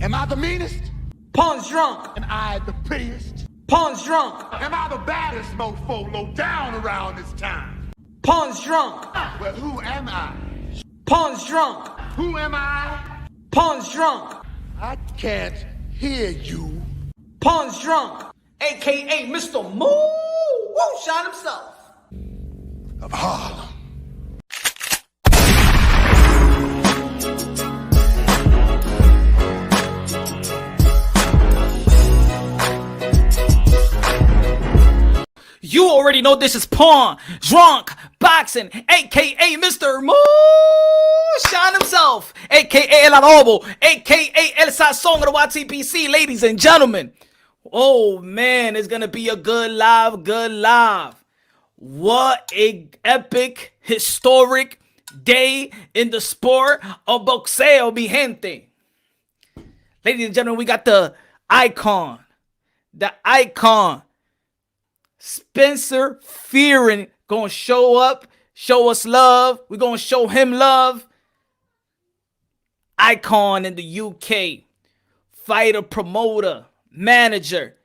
Am I the meanest? Punsh Drunk. Am I the prettiest? Punsh Drunk. Am I the baddest mofo low down around this time? Punsh Drunk. Well, who am I? Punsh Drunk. Who am I? Punsh Drunk. I can't hear you. Punsh Drunk. AKA Mr. Moonshine himself. Of Harlem. You already know this is Punsh Drunk Boxing, aka Mr. Moonshine himself, aka El Adobo, aka El Sazón of the YTPC, ladies and gentlemen. Oh man, it's gonna be a good live. What a epic, historic day in the sport of boxeo, mi gente. Ladies and gentlemen, we got the icon, Spencer Fearon, gonna show up, show us love. We're gonna show him love. Icon in the UK, fighter, promoter, manager,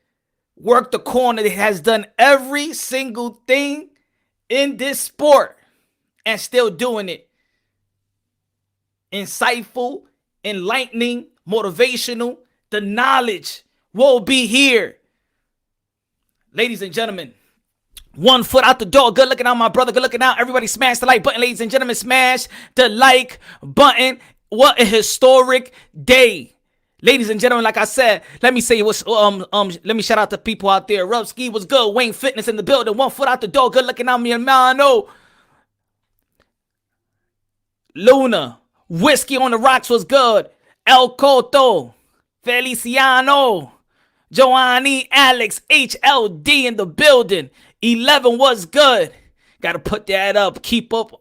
worked the corner, has done every single thing in this sport and still doing it. Insightful, enlightening, motivational. The knowledge will be here. Ladies and gentlemen, 1 foot out the door. Good looking out, my brother. Good looking out. Everybody smash the like button, ladies and gentlemen. Smash the like button. What a historic day. Ladies and gentlemen, like I said, let me say what's let me shout out to people out there. Rubski was good. Wayne Fitness in the building. 1 foot out the door. Good looking out, mi hermano. Luna. Whiskey on the rocks was good. El Coto. Feliciano. Joanny, Alex, HLD in the building. 11 was good. Gotta put that up. Keep on.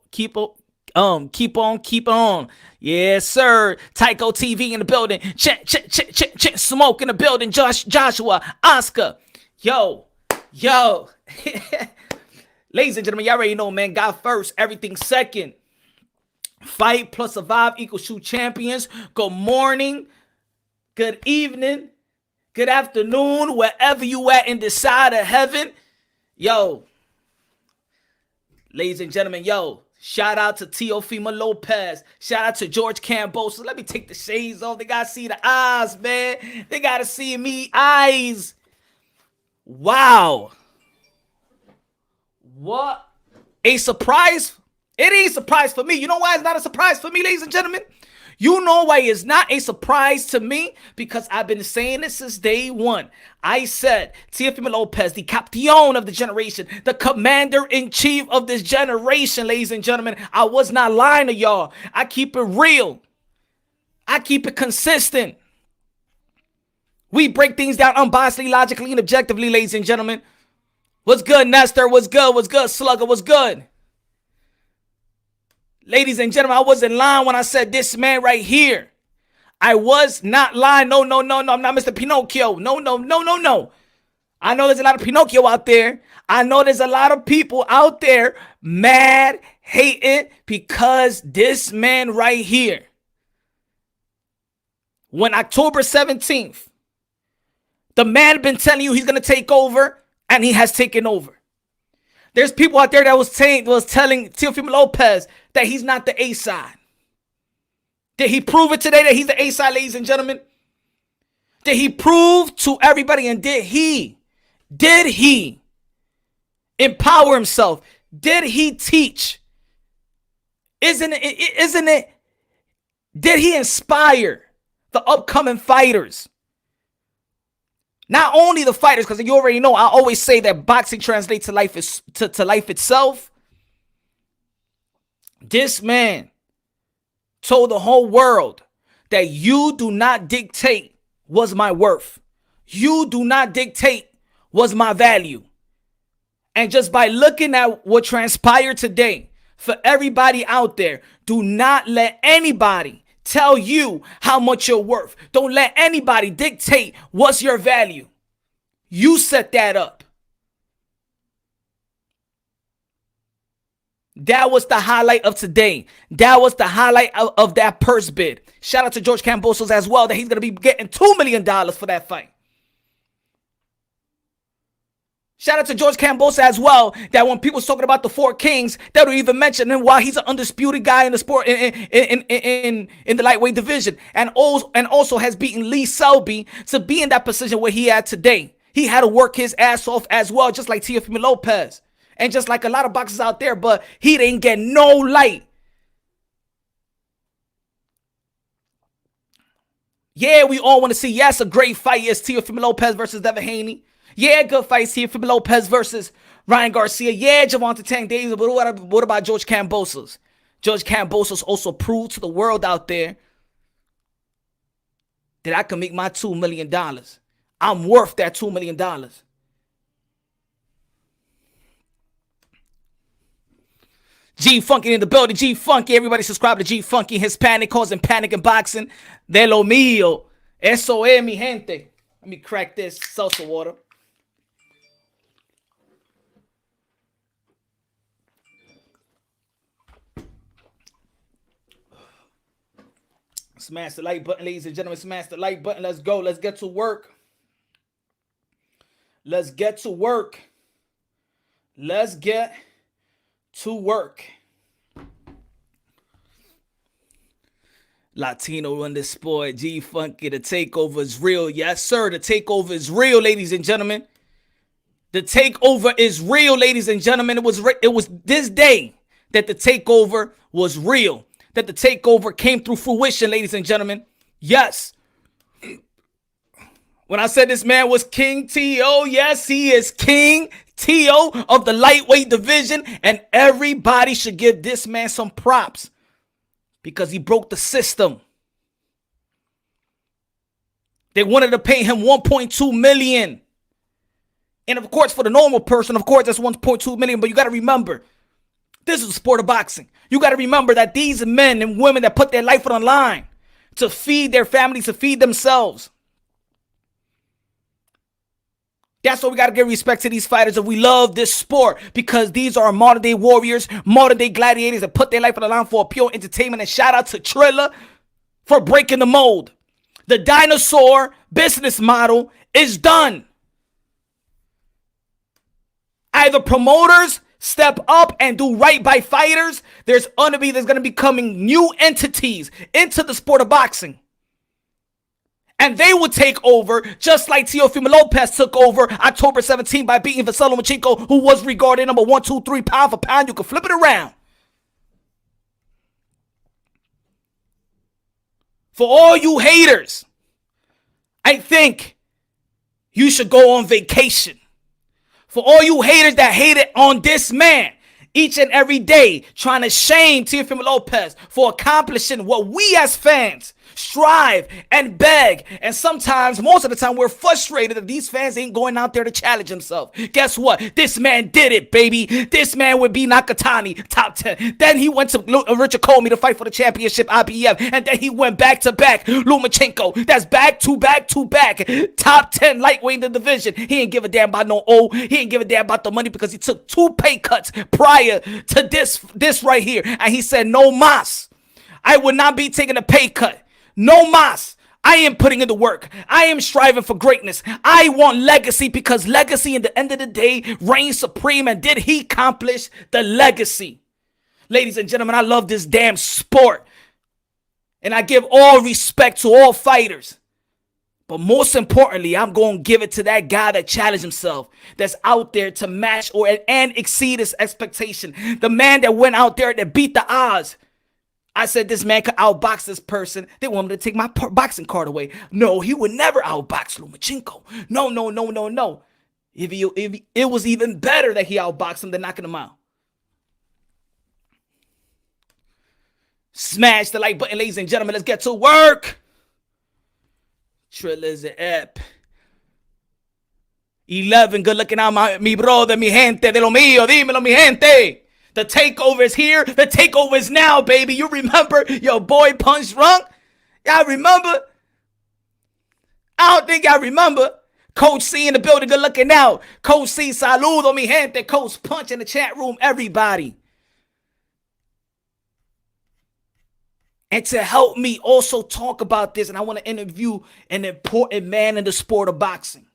Yes, sir. Tycho TV in the building. Smoke in the building. Joshua, Oscar. Yo. Ladies and gentlemen, y'all already know, man. God first, everything second. Fight plus survive equals true champions. Good morning. Good evening. Good afternoon, wherever you at in the side of heaven. Yo, ladies and gentlemen, shout out to Teofimo Lopez. Shout out to George Kambosos. Let me take the shades off. They got to see the eyes, man. They got to see me eyes. Wow. What a surprise. It ain't a surprise for me. You know why it's not a surprise for me, ladies and gentlemen? You know why it's not a surprise to me? Because I've been saying this since day one. I said, Teofimo Lopez, the campeón of the generation, the commander-in-chief of this generation, ladies and gentlemen. I was not lying to y'all. I keep it real. I keep it consistent. We break things down unbiasedly, logically, and objectively, ladies and gentlemen. What's good, Nestor? What's good? What's good, Slugger? What's good? Ladies and gentlemen, I wasn't lying when I said this man right here. I was not lying. No. I'm not Mr. Pinocchio. No. I know there's a lot of Pinocchio out there. I know there's a lot of people out there mad, hating because this man right here, when October 17th, the man been telling you he's going to take over, and he has taken over. There's people out there that was telling Teofimo Lopez that he's not the A-side. Did he prove it today that he's the A-side, ladies and gentlemen? Did he prove to everybody, and did he empower himself? Did he teach? Isn't it? Did he inspire the upcoming fighters? Not only the fighters, because you already know, I always say that boxing translates to life to life itself. This man told the whole world that you do not dictate what's my worth. You do not dictate what's my value. And just by looking at what transpired today, for everybody out there, do not let anybody tell you how much you're worth. Don't let anybody dictate what's your value. You set that up. That was the highlight of today. That was the highlight of that purse bid. Shout out to George Kambosos as well, that he's going to be getting $2 million for that fight. Shout out to George Kambosos as well, that when people's talking about the Four Kings, they don't even mention him while he's an undisputed guy in the sport, in the lightweight division, and also has beaten Lee Selby to be in that position where he had today. He had to work his ass off as well, just like Teofimo Lopez, and just like a lot of boxers out there, but he didn't get no light. Yeah, we all want to see, yes, a great fight is Teofimo Lopez versus Devin Haney. Yeah, good fights here. Teofimo Lopez versus Ryan Garcia. Yeah, Gervonta Tank Davis. But what about George Kambosos? George Kambosos also proved to the world out there that I can make my $2 million. I'm worth that $2 million. G Funky in the building. G Funky. Everybody subscribe to G Funky. Hispanic causing panic in boxing. De lo mío. Eso es, mi gente. Let me crack this salsa water. Smash the like button, ladies and gentlemen. Smash the like button. Let's go. Let's get to work. Let's get to work. Let's get to work. Latino on this sport. G Funky. The takeover is real. Yes, sir. The takeover is real, ladies and gentlemen. The takeover is real, ladies and gentlemen. It was this day that the takeover was real. That the takeover came through fruition, ladies and gentlemen. Yes. When I said this man was King T.O., yes, he is King T.O. of the lightweight division, and everybody should give this man some props because he broke the system. They wanted to pay him $1.2 million. And of course, for the normal person, of course, that's $1.2 million, but you got to remember, this is the sport of boxing. You got to remember that these men and women that put their life on the line to feed their families, to feed themselves. That's why we got to give respect to these fighters. And we love this sport because these are modern day warriors, modern day gladiators that put their life on the line for pure entertainment. And shout out to Triller for breaking the mold. The dinosaur business model is done. Either promoters step up and do right by fighters. There's going to be coming new entities into the sport of boxing. And they will take over just like Teofimo Lopez took over October 17 by beating Vasily Lomachenko, who was regarded number 1, 2, 3 pound for pound. You can flip it around. For all you haters, I think you should go on vacation. For all you haters that hated on this man each and every day, trying to shame Teofimo Lopez for accomplishing what we as fans strive and beg, and sometimes, most of the time, we're frustrated that these fans ain't going out there to challenge himself. Guess what? This man did it, baby. This man would be Nakatani, top 10. Then he went to Richard Comey to fight for the championship, IBF, and then he went back-to-back Lomachenko. That's back-to-back-to-back. Top 10 lightweight in the division. He ain't give a damn about no O. He ain't give a damn about the money because he took 2 pay cuts prior to this right here. And he said, no mas. I would not be taking a pay cut. No mas. I am putting in the work. I am striving for greatness. I want legacy because legacy in the end of the day reigns supreme. And did he accomplish the legacy? Ladies and gentlemen, I love this damn sport. And I give all respect to all fighters. But most importantly, I'm going to give it to that guy that challenged himself, that's out there to match and exceed his expectation. The man that went out there that beat the odds. I said this man could outbox this person. They want me to take my boxing card away. No, he would never outbox Lomachenko. No. If it was even better that he outboxed him than knocking him out. Smash the like button, ladies and gentlemen. Let's get to work. Triller's an app. 11, good looking out, mi brother, mi gente, de lo mío, dímelo, mi gente. The takeover is here. The takeover is now, baby. You remember your boy Punsh Drunk? Y'all remember? I don't think y'all remember. Coach C in the building, good looking out. Coach C, saludo, mi gente. Coach Punch in the chat room, everybody. And to help me also talk about this, and I want to interview an important man in the sport of boxing.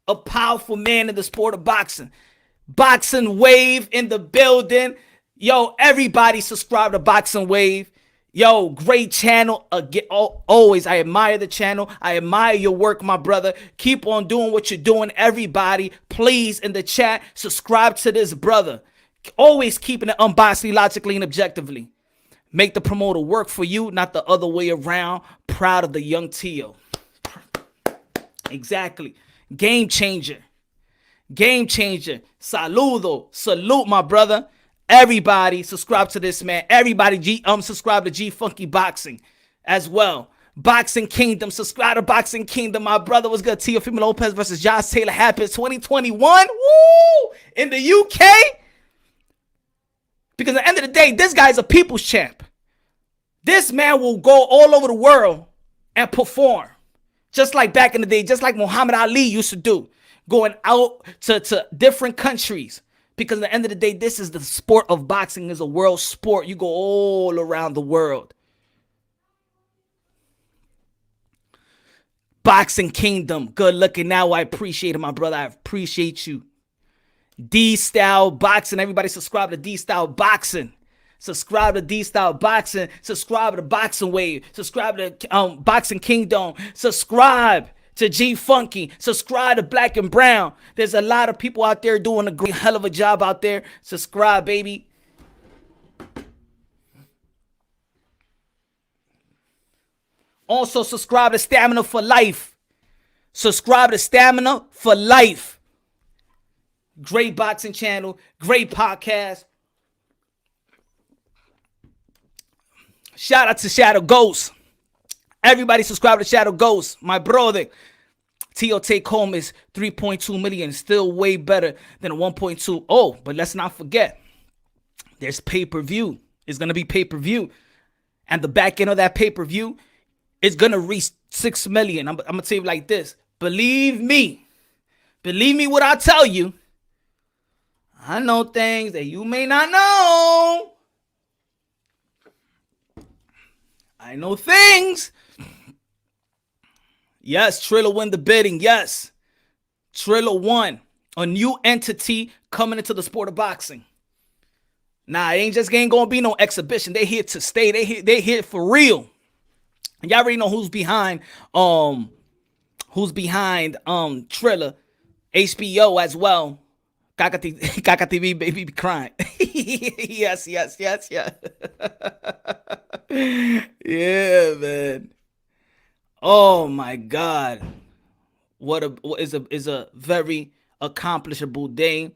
A powerful man in the sport of boxing. Boxing Wave in the building. Yo, everybody subscribe to Boxing Wave. Yo, great channel. Always, I admire the channel. I admire your work, my brother. Keep on doing what you're doing. Everybody, please, in the chat, subscribe to this brother. Always keeping it unbiasedly, logically, and objectively. Make the promoter work for you, not the other way around. Proud of the young Teo. Exactly. Game changer. Game changer. Saludo. Salute, my brother. Everybody subscribe to this man. Everybody subscribe to G Funky Boxing as well. Boxing Kingdom. Subscribe to Boxing Kingdom. My brother was good. Teofimo Lopez versus Josh Taylor happens 2021. Woo! In the UK. Because at the end of the day, this guy is a people's champ. This man will go all over the world and perform. Just like back in the day, just like Muhammad Ali used to do. Going out to different countries. Because at the end of the day, this is the sport of boxing. Is a world sport. You go all around the world. Boxing Kingdom. Good looking now. I appreciate it, my brother. I appreciate you. D-Style Boxing. Everybody subscribe to D-Style Boxing. Subscribe to D-Style Boxing. Subscribe to Boxing Wave. Subscribe to Boxing Kingdom. Subscribe to G Funky. Subscribe to Black and Brown. There's a lot of people out there doing a great hell of a job out there. Subscribe, baby. Also, subscribe to Stamina for Life. Subscribe to Stamina for Life. Great boxing channel. Great podcast. Shout out to Shadow Ghost. Everybody subscribe to Shadow Ghost. My brother. Teo take home is 3.2 million. Still way better than 1.2. Oh, but let's not forget. There's pay-per-view. It's going to be pay-per-view. And the back end of that pay-per-view is going to reach 6 million. I'm going to tell you like this. Believe me. Believe me what I tell you. I know things that you may not know. I know things. Yes, Triller win the bidding. Yes. Triller won. A new entity coming into the sport of boxing. Nah, it ain't gonna be no exhibition. They here to stay. They here for real. And y'all already know who's behind Triller. HBO as well. Kaka TV baby be crying. yes. Yeah, man. Oh my God. What is a very accomplishable day.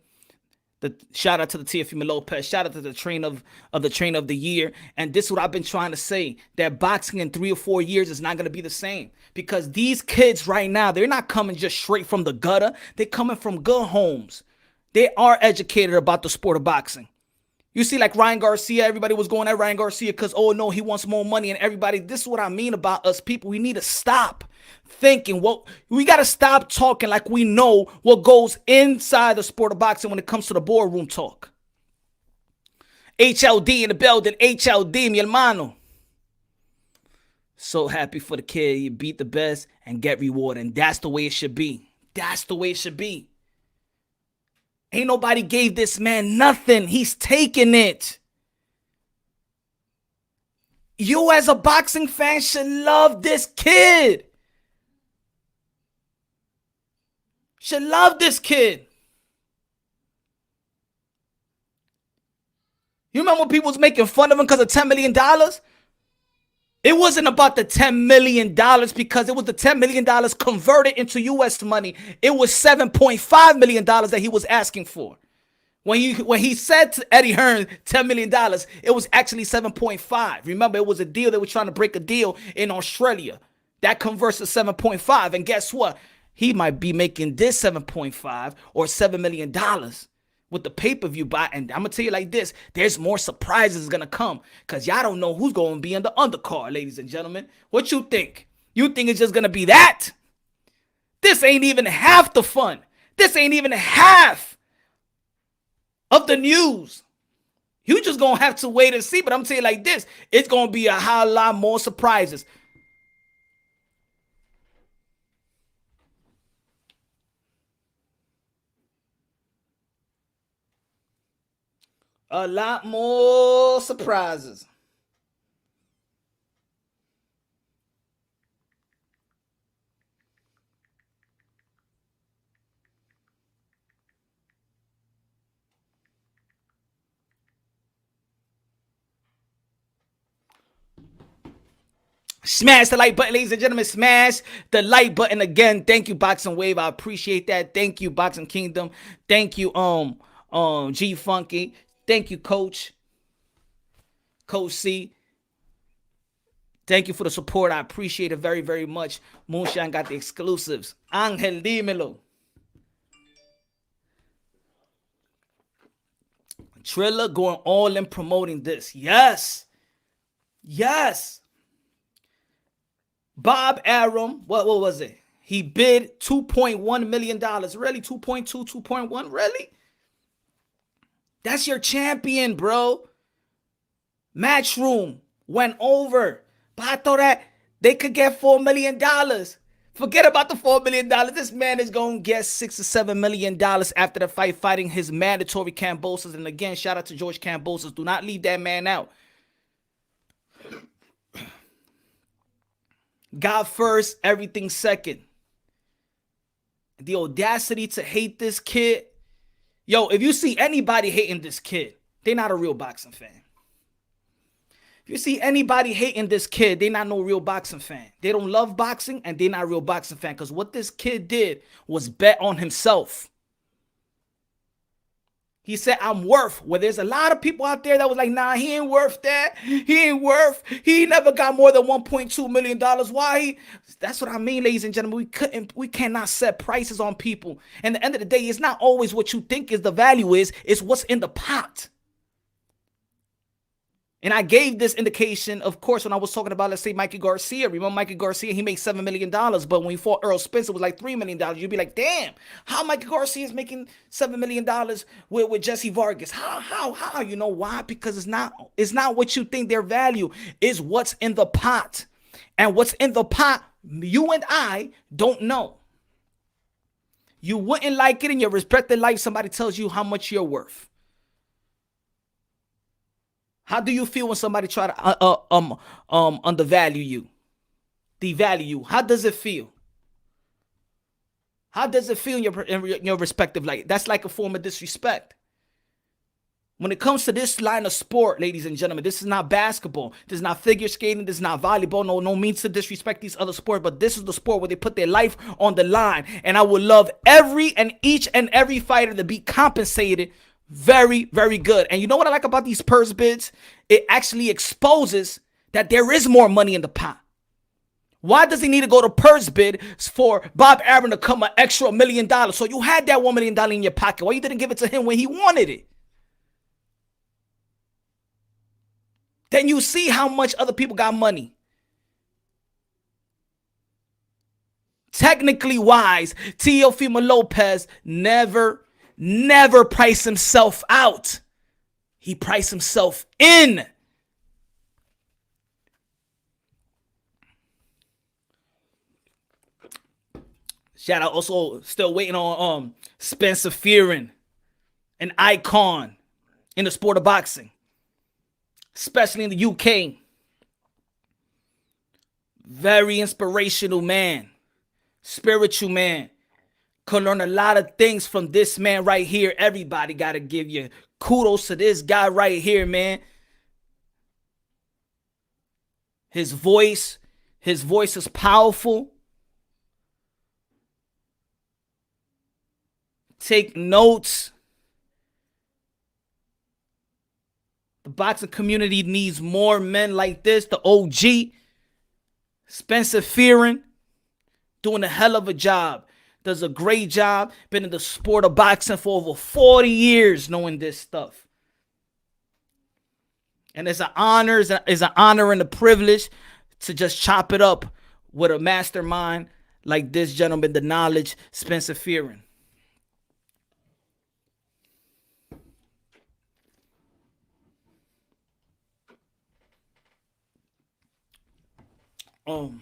Shout out to the Teofimo Lopez. Shout out to the trainer of the year. And this is what I've been trying to say. That boxing in 3 or 4 years is not going to be the same. Because these kids right now, they're not coming just straight from the gutter. They're coming from good homes. They are educated about the sport of boxing. You see, like Ryan Garcia, everybody was going at Ryan Garcia because, oh no, he wants more money. And everybody, this is what I mean about us people. We need to stop thinking. We got to stop talking like we know what goes inside the sport of boxing when it comes to the boardroom talk. HLD in the building. HLD, mi hermano. So happy for the kid. You beat the best and get rewarded. And that's the way it should be. That's the way it should be. Ain't nobody gave this man nothing. He's taking it. You as a boxing fan should love this kid. Should love this kid. You remember when people was making fun of him because of $10 million? It wasn't about the $10 million because it was the $10 million converted into U.S. money. It was $7.5 million that he was asking for. When he said to Eddie Hearn $10 million, it was actually 7.5. Remember, it was a deal. They were trying to break a deal in Australia. That converts to 7.5. And guess what? He might be making this 7.5 or $7 million with the pay-per-view buy. And I'm going to tell you like this. There's more surprises going to come because y'all don't know who's going to be in the undercard, ladies and gentlemen. What you think? You think it's just going to be that? This ain't even half the fun. This ain't even half of the news. You just gonna have to wait and see. But I'm saying like this, it's gonna be a whole lot more surprises. A lot more surprises. Smash the like button, ladies and gentlemen. Smash the like button again. Thank you, Boxing Wave. I appreciate that. Thank you, Boxing Kingdom. Thank you, G Funky. Thank you, Coach C. Thank you for the support. I appreciate it very, very much. Moonshine got the exclusives. Angel, dímelo. Triller going all in promoting this. Yes. Yes. Bob Arum, what was it? He bid $2.1 million. Really? 2.2, 2.1? Really? That's your champion, bro. Matchroom went over. But I thought that they could get $4 million. Forget about the $4 million. This man is going to get $6 or $7 million after the fight, fighting his mandatory Kambosos. And again, shout out to George Kambosos. Do not leave that man out. God first, everything second. The audacity to hate this kid. Yo, if you see anybody hating this kid, they're not a real boxing fan. If you see anybody hating this kid, they're not no real boxing fan. They don't love boxing and they're not a real boxing fan. Because what this kid did was bet on himself. He said, I'm worth. Well, there's a lot of people out there that was like, nah, he ain't worth that. He never got more than $1.2 million. Why? That's what I mean, ladies and gentlemen. We cannot set prices on people. And at the end of the day, it's not always what you think is the value is. It's what's in the pot. And I gave this indication, of course, when I was talking about, let's say, Mikey Garcia. Remember Mikey Garcia? He made $7 million. But when he fought Earl Spence, it was like $3 million. You'd be like, damn, how Mikey Garcia is making $7 million with Jesse Vargas? How? You know why? Because it's not what you think their value is, what's in the pot. And what's in the pot, you and I don't know. You wouldn't like it in your respected life. Somebody tells you how much you're worth. How do you feel when somebody try to undervalue you, devalue you? How does it feel? How does it feel in your respective life? That's like a form of disrespect. When it comes to this line of sport, ladies and gentlemen, this is not basketball. This is not figure skating. This is not volleyball. No means to disrespect these other sports, but this is the sport where they put their life on the line. And I would love each and every fighter to be compensated very, very good. And you know what I like about these purse bids? It actually exposes that there is more money in the pot. Why does he need to go to purse bid for Bob Arum to come an extra $1 million? So you had that $1 million in your pocket. Why you didn't give it to him when he wanted it? Then you see how much other people got money. Technically wise, Teofimo Lopez never priced himself out. He priced himself in. Shout out, also still waiting on Spencer Fearon, an icon in the sport of boxing, especially in the UK. Very inspirational man, spiritual man. Could learn a lot of things from this man right here. Everybody got to give you kudos to this guy right here, man. His voice is powerful. Take notes. The boxing community needs more men like this. The OG, Spencer Fearon, doing a hell of a job. Does a great job. Been in the sport of boxing for over 40 years knowing this stuff. And it's an honor, and a privilege to just chop it up with a mastermind like this gentleman, the knowledge, Spencer Fearon. Um,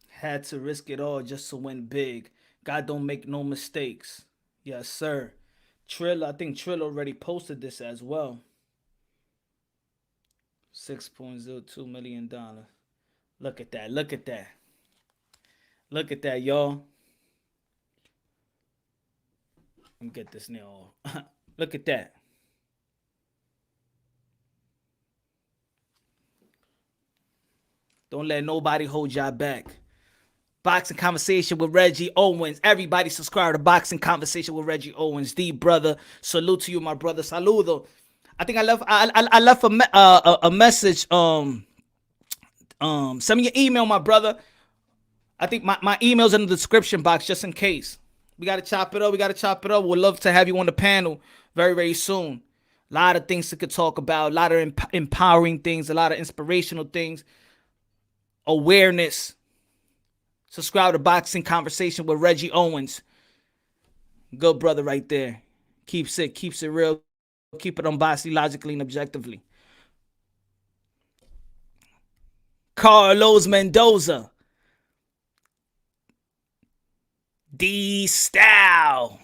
had to risk it all just to win big. God don't make no mistakes. Yes, sir. Trill, I think Trill already posted this as well. $6.02 million. Look at that. Look at that. Look at that, y'all. Let me get this nail. Look at that. Don't let nobody hold y'all back. Boxing Conversation with Reggie Owens. Everybody subscribe to Boxing Conversation with Reggie Owens. The brother. Salute to you, my brother. Saludo. I think I left a message. Send me your email, my brother. I think my email's in the description box just in case. We got to chop it up. We'd love to have you on the panel very, very soon. A lot of things to could talk about. A lot of empowering things. A lot of inspirational things. Awareness. Subscribe to Boxing Conversation with Reggie Owens. Good brother right there. Keeps it real. Keep it unbiased, logically, and objectively. Carlos Mendoza. D Style.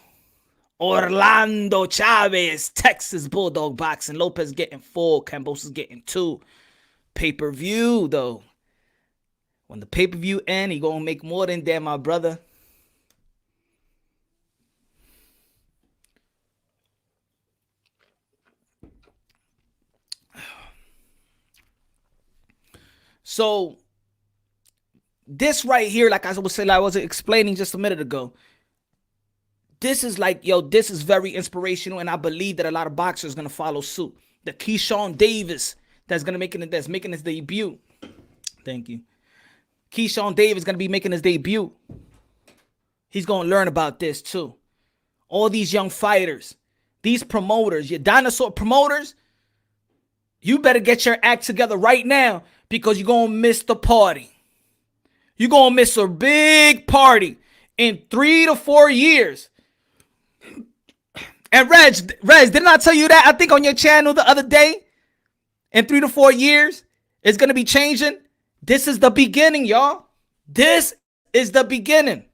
Orlando Chavez. Texas Bulldog Boxing. Lopez getting 4. Kambosos getting 2. Pay-per-view, though. When the pay-per-view end, he gonna make more than that, my brother. So this right here, like I was explaining just a minute ago, this is like, this is very inspirational, and I believe that a lot of boxers are gonna follow suit. The Keyshawn Davis that's making his debut. Thank you. Keyshawn Davis is going to be making his debut. He's going to learn about this too. All these young fighters, these promoters, your dinosaur promoters, you better get your act together right now because you're going to miss the party. You're going to miss a big party in 3 to 4 years. And Reg, didn't I tell you that? I think on your channel the other day, in 3 to 4 years, it's going to be changing. This is the beginning, y'all. This is the beginning.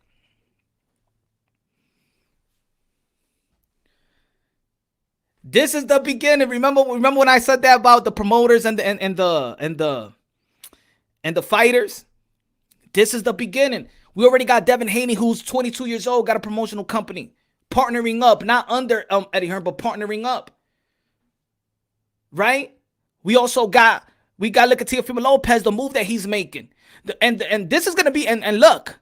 This is the beginning. Remember when I said that about the promoters and the fighters? This is the beginning. We already got Devin Haney, who's 22 years old, got a promotional company, partnering up, not under Eddie Hearn, but partnering up. Right? We got to look at Teofimo Lopez, the move that he's making. And this is going to be, and look.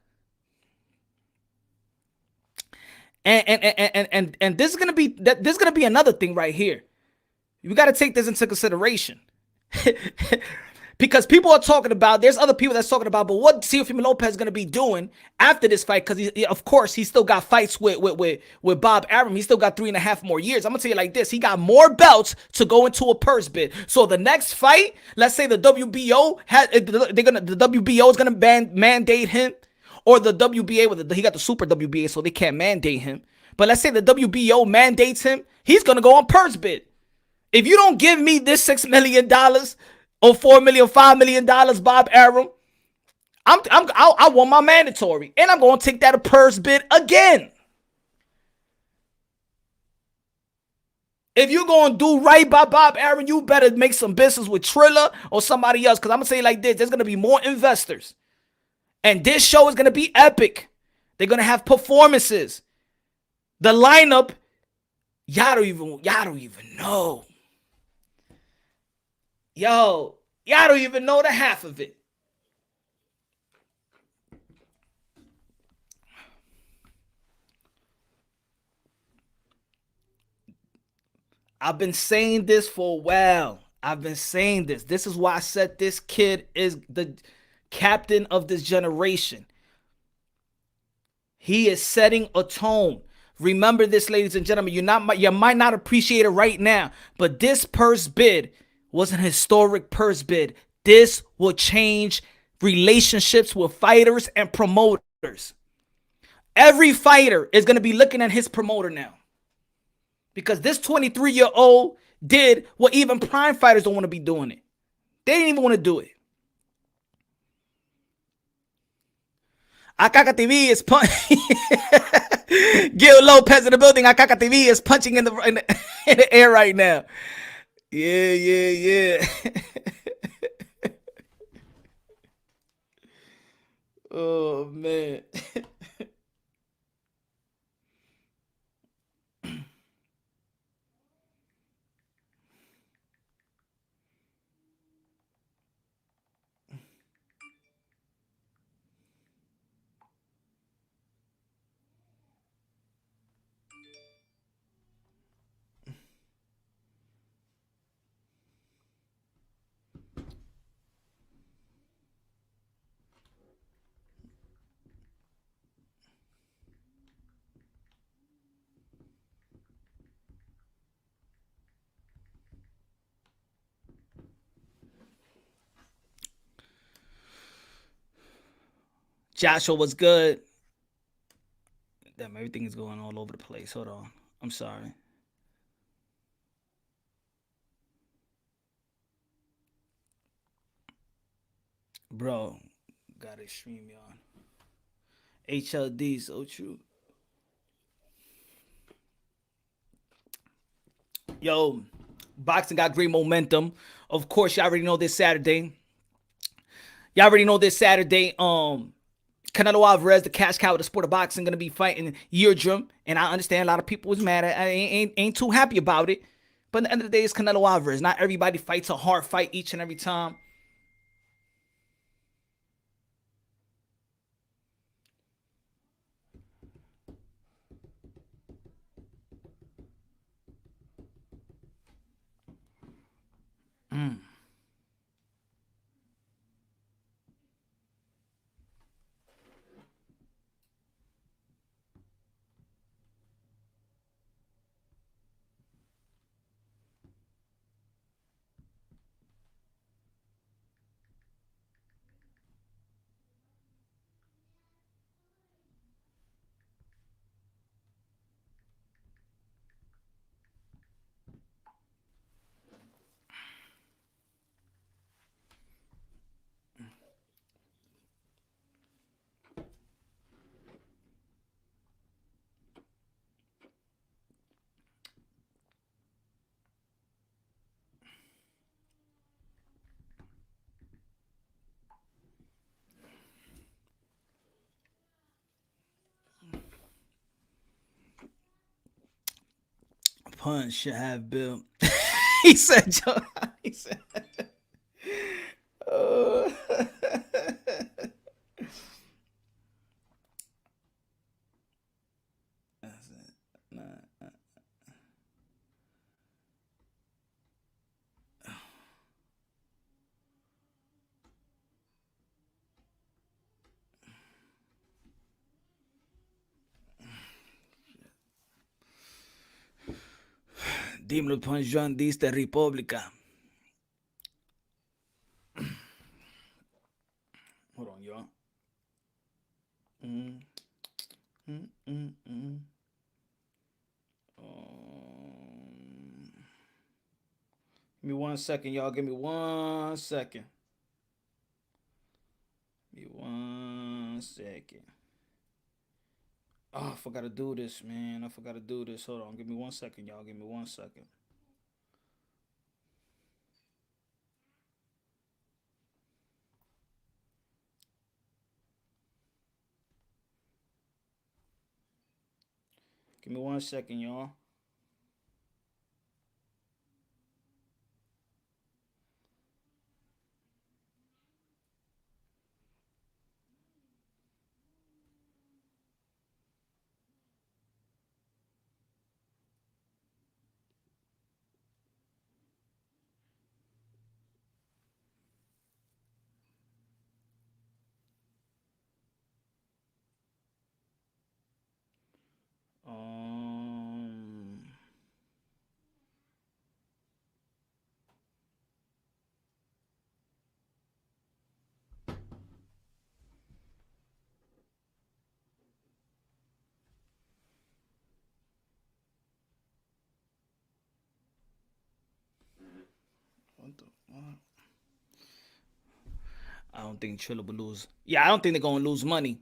And this is going to be another thing right here. You got to take this into consideration. Because people are talking about, there's other people that's talking about, but what Teofimo Lopez is going to be doing after this fight, because of course he still got fights with Bob Arum. He still got 3.5 more years. I'm gonna tell you like this: he got more belts to go into a purse bid. So the next fight, let's say the WBO the WBO is gonna mandate him, or the WBA he got the Super WBA, so they can't mandate him. But let's say the WBO mandates him, he's gonna go on purse bid. If you don't give me this $6 million. Or $4 million, $5 million, Bob Arum, I want my mandatory, and I'm gonna take that a purse bid again. If you're gonna do right by Bob Arum, you better make some business with Triller or somebody else. Because I'm gonna say it like this: there's gonna be more investors, and this show is gonna be epic. They're gonna have performances. The lineup, y'all don't even know. Yo, y'all don't even know the half of it. I've been saying this for a while. This is why I said this kid is the captain of this generation. He is setting a tone. Remember this, ladies and gentlemen. You might not appreciate it right now, but this purse bid was an historic purse bid. This will change relationships with fighters and promoters. Every fighter is going to be looking at his promoter now because this 23-year-old did what even prime fighters don't want to be doing it. They didn't even want to do it. Akaka TV is punching. Gil Lopez in the building. Akaka TV is punching in the air right now. Yeah, yeah, yeah. Oh man. Joshua was good. Damn, everything is going all over the place. Hold on. I'm sorry. Bro, gotta stream y'all. HLD, so true. Yo, boxing got great momentum. Of course, y'all already know this Saturday. Y'all already know this Saturday. Canelo Alvarez, the cash cow of the sport of boxing, gonna be fighting Yeardrum, and I understand a lot of people was mad at. I ain't too happy about it. But at the end of the day, it's Canelo Alvarez. Not everybody fights a hard fight each and every time. Punch should have Bill. He said, Joe. He said, oh. That's it. Nah. Dímelo, Punch Drunk, diste República. Hold on, y'all. Mm, mm, mm, mm. Give me 1 second, y'all. Give me 1 second. Give me 1 second. Oh, I forgot to do this, man. I forgot to do this. Hold on. Give me 1 second, y'all. Give me 1 second. Give me 1 second, y'all. I don't think Triller will lose. Yeah, I don't think they're gonna lose money.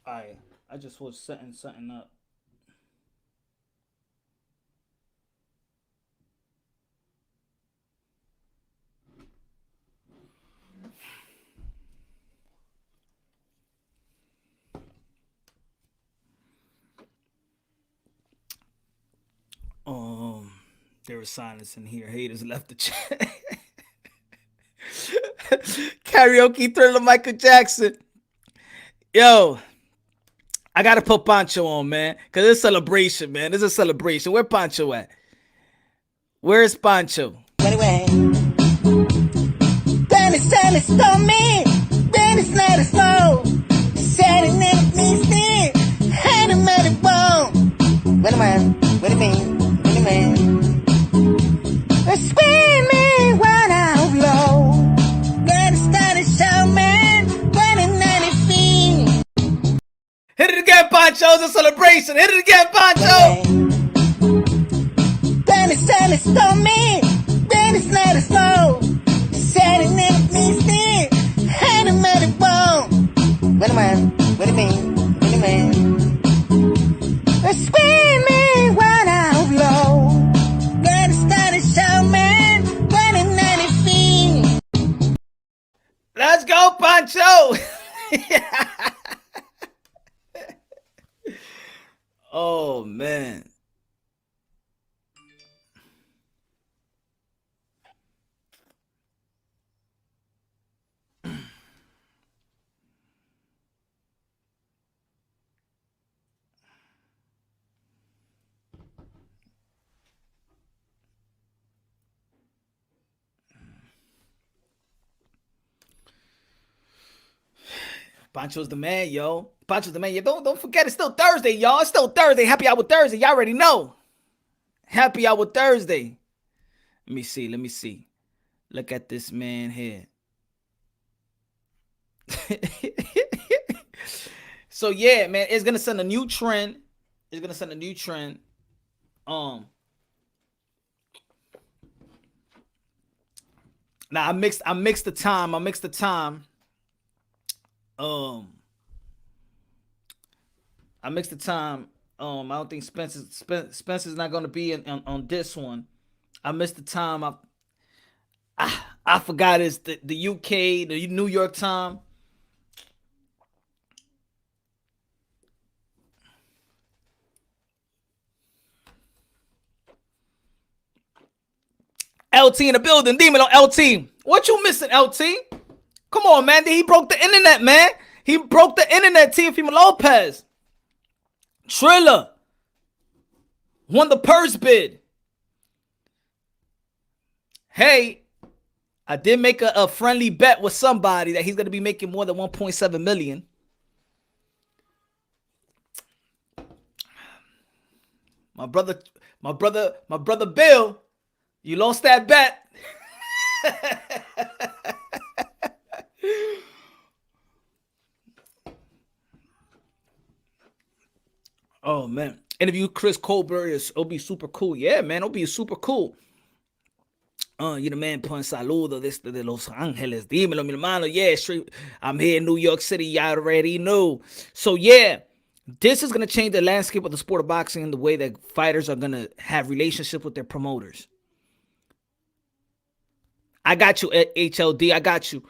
I just was setting something up. There was silence in here. Haters left the chat. Karaoke Thriller Michael Jackson. Yo, I gotta put Pancho on, man. Cause it's a celebration, man. It's a celebration. Where Pancho at? Where's Pancho? Anyway, Sunny stormy, then it's not a snow. Saturday night means me, had a mighty bone. Wait a minute, what do you mean? What do you mean? Screaming when I'm low. Then it started showing when it 90 feet. Hit it again, Pancho. It's a celebration. Hit it again, Pancho. Then it's sunny stormy, then it's not a snow. Saturday night means me, had a mighty bone. Wait a minute, what do you mean? What do you mean? Screaming when I'm low. Then it started showing when it 90 feet. Let's go, Pancho. Oh, man. Pancho's the man, yo. Pancho's the man. Yeah, don't forget, it's still Thursday, y'all. It's still Thursday. Happy Hour Thursday. Y'all already know. Happy Hour Thursday. Let me see. Let me see. Look at this man here. So yeah, man, it's gonna send a new trend. It's gonna send a new trend. Now I mixed the time. I mixed the time. I mixed the time. I don't think Spencer's not gonna be on this one. I missed the time. I forgot it's the UK, the New York time. LT in the building. Dímelo, LT. What you missing, LT? Come on, man. He broke the internet, man. He broke the internet, Teofimo Lopez. Triller won the purse bid. Hey, I did make a friendly bet with somebody that he's going to be making more than 1.7 million. My brother Bill, you lost that bet. Oh, man. Interview Chris Colbert. It'll be super cool. Yeah, man. It'll be super cool. You the man, Punch Saludo, this de Los Angeles. Dímelo, mi hermano. Yeah, straight. I'm here in New York City. Y'all already know. So, yeah. This is going to change the landscape of the sport of boxing and the way that fighters are going to have relationships with their promoters. I got you, HLD. I got you.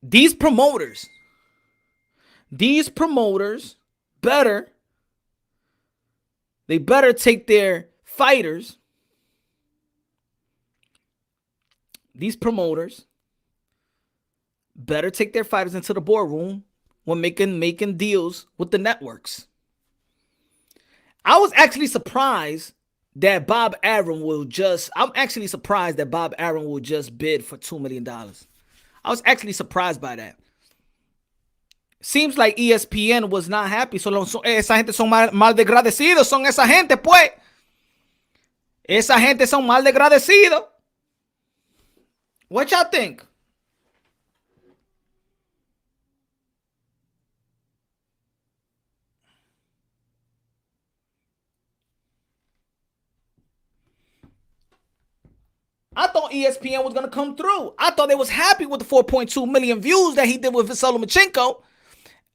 These promoters better take their fighters. These promoters better take their fighters into the boardroom when making deals with the networks. I was actually surprised that Bob Arum will just bid for $2 million. I was actually surprised by that. Seems like ESPN was not happy. Esa gente son mal degradecidos. Son esa gente, pues. Esa gente son mal degradecidos. What y'all think? I thought ESPN was gonna come through. I thought they was happy with the 4.2 million views that he did with Viselo Lomachenko.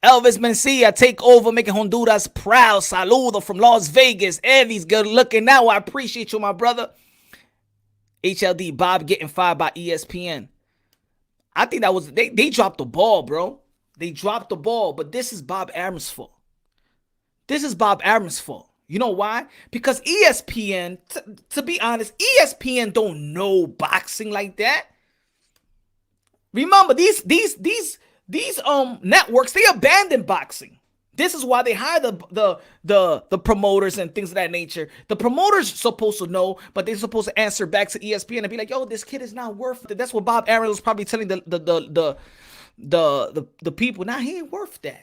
Elvis Mencia take over, making Honduras proud. Saludo from Las Vegas. Evie's good looking now. I appreciate you, my brother. HLD Bob getting fired by ESPN. I think that was they dropped the ball, bro. They dropped the ball, but this is Bob Arum's fault. This is Bob Arum's fault. You know why? Because ESPN, to be honest, ESPN don't know boxing like that. Remember, these networks, they abandoned boxing. This is why they hire the promoters and things of that nature. The promoters supposed to know, but they're supposed to answer back to ESPN and be like, "Yo, this kid is not worth it." That's what Bob Arum was probably telling the people. Now he ain't worth that.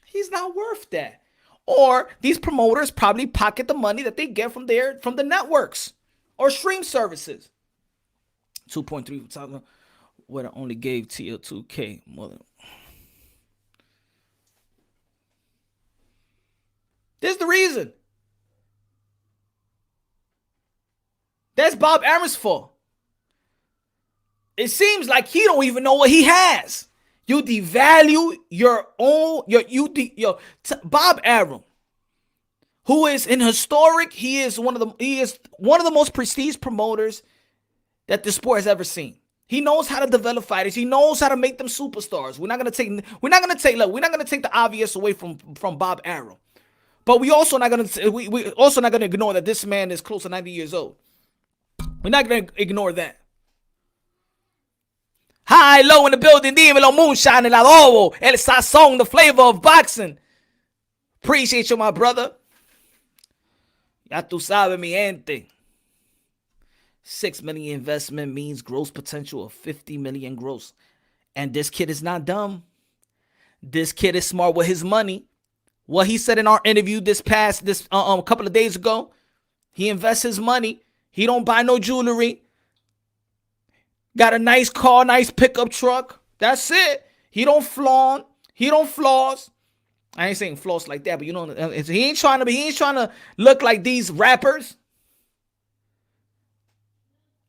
He's not worth that. Or these promoters probably pocket the money that they get from the networks or stream services. 2.3 what I only gave TL2K more than. This is the reason. That's Bob Arum's fault. It seems like he don't even know what he has. You devalue your own, Bob Arum, who is an historic, he is one of the most prestige promoters that the sport has ever seen. He knows how to develop fighters. He knows how to make them superstars. We're not gonna take the obvious away from Bob Arum. But we also not gonna ignore that this man is close to 90 years old. We're not gonna ignore that. High, low in the building, dímelo, moonshine, el adobo, el sazón, the flavor of boxing. Appreciate you, my brother. Ya tú sabes, mi gente. 6 million investment means gross potential of 50 million gross. And this kid is not dumb. This kid is smart with his money. What he said in our interview this couple of days ago, he invests his money. He don't buy no jewelry. Got a nice car, nice pickup truck. That's it. He don't flaunt. He don't floss. I ain't saying floss like that, but you know, he ain't trying to look like these rappers.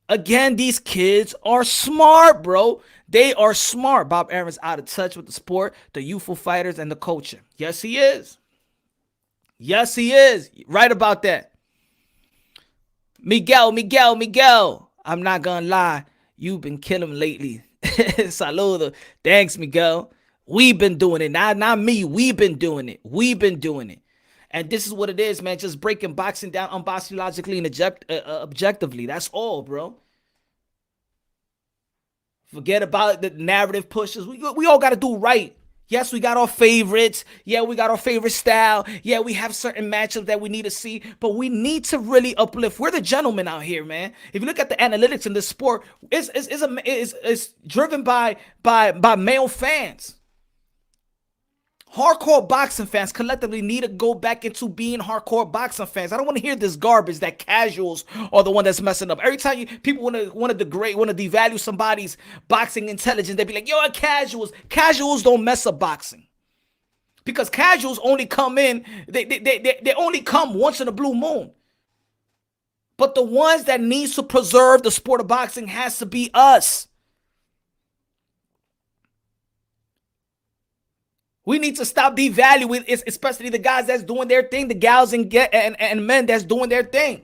Again, these kids are smart, bro. They are smart. Bob Arum's out of touch with the sport, the youthful fighters, and the culture. Yes, he is. Yes, he is. Right about that. Miguel. I'm not gonna lie. You've been killing him lately. Saludo. Thanks, Miguel. We've been doing it. Not me. We've been doing it. And this is what it is, man. Just breaking boxing down unboxing logically and objectively. That's all, bro. Forget about the narrative pushes. We all got to do right. Yes, we got our favorites. Yeah, we got our favorite style. Yeah, we have certain matchups that we need to see. But we need to really uplift. We're the gentlemen out here, man. If you look at the analytics in this sport, it's driven by male fans. Hardcore boxing fans collectively need to go back into being hardcore boxing fans. I don't want to hear this garbage that casuals are the one that's messing up. Every time people want to devalue somebody's boxing intelligence, they be like, "Yo, casuals." Casuals don't mess up boxing. Because casuals only come in, they only come once in a blue moon. But the ones that needs to preserve the sport of boxing has to be us. We need to stop devaluing, especially the guys that's doing their thing, the gals and men that's doing their thing.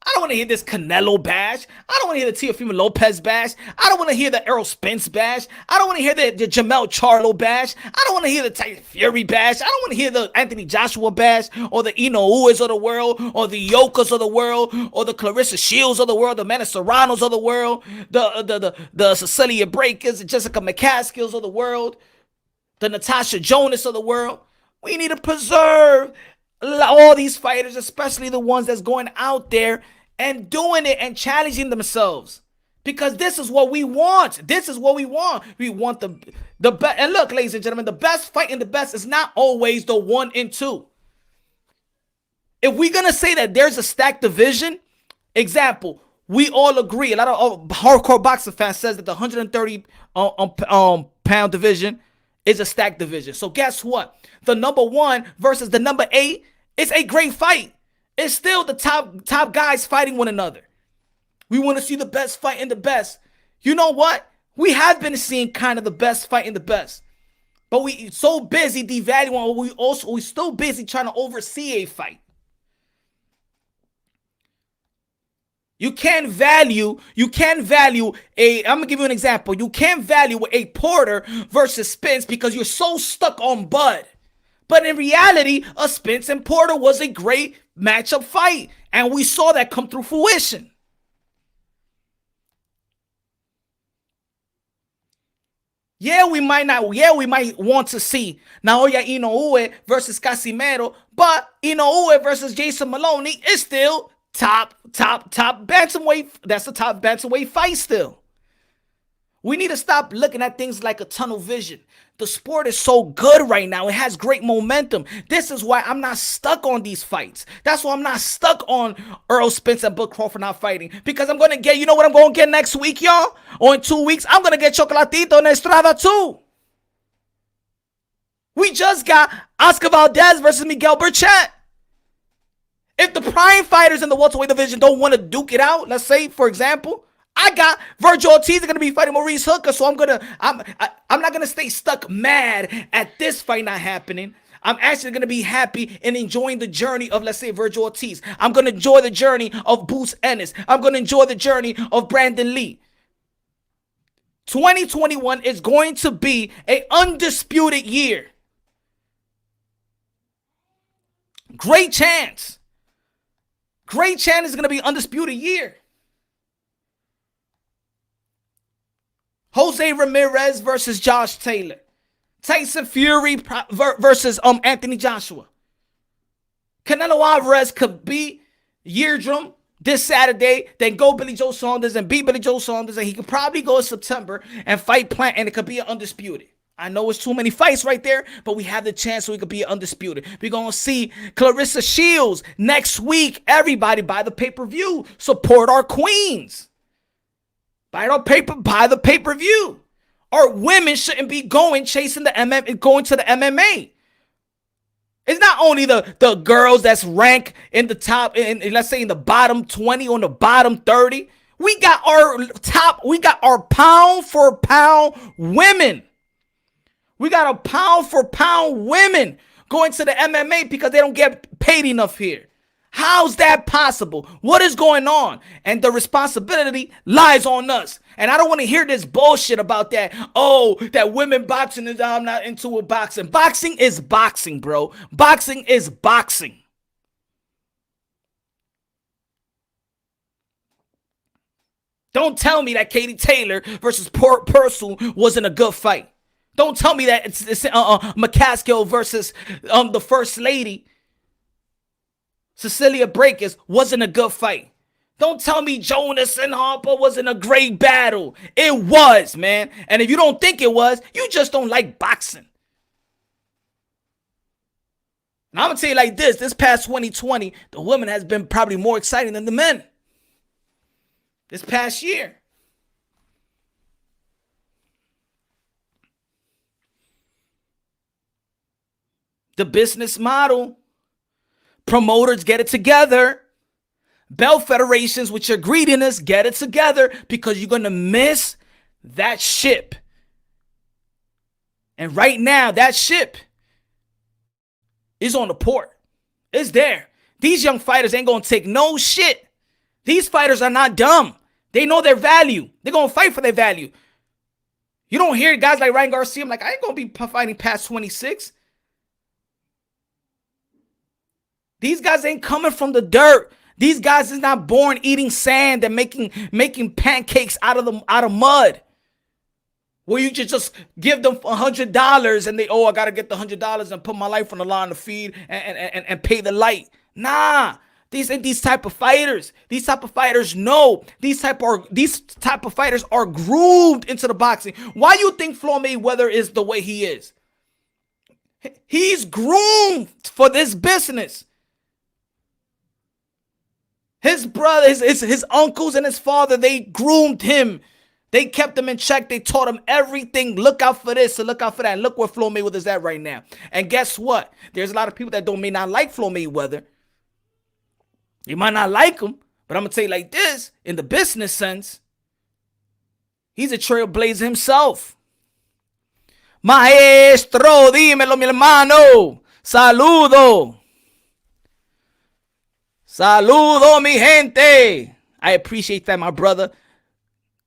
I don't want to hear this Canelo bash. I don't want to hear the Teofimo Lopez bash. I don't want to hear the Errol Spence bash. I don't want to hear the Jamel Charlo bash. I don't want to hear the Tyson Fury bash. I don't want to hear the Anthony Joshua bash or the Inoues of the world or the Yokas of the world or the Clarissa Shields of the world, the Manny Serranos of the world, the Cecilia Breakers, the Jessica McCaskills of the world, the Natasha Jonas of the world. We need to preserve all these fighters, especially the ones that's going out there and doing it and challenging themselves. Because this is what we want. This is what we want. We want the best. And look, ladies and gentlemen, the best fighting the best is not always the 1 and 2. If we're going to say that there's a stacked division, example, we all agree. A lot of hardcore boxing fans says that the 130 pound division is a stacked division. So guess what? The number 1 versus the number 8 is a great fight. It's still the top guys fighting one another. We want to see the best fight in the best. You know what? We have been seeing kind of the best fight in the best. But we so busy devaluing, we still busy trying to oversee a fight. You can't value I'm gonna give you an example. You can't value a Porter versus Spence because you're so stuck on Bud. But in reality, a Spence and Porter was a great matchup fight. And we saw that come through fruition. We might want to see Naoya Inoue versus Casimero, but Inoue versus Jason Maloney is still top bantamweight. That's the top bantamweight fight still. We need to stop looking at things like a tunnel vision. The sport is so good right now. It has great momentum. This is why I'm not stuck on these fights. That's why I'm not stuck on Earl Spence and Bud Crawford not fighting. Because I'm going to get, you know what I'm going to get next week, y'all? Or in 2 weeks, I'm going to get Chocolatito and Estrada too. We just got Oscar Valdez versus Miguel Burchett. If the prime fighters in the welterweight division don't want to duke it out, let's say, for example, I got Virgil Ortiz going to be fighting Maurice Hooker, so I'm not going to stay stuck mad at this fight not happening. I'm actually going to be happy and enjoying the journey of, let's say, Virgil Ortiz. I'm going to enjoy the journey of Boots Ennis. I'm going to enjoy the journey of Brandon Lee. 2021 is going to be an undisputed year. Great chance. Great chance is going to be undisputed year. Jose Ramirez versus Josh Taylor. Tyson Fury versus Anthony Joshua. Canelo Alvarez could beat Yeardrum this Saturday, then go Billy Joe Saunders and beat Billy Joe Saunders, and he could probably go in September and fight Plant, and it could be an undisputed. I know it's too many fights right there, but we have the chance so we could be undisputed. We're going to see Clarissa Shields next week. Everybody buy the pay-per-view. Support our queens. Buy the pay-per-view. Our women shouldn't be going to the MMA. It's not only the girls that's ranked in the top, let's say in the bottom 20 or the bottom 30. We got our pound for pound women. We got a pound for pound women going to the MMA because they don't get paid enough here. How's that possible? What is going on? And the responsibility lies on us. And I don't want to hear this bullshit about that. Oh, that women boxing is, I'm not into it boxing. Boxing is boxing, bro. Boxing is boxing. Don't tell me that Katie Taylor versus Purcell wasn't a good fight. Don't tell me that it's McCaskill versus the First Lady, Cecilia Brækhus, wasn't a good fight. Don't tell me Jonas and Harper wasn't a great battle. It was, man. And if you don't think it was, you just don't like boxing. And I'm going to tell you like this past 2020, the women has been probably more exciting than the men. This past year. The business model. Promoters, get it together. Belt federations, with your greediness, get it together because you're going to miss that ship. And right now, that ship is on the port. It's there. These young fighters ain't going to take no shit. These fighters are not dumb. They know their value. They're going to fight for their value. You don't hear guys like Ryan Garcia. I'm like, I ain't going to be fighting past 26. These guys ain't coming from the dirt. These guys is not born eating sand and making pancakes out of mud. Where you just give them $100 and I gotta get the $100 and put my life on the line to feed and pay the light. Nah, these type of fighters. These type of fighters know. These type of fighters are groomed into the boxing. Why you think Floyd Mayweather is the way he is? He's groomed for this business. His brothers, his uncles and his father, they groomed him. They kept him in check. They taught him everything. Look out for this and look out for that. And look where Floyd Mayweather's at right now. And guess what? There's a lot of people that may not like Floyd Mayweather. You might not like him, But I'm going to tell you like this, in the business sense, he's a trailblazer himself. Maestro, dímelo, mi hermano. Saludo. Saludo, mi gente. I appreciate that, my brother.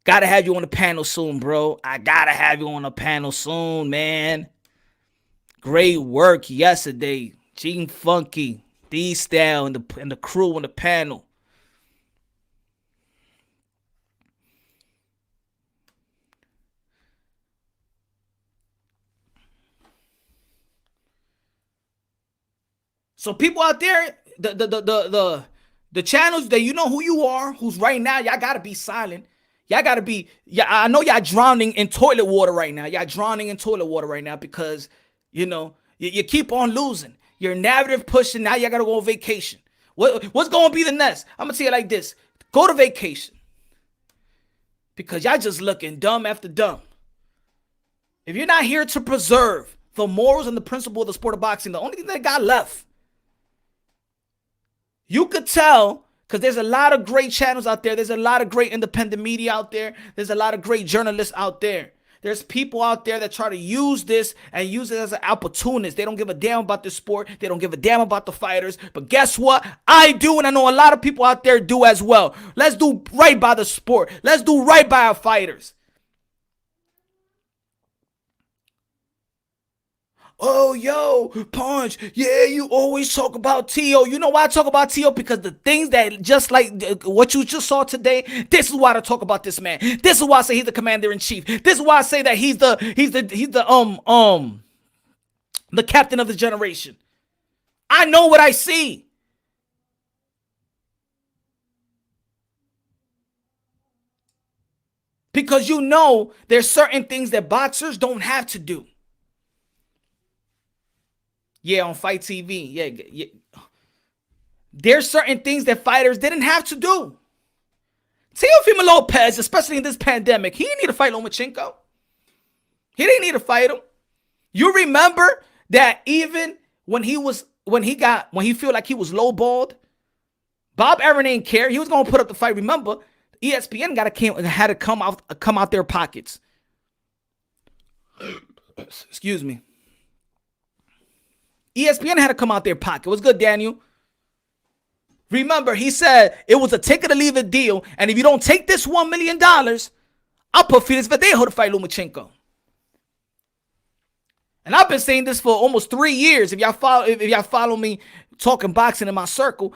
Gotta have you on the panel soon, bro. I gotta have you on the panel soon, man. Great work yesterday. Gene Funky, D-Style, and the crew on the panel. So people out there, the channels that you know who you are, who's right now, y'all gotta be silent. Y'all gotta be, yeah, I know y'all drowning in toilet water right now. Y'all drowning in toilet water right now because, you know, you keep on losing. Your narrative pushing, now y'all gotta go on vacation. What's gonna be the next? I'm gonna tell you like this. Go to vacation. Because y'all just looking dumb after dumb. If you're not here to preserve the morals and the principle of the sport of boxing, the only thing that got left, you could tell, because there's a lot of great channels out there. There's a lot of great independent media out there. There's a lot of great journalists out there. There's people out there that try to use this and use it as an opportunist. They don't give a damn about the sport. They don't give a damn about the fighters. But guess what? I do, and I know a lot of people out there do as well. Let's do right by the sport. Let's do right by our fighters. Oh, yo, Punch, yeah, you always talk about Teo. You know why I talk about Teo? Because the things that, just like what you just saw today, this is why I talk about this man. This is why I say he's the commander-in-chief. This is why I say that he's the captain of the generation. I know what I see. Because you know there's certain things that boxers don't have to do. Yeah, on Fight TV. Yeah. There's certain things that fighters didn't have to do. Teofimo Lopez, especially in this pandemic, he didn't need to fight Lomachenko. He didn't need to fight him. You remember that even when he feel like he was lowballed, Bob Arum didn't care. He was gonna put up the fight. Remember, ESPN had to come out their pockets. Excuse me. ESPN had to come out their pocket. What's good, Daniel? Remember, he said it was a take it or leave it deal, and if you don't take this $1 million, I'll put Felix Verdejo to fight Lomachenko. And I've been saying this for almost 3 years. If y'all follow me talking boxing in my circle,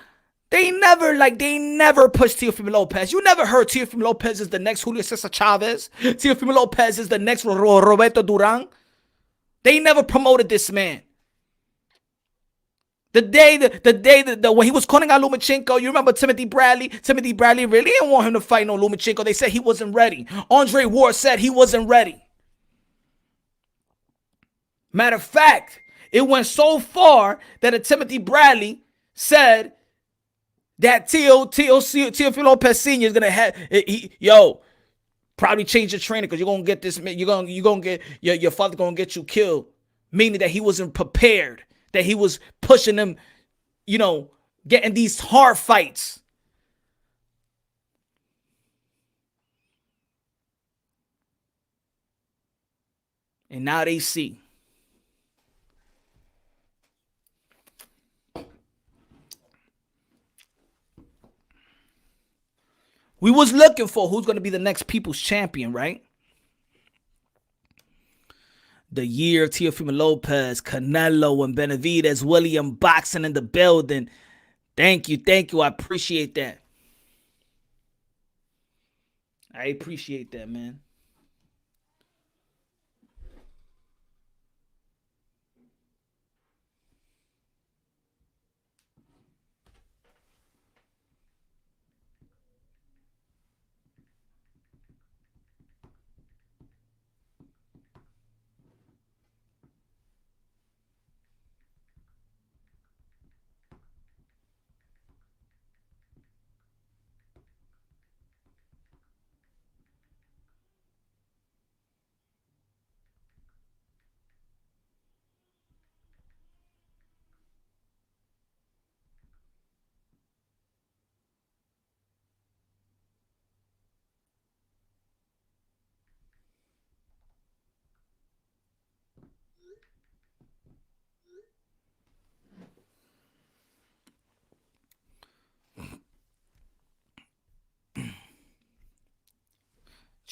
they never pushed Teofimo Lopez. You never heard Teofimo Lopez is the next Julio Cesar Chavez. Teofimo Lopez is the next Roberto Duran. They never promoted this man. The day that when he was calling out Lomachenko, you remember Timothy Bradley? Timothy Bradley really didn't want him to fight no Lomachenko. They said he wasn't ready. Andre Ward said he wasn't ready. Matter of fact, it went so far that a Timothy Bradley said that Teofimo Lopez Sr. is gonna have probably change your trainer because you're gonna get this. You're gonna get your father gonna get you killed. Meaning that he wasn't prepared. That he was pushing them, getting these hard fights. And now they see. We was looking for who's going to be the next people's champion, right? The year of Teofimo Lopez, Canelo, and Benavidez, William Boxing in the building. Thank you. I appreciate that. I appreciate that, man.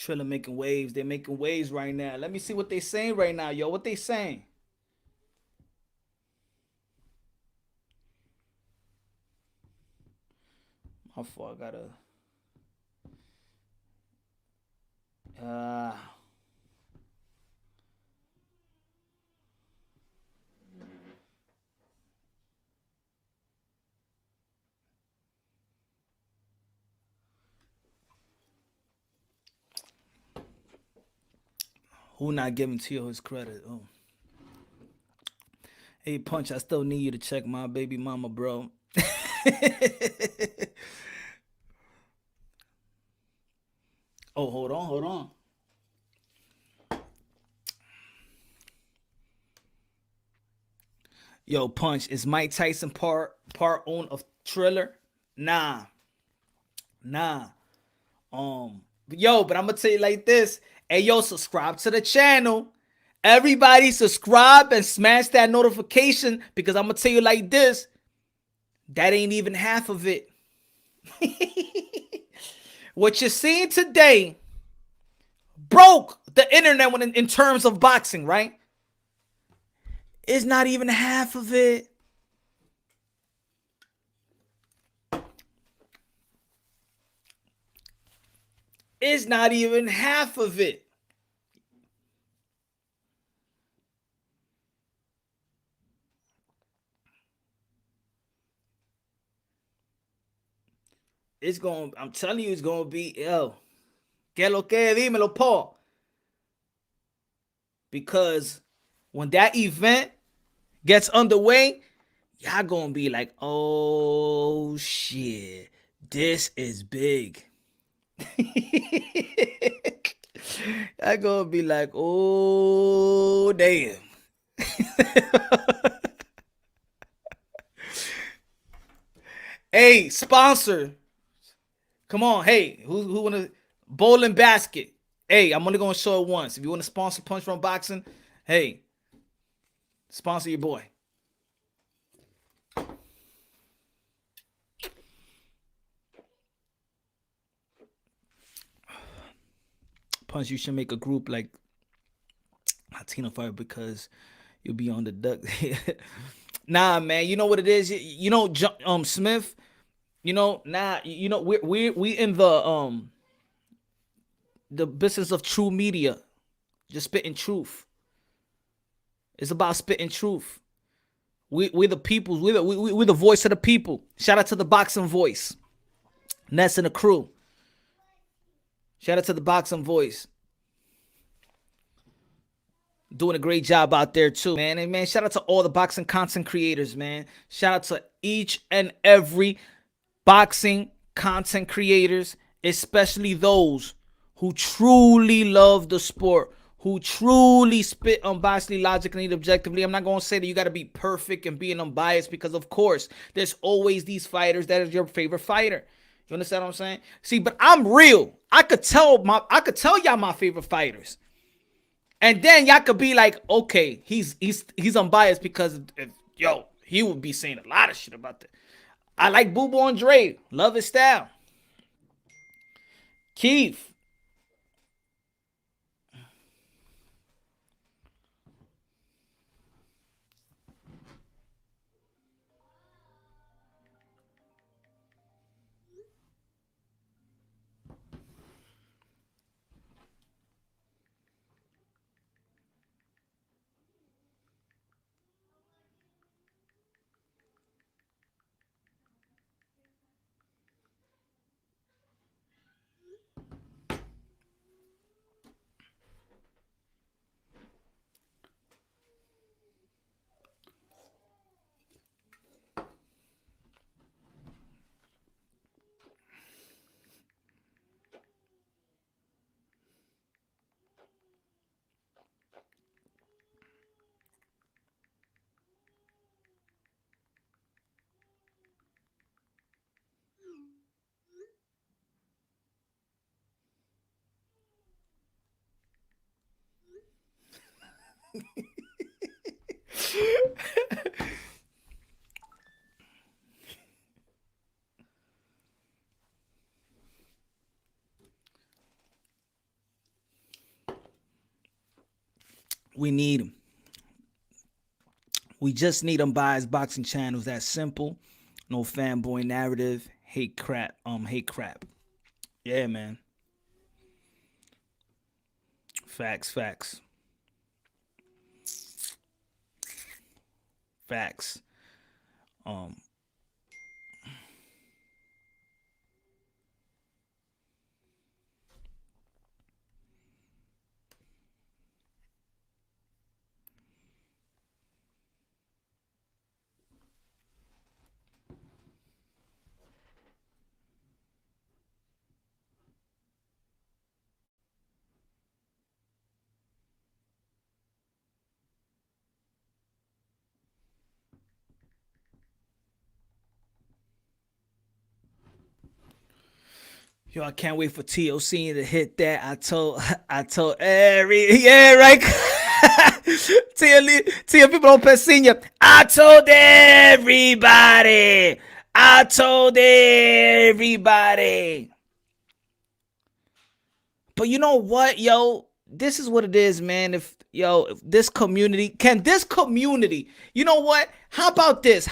Triller making waves. They're making waves right now. Let me see what they saying right now, yo. What they saying? How far I gotta uh who not giving Tio his credit? Oh. Hey Punch, I still need you to check my baby mama, bro. Oh, hold on. Yo, Punch, is Mike Tyson part owner of Triller? Nah, nah. But I'm gonna tell you like this. Hey, yo, subscribe to the channel. Everybody subscribe and smash that notification because I'm gonna tell you like this. That ain't even half of it. What you're seeing today broke the internet when in terms of boxing, right? It's not even half of it. It's not even half of it. I'm telling you, it's gonna be, yo, que lo que, dímelo, Paul. Because when that event gets underway, y'all gonna be like, oh shit, this is big. I gonna be like, oh damn. Hey, sponsor. Come on, hey, who wanna bowling basket? Hey, I'm only gonna show it once. If you want to sponsor Punch Drunk Boxing, hey, sponsor your boy. Punch, you should make a group like Latino Fire because you'll be on the duck. Nah, man, you know what it is. You know, Smith. You know, you know we in the business of true media, just spitting truth. It's about spitting truth. We're the people. We're the voice of the people. Shout out to the boxing voice, Ness and the crew. Shout out to the boxing voice. Doing a great job out there too, man. And man, shout out to all the boxing content creators, man. Shout out to each and every boxing content creators, especially those who truly love the sport, who truly spit unbiasedly, logically, and objectively. I'm not going to say that you got to be perfect and being unbiased because, of course, there's always these fighters that is your favorite fighter. You understand what I'm saying? See, but I'm real. I could tell y'all my favorite fighters. And then y'all could be like, okay, he's unbiased because he would be saying a lot of shit about that. I like Boo Boo Andre. Love his style. Keith. We need him. We just need unbiased boxing channels. That's simple. No fanboy narrative. Hate crap. Hate crap. Yeah, man. Facts. Yo, I can't wait for TOC to hit that. I told every, yeah, right. Teofimo Lopez Sr. I told everybody. But you know what, yo? This is what it is, man. If this community, you know what? How about this?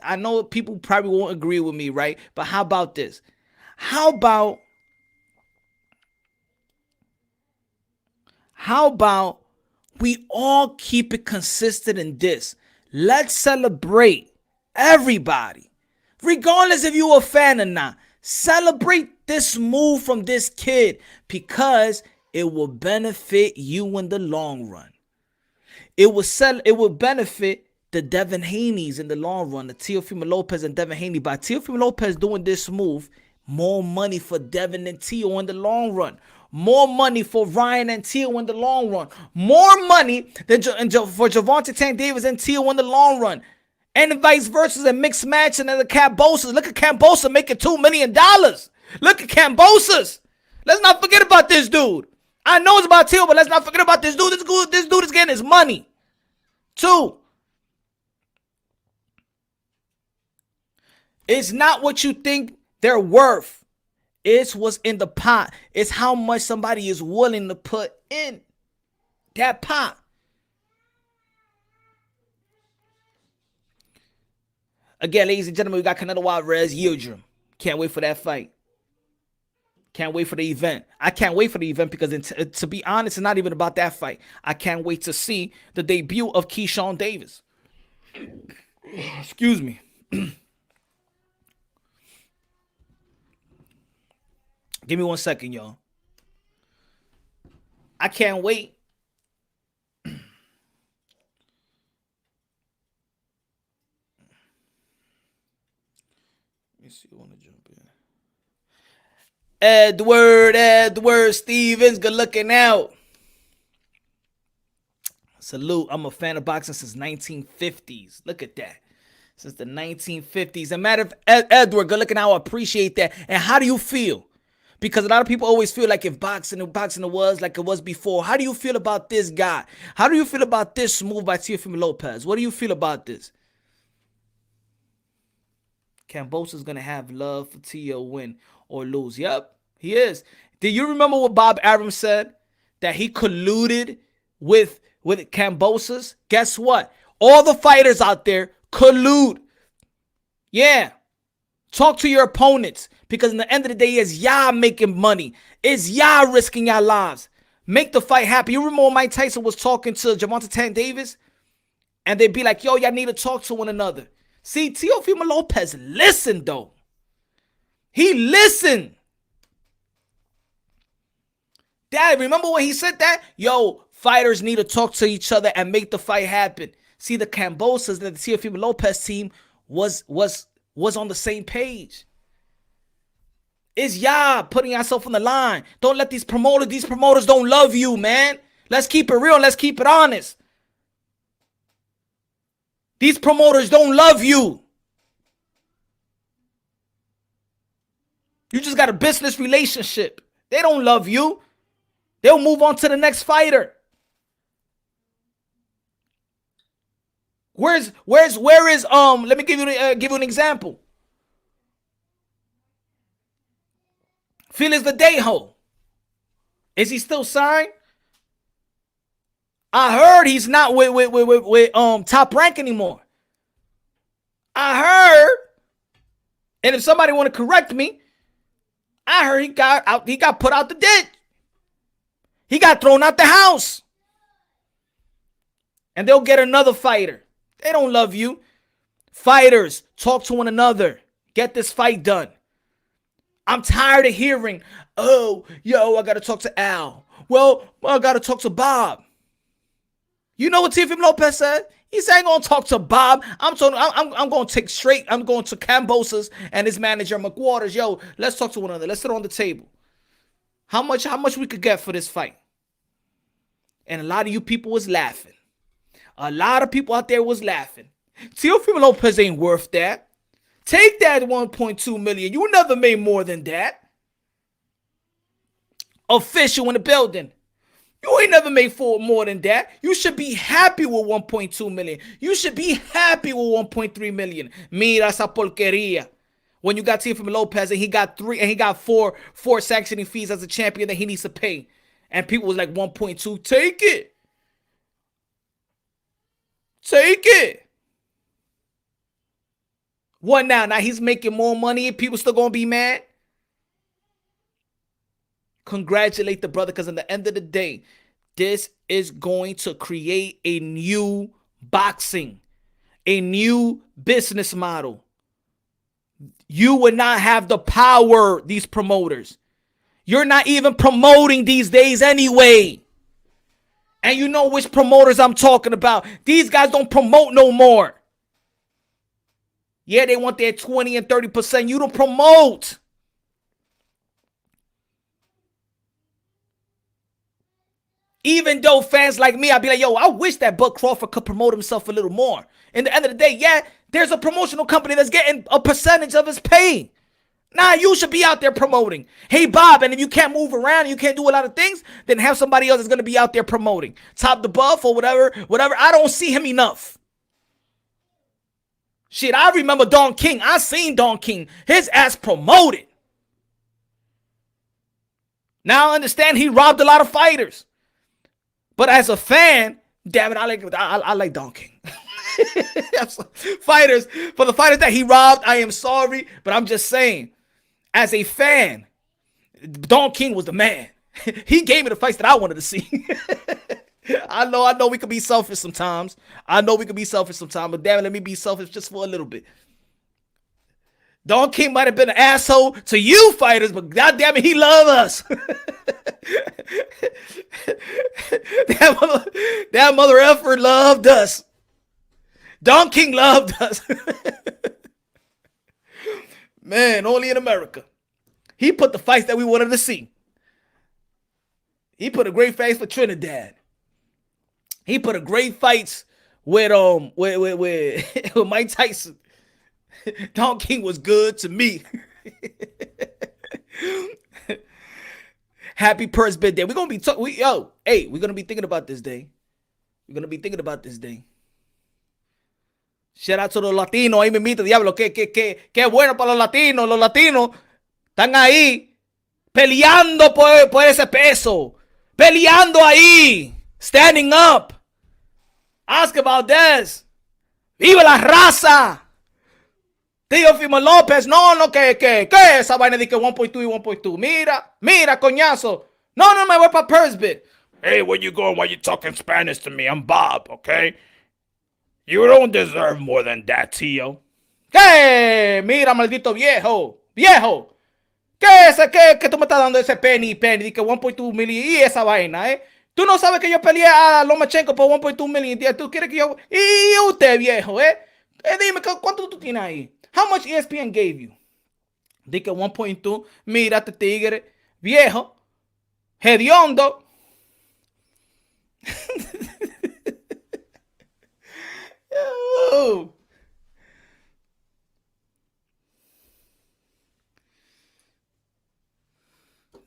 I know people probably won't agree with me, right? But how about this? How about we all keep it consistent in this? Let's celebrate everybody. Regardless if you're a fan or not. Celebrate this move from this kid because it will benefit you in the long run. It will benefit the Devin Haney's in the long run, the Teofimo Lopez and Devin Haney. By Teofimo Lopez doing this move, more money for Devin and Teo in the long run. More money for Ryan and Teo in the long run. More money than for Gervonta Tank Davis and Teo in the long run. And vice versa, a mixed match and the Kambosos. Look at Kambosos making $2 million. Look at Kambosos. Let's not forget about this dude. I know it's about Teo, but let's not forget about this dude. This dude is getting his money. Two. It's not what you think they're worth. It's what's in the pot. It's how much somebody is willing to put in that pot. Again, ladies and gentlemen, we got Canelo Alvarez, Yildirim. Can't wait for that fight. Can't wait for the event. I can't wait for the event because, to be honest, it's not even about that fight. I can't wait to see the debut of Keyshawn Davis. Excuse me. Give me 1 second, y'all. I can't wait. Let me see. I want to jump in. Edward Stevens, good looking out. Salute. I'm a fan of boxing since 1950s. Look at that. Since the 1950s. And matter of Edward, good looking out. I appreciate that. And how do you feel? Because a lot of people always feel like if boxing was like it was before. How do you feel about this guy? How do you feel about this move by Teofimo Lopez? What do you feel about this? Kambosos is going to have love for Teo win or lose. Yep, he is. Do you remember what Bob Arum said? That he colluded with Kambosos? Guess what? All the fighters out there collude. Yeah. Talk to your opponents. Because in the end of the day, it's y'all making money. It's y'all risking your lives. Make the fight happen. You remember when Mike Tyson was talking to Gervonta Tank Davis? And they'd be like, yo, y'all need to talk to one another. See, Teofimo Lopez listened, though. He listened. Dad, remember when he said that? Yo, fighters need to talk to each other and make the fight happen. See, the Kambosos and the Teofimo Lopez team was on the same page. It's y'all putting yourself on the line. Don't let these promoters don't love you, man. Let's keep it real. Let's keep it honest. These promoters don't love you. You just got a business relationship. They don't love you. They'll move on to the next fighter. Where is let me give you an example. Felix Verdejo. Is he still signed? I heard he's not with Top Rank anymore. I heard, and if somebody want to correct me, I heard he got put out the ditch. He got thrown out the house. And they'll get another fighter. They don't love you. Fighters, talk to one another. Get this fight done. I'm tired of hearing, oh, yo, I got to talk to Al. Well, I got to talk to Bob. You know what Teofimo Lopez said? He said, I ain't going to talk to Bob. I'm going to take straight. I'm going to Kambosos and his manager, McWaters. Yo, let's talk to one another. Let's sit on the table. How much we could get for this fight? And a lot of you people was laughing. A lot of people out there was laughing. Teofimo Lopez ain't worth that. Take that 1.2 million. You never made more than that. Official in the building. You ain't never made more than that. You should be happy with 1.2 million. You should be happy with 1.3 million. Mira esa porquería. When you got Teofimo Lopez and he got four sanctioning fees as a champion that he needs to pay. And people was like 1.2. Take it. Take it. What now? Now he's making more money. People still gonna be mad. Congratulate the brother, because at the end of the day, this is going to create a new boxing, a new business model. You would not have the power, these promoters. You're not even promoting these days anyway. And you know which promoters I'm talking about. These guys don't promote no more. Yeah, they want their 20 and 30%. You don't promote. Even though fans like me, I'd be like, yo, I wish that Bud Crawford could promote himself a little more. In the end of the day, yeah, there's a promotional company that's getting a percentage of his pay. Nah, you should be out there promoting. Hey, Bob, and if you can't move around, you can't do a lot of things, then have somebody else that's going to be out there promoting. Top the Buff or whatever. I don't see him enough. Shit, I remember Don King. I seen Don King. His ass promoted. Now I understand he robbed a lot of fighters. But as a fan, damn it, I like Don King. Fighters, for the fighters that he robbed, I am sorry, but I'm just saying, as a fan, Don King was the man. He gave me the fights that I wanted to see. I know we could be selfish sometimes. But damn it, let me be selfish just for a little bit. Don King might have been an asshole to you fighters, but goddamn it, he loved us. that mother effer loved us. Don King loved us. Man, only in America. He put the fights that we wanted to see. He put a great fight for Trinidad. He put a great fights with Mike Tyson. Don King was good to me. Happy Purse birthday. We're gonna be we're gonna be thinking about this day. Shout out to los latinos. Ahí me invita, diablo. Qué bueno para los latinos. Los latinos están ahí peleando por ese peso. Peleando ahí. Standing up. Oscar Valdez. Viva la raza. Teofimo Lopez, no, que esa vaina de que 1.2 y 1.2. Mira, coñazo. No, me voy para Pursbit. Hey, where you going? Why you talking Spanish to me? I'm Bob, okay? You don't deserve more than that, tío. ¿Qué? Mira, maldito viejo. ¿Qué tú me estás dando ese penny? De que 1.2 million y esa vaina, eh? Tú no sabes que yo peleé a Lomachenko por 1.2 million. Tú quieres que yo... Y usted, viejo, dime, ¿cuánto tú tienes ahí? How much ESPN gave you? De que 1.2. Mira este tigre. Viejo. Hediondo. Yo.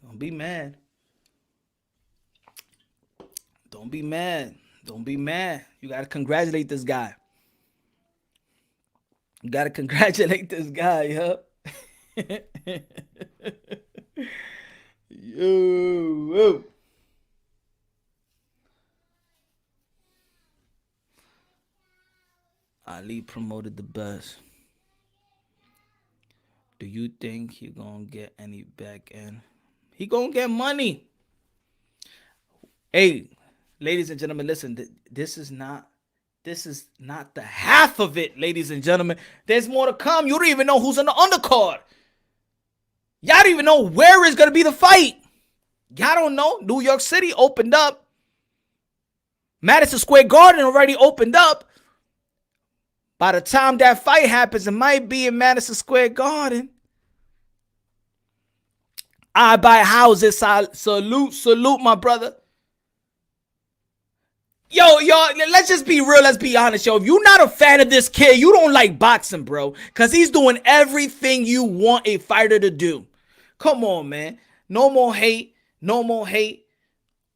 Don't be mad. You gotta congratulate this guy. Yo. Yo. Ali promoted the best. Do you think he gonna get any back end? He gonna get money. Hey, ladies and gentlemen, listen. This is not the half of it, ladies and gentlemen. There's more to come. You don't even know who's on the undercard. Y'all don't even know where is gonna be the fight. Y'all don't know. New York City opened up. Madison Square Garden already opened up. By the time that fight happens, it might be in Madison Square Garden. I buy houses. Salute, my brother. Yo, let's just be real. Let's be honest, yo. If you're not a fan of this kid, you don't like boxing, bro. Because he's doing everything you want a fighter to do. Come on, man. No more hate. No more hate.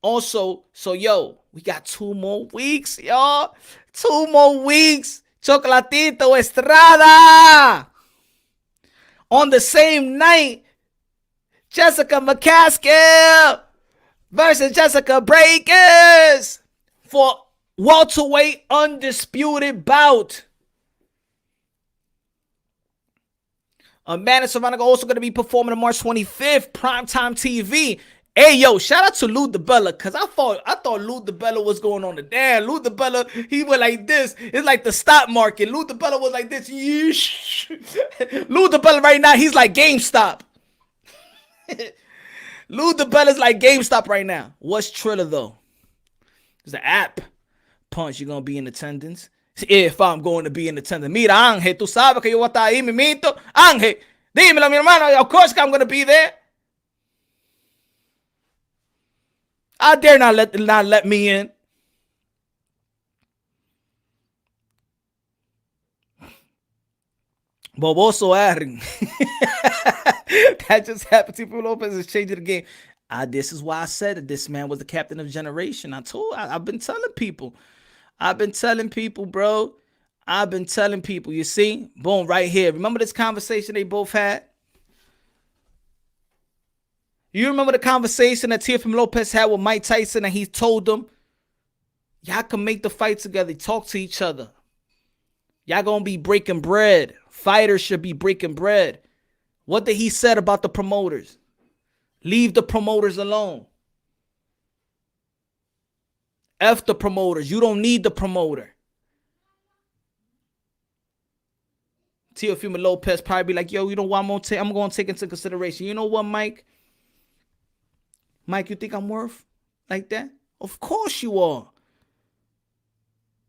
Also, so, yo, we got 2 more weeks, y'all. 2 more weeks. Chocolatito Estrada. On the same night, Jessica McCaskill versus Jessica Breakers for welterweight undisputed bout. Amanda Serrano also going to be performing on March 25th, Primetime TV. Hey, yo, shout out to Lou DiBella, because I thought Lou DiBella was going on the damn. Lou DiBella, he went like this. It's like the stock market. Lou DiBella was like this. Lou DiBella right now, he's like GameStop. Lou DiBella's like GameStop right now. What's Triller, though? It's the app. Punch, you're going to be in attendance? If I'm going to be in attendance. Mira, Ángel, tú sabes que yo voy a estar ahí, mimito. Ángel, dímelo, mi hermano. Of course I'm going to be there. I dare not let me in. Boboso Aaron. That just happened. Teofimo Lopez is changing the game. This is why I said that this man was the captain of generation. I've been telling people. Bro. I've been telling people. You see? Boom, right here. Remember this conversation they both had? You remember the conversation that Teofimo Lopez had with Mike Tyson, and he told them, y'all can make the fight together, talk to each other. Y'all gonna be breaking bread. Fighters should be breaking bread. What did he said about the promoters? Leave the promoters alone. F the promoters. You don't need the promoter. Teofimo Lopez probably be like, yo, you know what I'm going to take into consideration. You know what, Mike? Mike, you think I'm worth like that? Of course you are.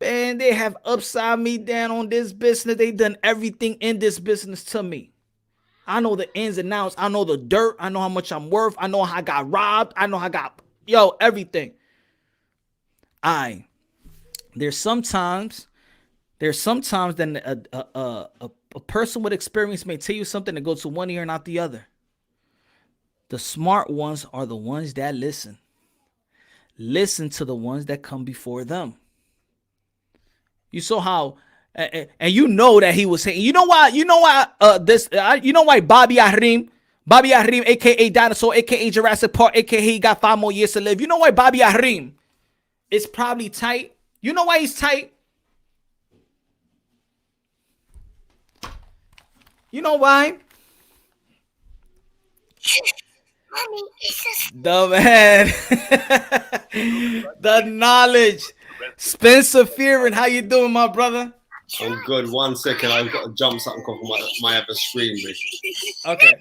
Man, they have upside me down on this business. They done everything in this business to me. I know the ins and outs. I know the dirt. I know how much I'm worth. I know how I got robbed. I know how I got, everything. There's sometimes that a person with experience may tell you something that goes to one ear and not the other. The smart ones are the ones that listen. Listen to the ones that come before them. You saw how, and you know that he was saying, you know why Bobby Ahrim, aka Dinosaur, aka Jurassic Park, aka he got 5 more years to live. You know why Bobby Ahrim is probably tight? You know why he's tight? You know why? Mommy, it's just The man. The knowledge. Spencer Fearon, how you doing, my brother? I'm good. 1 second, I've got to jump something off my other screen. Okay. I've got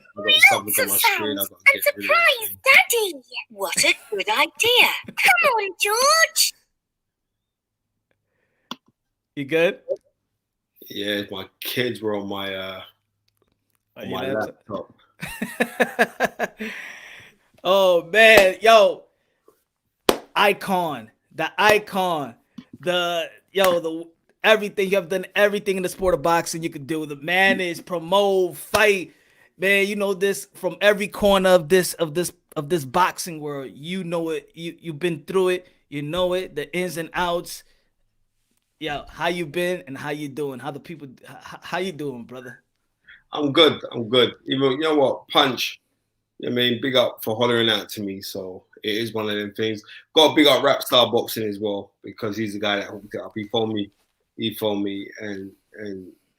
something on my screen. I've got to and get rid of surprise Daddy. What a good idea. Come on, George. You good? Yeah, my kids were on my laptop. Oh man, yo, the icon, the everything. You have done everything in the sport of boxing you could do. The manage, promote, fight, man. You know this from every corner of this boxing world. You know it. You've been through it. You know it. The ins and outs. Yo, how you been and how you doing? How you doing, brother? I'm good. Even, you know what, Punch, I mean, big up for hollering out to me. So it is one of them things. Got to big up Rap Star Boxing as well, because he's the guy that hooked it up. He phoned me he phoned me and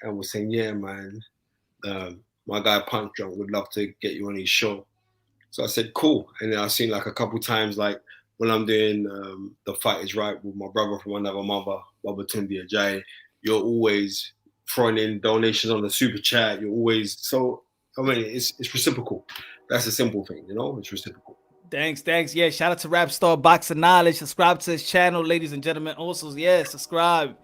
was saying, yeah, man, my guy Punch Drunk would love to get you on his show. So I said, cool. And then I've seen like a couple times, like when I'm doing The Fight Is Right with my brother from another mother, Babatunde Ajayi, you're always throwing in donations on the super chat. You're always, so, I mean, it's reciprocal. That's a simple thing, you know, it's reciprocal. Thanks. Yeah, shout out to Rap Star Boxing Knowledge. Subscribe to his channel, ladies and gentlemen. Also, yeah, subscribe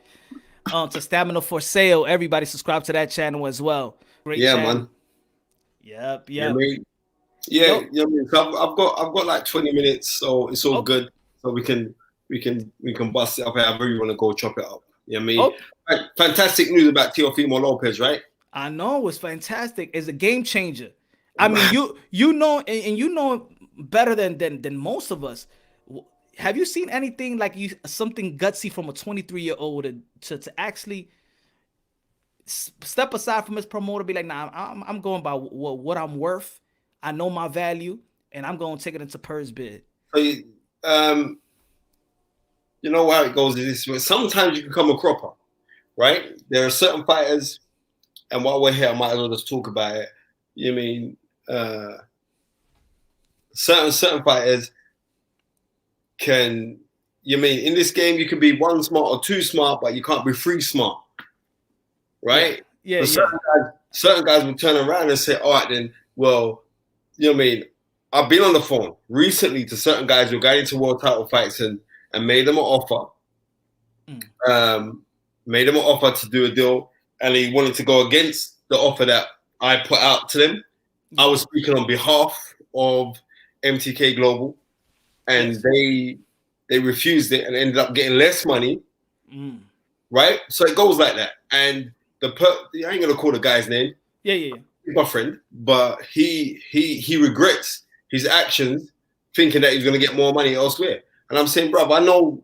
to Stamina for Sale. Everybody subscribe to that channel as well. Great channel. Man. Yep. You know what I mean? Yeah, you know what I mean? So I've got like 20 minutes, so it's all good. So we can bust it up however you want to go chop it up. You know what I mean? Fantastic news about Teofimo Lopez, right? I know, it's fantastic. It's a game changer. I mean, you know, and you know better than most of us. Have you seen anything like something gutsy from a 23-year-old to actually step aside from his promoter, be like, nah, I'm going by what I'm worth. I know my value, and I'm going to take it into Purr's bid. So you know how it goes is this: sometimes you can come a cropper, right? There are certain fighters, and while we're here, I might as well just talk about it. You mean certain fighters can, you mean in this game you can be one smart or two smart, but you can't be three smart, right? Yeah. Certain guys will turn around and say, all right, then, well, you know what I mean? I've been on the phone recently to certain guys who got into world title fights and made them an offer. Made them an offer to do a deal, and he wanted to go against the offer that I put out to them. I was speaking on behalf of MTK Global, and they refused it and ended up getting less money. Right? So it goes like that. And I ain't gonna call the guy's name. Yeah. My friend, but he regrets his actions, thinking that he's going to get more money elsewhere. And I'm saying, bro, I know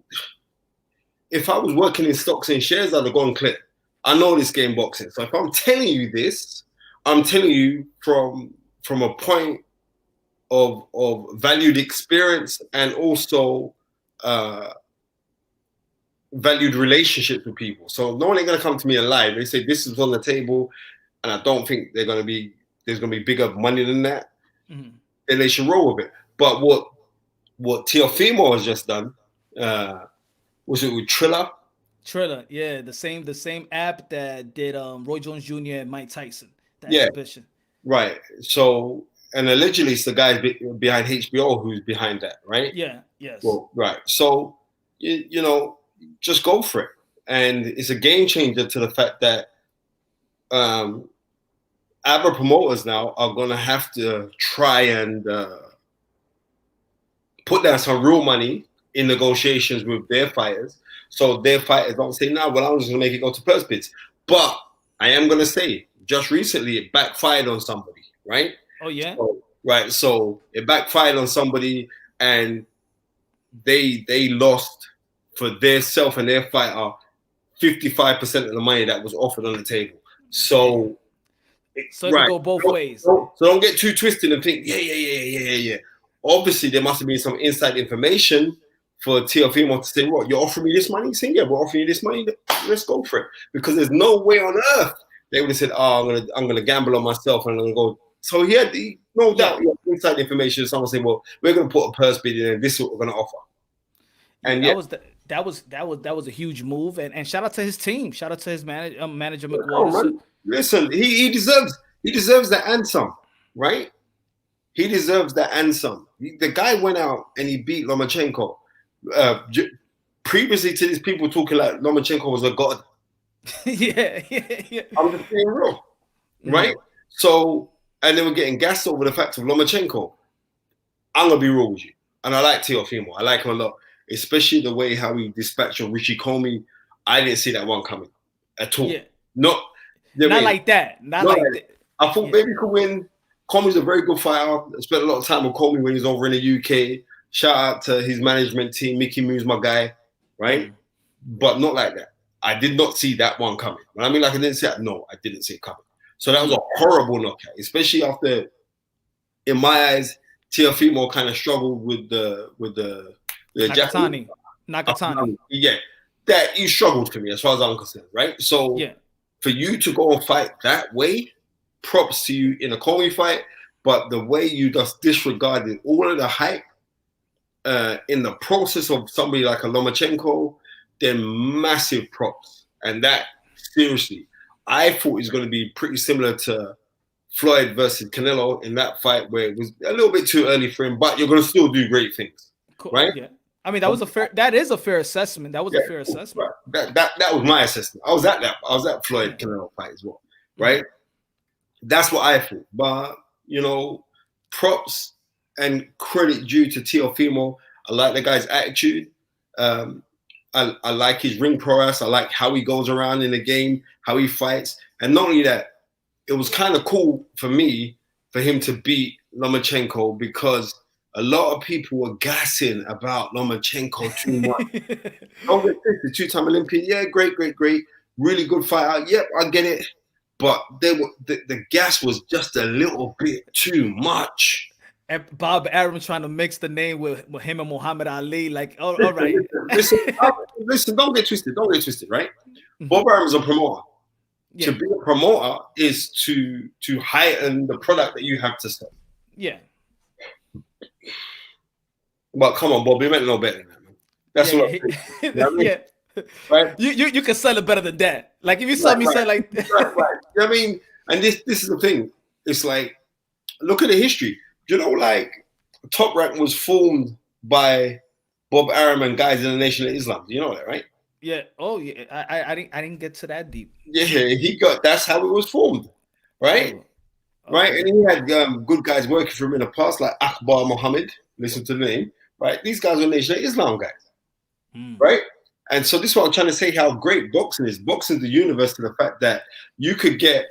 if I was working in stocks and shares, I'd have gone clear. I know this game boxing. So if I'm telling you this, I'm telling you from a point of valued experience and also valued relationships with people. So no one ain't going to come to me and lie. They say this is on the table, and I don't think there's going to be bigger money than that. Then they should roll with it. But what Teofimo has just done, was it with Triller? Triller, yeah, the same app that did Roy Jones Jr. and Mike Tyson. That exhibition. Right. So, and allegedly it's the guy behind HBO who's behind that, right? Yeah. Yes. Well, right. So, you know, just go for it. And it's a game changer to the fact that other promoters now are going to have to try and put down some real money in negotiations with their fighters. So their fighters don't say, no, well, I'm just going to make it go to purse bids. But I am going to say, just recently, it backfired on somebody, right? Oh, yeah? Right. So it backfired on somebody, and they lost for their self and their fighter 55% of the money that was offered on the table. So it can go both ways. So don't get too twisted and think, yeah. Obviously, there must have been some inside information for Teofimo to say, what, you're offering me this money? He's saying, yeah, we're offering you this money. Let's go for it. Because there's no way on earth they would have said, oh, I'm gonna gamble on myself and I'm gonna go. So he had no doubt inside information. Someone said, well, we're gonna put a purse bid in and this is what we're gonna offer. And that was a huge move. And shout out to his team. Shout out to his manager McWaters. Oh, listen, he deserves that and some, right? He deserves that and some. The guy went out and he beat Lomachenko. Previously to this, people talking like Lomachenko was a god. Yeah. I'm just being real, right? So, and they were getting gassed over the fact of Lomachenko. I'm gonna be real with you, and I like Teofimo. I like him a lot, especially the way how he dispatched of Richie Comey. I didn't see that one coming at all. Yeah. Not like that. Not like that. I thought maybe he could win. Comey's a very good fighter. I spent a lot of time with Comey when he was over in the UK. Shout out to his management team. Mickey Moo's my guy, right? But not like that. I did not see that one coming. When I mean like I didn't see it, no, I didn't see it coming. So that was a horrible knockout, especially after, in my eyes, Teofimo kind of struggled with the Nakatani. Yeah. that you struggled for me as far as I'm concerned, right? So Yeah. for you to go and fight that way, props to you in a Kobe fight. But the way you just disregarded all of the hype in the process of somebody like a Lomachenko, then massive props. And that, seriously, I thought it was going to be pretty similar to Floyd versus Canelo in that fight, where it was a little bit too early for him, but you're going to still do great things, Cool. right? Yeah. I mean, that is a fair assessment. That was a fair assessment. Right. That was my assessment. I was at Floyd Canelo fight as well, right? That's what I thought. But, you know, props and credit due to Teofimo. I like the guy's attitude. I like his ring prowess. I like how he goes around in the game, how he fights. And not only that, it was kind of cool for me for him to beat Lomachenko, because a lot of people were gassing about Lomachenko too much. Don't get twisted, two-time Olympian. Yeah, great. Really good fighter. Yep, I get it. But the gas was just a little bit too much. And Bob Arum trying to mix the name with him and Muhammad Ali. Like, all right. Listen, don't get twisted, right? Bob Arum is a promoter. Yeah. To be a promoter is to heighten the product that you have to sell. Yeah. But come on, Bob, you meant no better than that, man. That's what I think. You know what I mean? Yeah. Right? You can sell it better than that. Like if you saw me say like right. You know what I mean? And this is the thing. It's like, look at the history. You know, like Top Rank was formed by Bob Arum and guys in the Nation of Islam. You know that, right? Yeah. Oh yeah. I didn't get to that deep. Yeah, that's how it was formed. Right? Oh. Right? And he had good guys working for him in the past, like Akbar Muhammad. Listen to the name. Right? These guys are Nation of Islam guys. Right? And so this is what I'm trying to say, how great boxing is. Boxing is the universe to the fact that you could get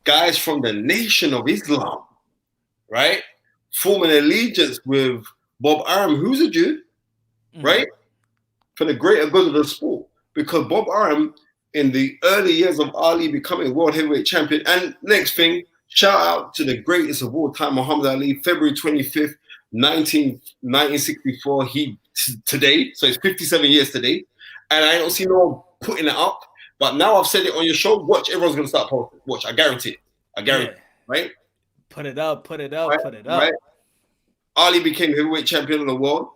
guys from the Nation of Islam, right, forming allegiance with Bob Arum, who's a Jew, right, for the greater good of the sport. Because Bob Arum, in the early years of Ali becoming world heavyweight champion, and next thing, shout out to the greatest of all time, Muhammad Ali, February 25th, 1964, today, so it's 57 years today. And I don't see no one putting it up. But now I've said it on your show. Watch, everyone's going to start posting. Watch, I guarantee it. Right? Put it up. Right? Ali became heavyweight champion of the world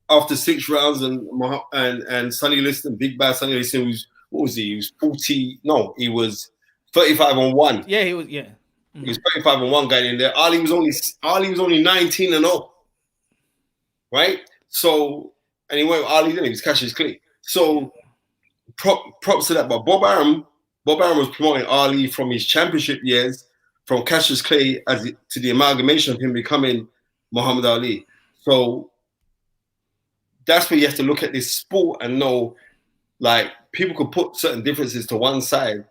after 6 rounds, and Sonny Liston, big bad Sonny Liston, what was he? He was 40. No, he was 35-1. Yeah, he was. Yeah, he was 35-1 guy in there. Ali was only 19-0. Right? So, and he went with Ali, then he was Cassius Clay. So props to that. But Bob Arum was promoting Ali from his championship years, from Cassius Clay to the amalgamation of him becoming Muhammad Ali. So that's where you have to look at this sport and know, like, people could put certain differences to one side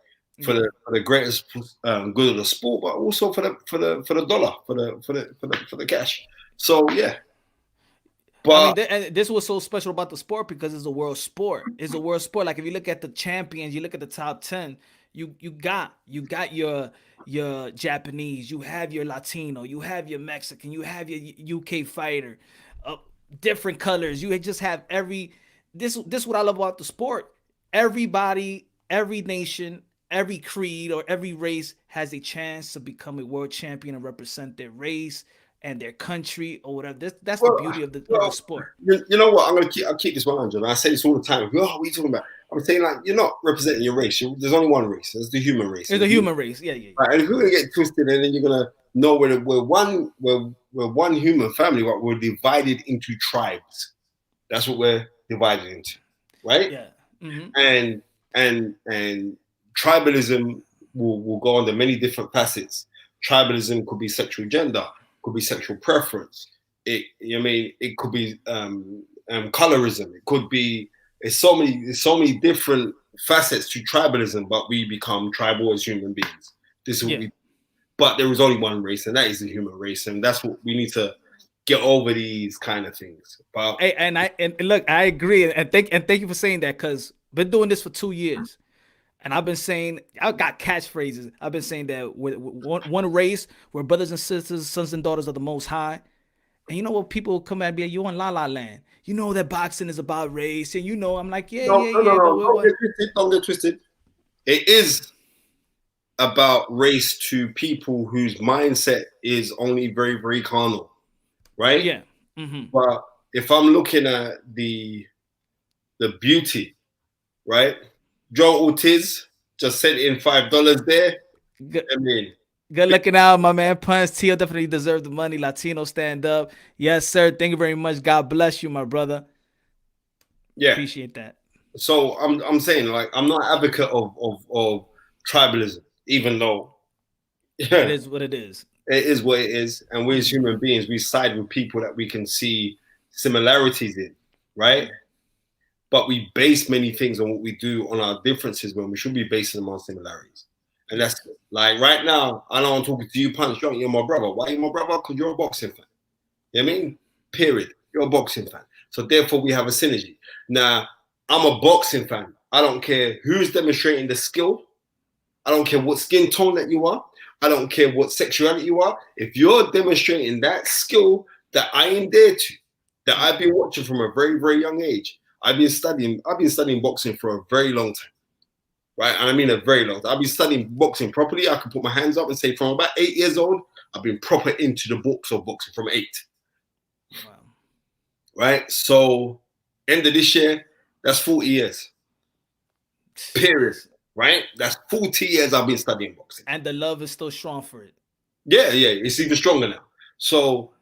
for the greatest good of the sport, but also for the dollar, for the cash. So yeah. But I mean, and this was so special about the sport because it's a world sport. It's a world sport. Like if you look at the champions, you look at the top 10, you got your Japanese, you have your Latino, you have your Mexican, you have your UK fighter, different colors. You just have this is what I love about the sport. Everybody, every nation, every creed, or every race has a chance to become a world champion and represent their race and their country or whatever. That's the beauty of the sport. You know what? I'll keep this 100. I say this all the time. Oh, what are you talking about? I'm saying, like, you're not representing your race. There's only one race. It's the human race. It's the human race. Yeah. Right, and if we're gonna get twisted, and then you're gonna know we're one human family, but we're divided into tribes. That's what we're divided into, right? Yeah. And tribalism will go under many different facets. Tribalism could be sexual gender, could be sexual preference. It could be colorism. It could be. There's so many different facets to tribalism, but we become tribal as human beings. This is what we. But there is only one race, and that is the human race, and that's what we need to get over, these kind of things. But and look, I agree, and thank you for saying that, because been doing this for 2 years. And I've been saying, I got catchphrases. I've been saying that with one race, we're brothers and sisters, sons and daughters of the Most High. And you know what? People come at me, you on La La Land. You know that boxing is about race, and you know I'm like, yeah, No, yeah, no, no, yeah. But no. Don't get twisted. Don't get twisted. It is about race to people whose mindset is only very, very carnal, right? yeah, But if I'm looking at the beauty, right? Joe Ortiz just sent in $5 there. good, I mean, good looking out, my man. Punch Teo definitely deserve the money. Latino stand up, yes, sir. Thank you very much. God bless you, my brother. yeah. Appreciate that. So I'm saying, like, I'm not an advocate of tribalism, even though It yeah, is what it is. it is what it is. And we as human beings, we side with people that we can see similarities in, right? But we base many things on what we do on our differences when we should be basing them on similarities. And that's like right now, I know I'm talking to you, Punch Drunk, you're my brother. Why are you my brother? Because you're a boxing fan. You know what I mean? Period. You're a boxing fan. So therefore we have a synergy. Now, I'm a boxing fan. I don't care who's demonstrating the skill. I don't care what skin tone that you are. I don't care what sexuality you are. If you're demonstrating that skill that I am there to, that I've been watching from a very, very young age. I've been studying boxing for a very long time. Right? And I mean a very long time. I've been studying boxing properly. I can put my hands up and say from about 8 years old, I've been proper into the books of boxing from 8. Wow. Right? So end of this year, that's 40 years. Period. Right? That's 40 years I've been studying boxing. And the love is still strong for it. Yeah, it's even stronger now. So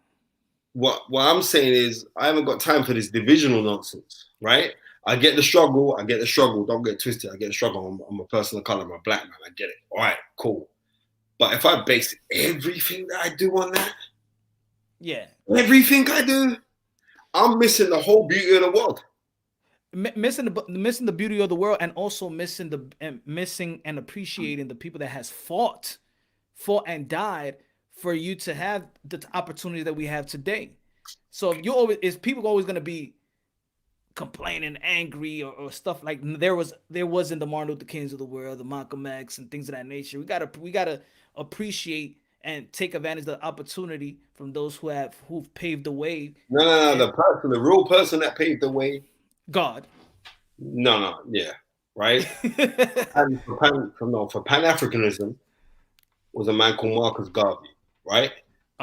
what I'm saying is I haven't got time for this divisional nonsense, right? I get the struggle. Don't get twisted. I get the struggle. I'm a person of color. I'm a black man. I get it. All right, cool. But if I base everything that I do on that, Yeah. everything I do, I'm missing the whole beauty of the world. Missing the beauty of the world, and also missing and appreciating the people that has fought and died for you to have the opportunity that we have today. So if people always gonna be complaining, angry, or stuff like there wasn't the Martin Luther Kings of the world, the Malcolm X, and things of that nature. We gotta appreciate and take advantage of the opportunity from those who've paved the way. No. The real person that paved the way. God. No, yeah, right. And for Pan-Africanism was a man called Marcus Garvey, right?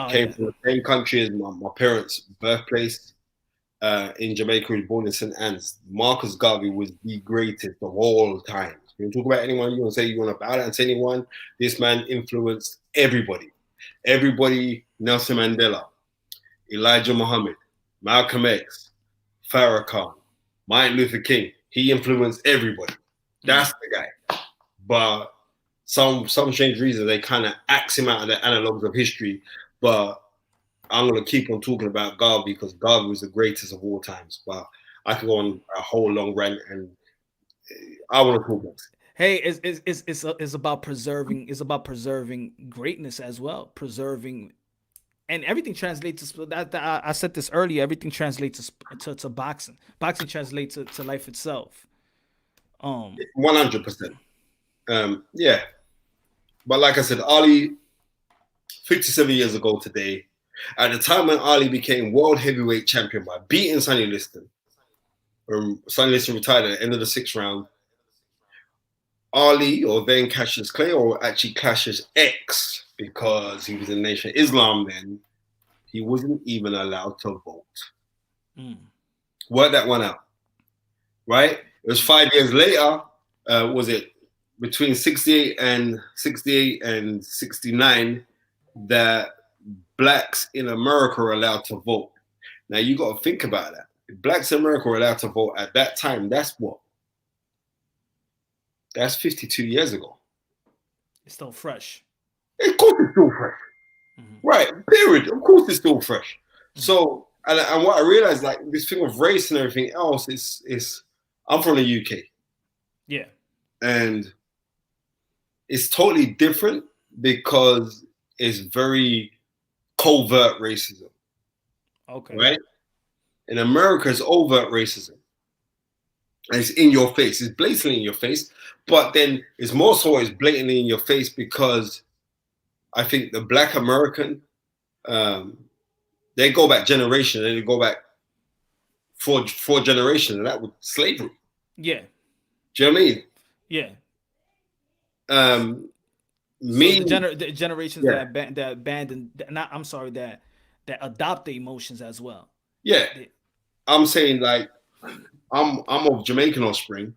Came from the same country as my parents' birthplace in Jamaica. He was born in St. Anne's. Marcus Garvey was the greatest of all time. You talk about anyone, you want to say you want to bow down to anyone. This man influenced everybody. Nelson Mandela, Elijah Muhammad, Malcolm X, Farrakhan, Martin Luther King. He influenced everybody. That's the guy. But some strange reason they kind of axe him out of the analogs of history. But I'm going to keep on talking about Garvey because Garvey was the greatest of all times. But I could go on a whole long rant, and I want to talk about it. Hey, it's about preserving. It's about preserving greatness as well. Preserving, and everything translates to that. I said this earlier. Everything translates to boxing. Boxing translates to life itself. 100%. Yeah, but like I said, Ali, 57 years ago today, at the time when Ali became world heavyweight champion by beating Sonny Liston. Sonny Liston retired at the end of the 6th round. Ali, or then Cassius Clay, or actually Cassius X, because he was in the Nation of Islam then, he wasn't even allowed to vote. Work that one out, right? It was 5 years later, was it between 68 and 69, that blacks in America are allowed to vote. Now you got to think about that. If blacks in America are allowed to vote at that time, that's what? That's 52 years ago. It's still fresh. Of course it's still fresh. Right, period. Of course it's still fresh. So, and what I realized, like this thing of race and everything else is I'm from the UK. Yeah. And it's totally different because it's very covert racism. Okay. Right? In America, it's overt racism. And it's in your face. It's blatantly in your face. But then it's more so it's blatantly in your face because I think the Black American they go back generation, and they go back four generations, and that was slavery. Yeah. Do you know what I mean? Yeah. Me, so the generations that abandon, that adopt the emotions as well. Yeah, I'm saying like I'm of Jamaican offspring,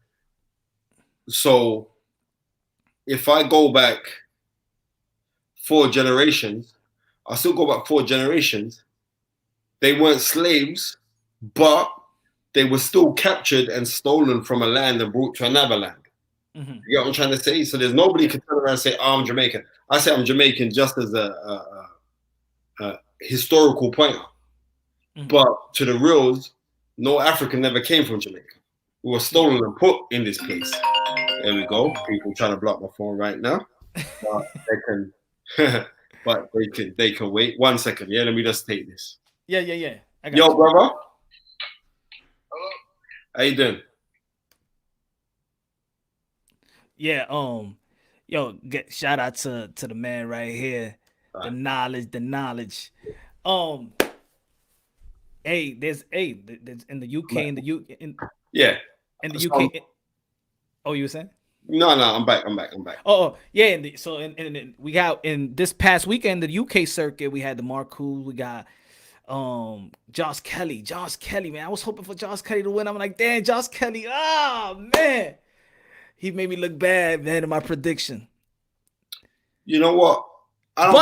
so if I go back 4 generations, I still go back 4 generations. They weren't slaves, but they were still captured and stolen from a land and brought to another land. Mm-hmm. You get what I'm trying to say? So there's nobody can turn around and say, oh, I'm Jamaican. I say I'm Jamaican just as a historical pointer. Mm-hmm. But to the reals, no African never came from Jamaica. We were stolen and put in this place. There we go. People trying to block my phone right now. But they can but they can wait 1 second. Yeah, let me just take this. Yeah. I got Yo, you. brother. Hello. How you doing? Yeah, shout out to the man right here. The knowledge. There's in the UK, in the UK. Oh, you were saying? No, I'm back. Oh, yeah. And we got in this past weekend, the UK circuit, we had the Marcus, we got Josh Kelly, man. I was hoping for Josh Kelly to win. I'm like, damn, Josh Kelly. Oh, man. He made me look bad, man, in my prediction. You know what? But I'm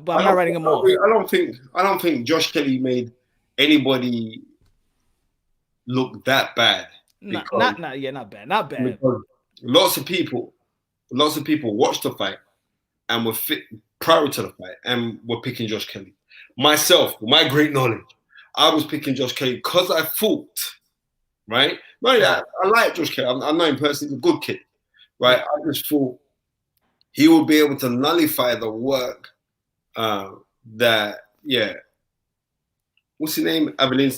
not writing him off. I don't think Josh Kelly made anybody look that bad. Not bad. Lots of people watched the fight and were fit prior to the fight and were picking Josh Kelly. Myself, with my great knowledge, I was picking Josh Kelly because I thought, right? No, yeah, I like Josh Kelly. I know him personally. He's a good kid, right? I just thought he would be able to nullify the work that, what's his name? David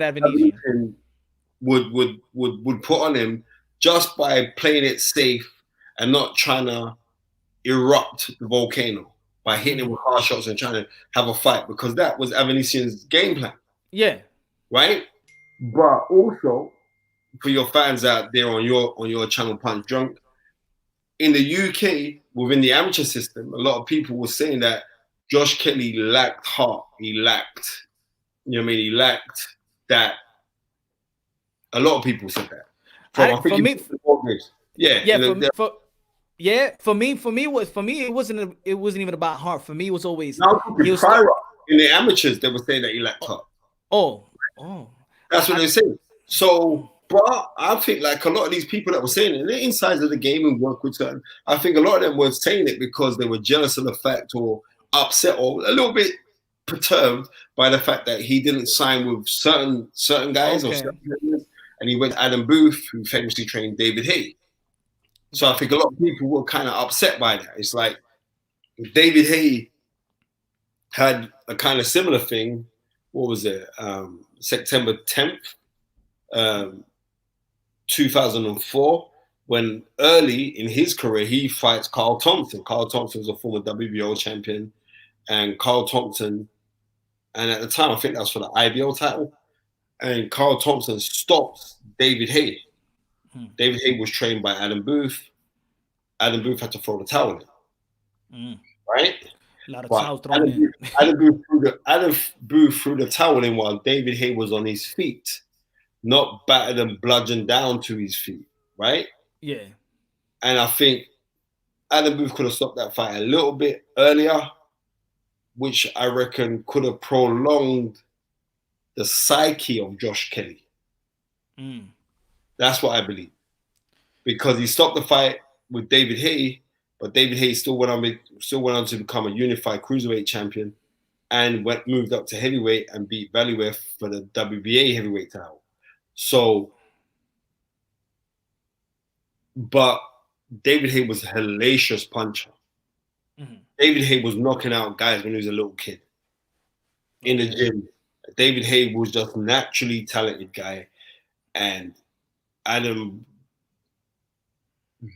Avenesian would put on him just by playing it safe and not trying to erupt the volcano by hitting him with hard shots and trying to have a fight, because that was Avenesian's game plan. Yeah. Right? But also, for your fans out there on your channel, Punch Drunk, in the UK, within the amateur system, a lot of people were saying that Josh Kelly lacked heart. He lacked that. A lot of people said that. For me, it wasn't even about heart. For me, it was always in the amateurs, they were saying that he lacked heart. Oh. That's what they say. So, but I think like a lot of these people that were saying it, the insides of the game and work with certain, I think a lot of them were saying it because they were jealous of the fact or upset or a little bit perturbed by the fact that he didn't sign with certain guys or certain players, and he went to Adam Booth, who famously trained David Haye. So I think a lot of people were kind of upset by that. It's like David Haye had a kind of similar thing. What was it? September 10th, 2004, when early in his career, he fights Carl Thompson. Carl Thompson was a former WBO champion, and Carl Thompson, and at the time, I think that was for the IBO title, and Carl Thompson stopped David Haye. David Haye was trained by Adam Booth. Adam Booth had to throw the towel in, right? A lot of towels thrown in. Adam Booth threw the towel in while David Haye was on his feet, not battered and bludgeoned down to his feet, right? Yeah. And I think Adam Booth could have stopped that fight a little bit earlier, which I reckon could have prolonged the psyche of Josh Kelly. That's what I believe. Because he stopped the fight with David Haye, but David Haye still went on to become a unified cruiserweight champion and moved up to heavyweight and beat Valleywear for the WBA heavyweight title. So, but David Haye was a hellacious puncher. David Haye was knocking out guys when he was a little kid in the gym. David Haye was just a naturally talented guy, and Adam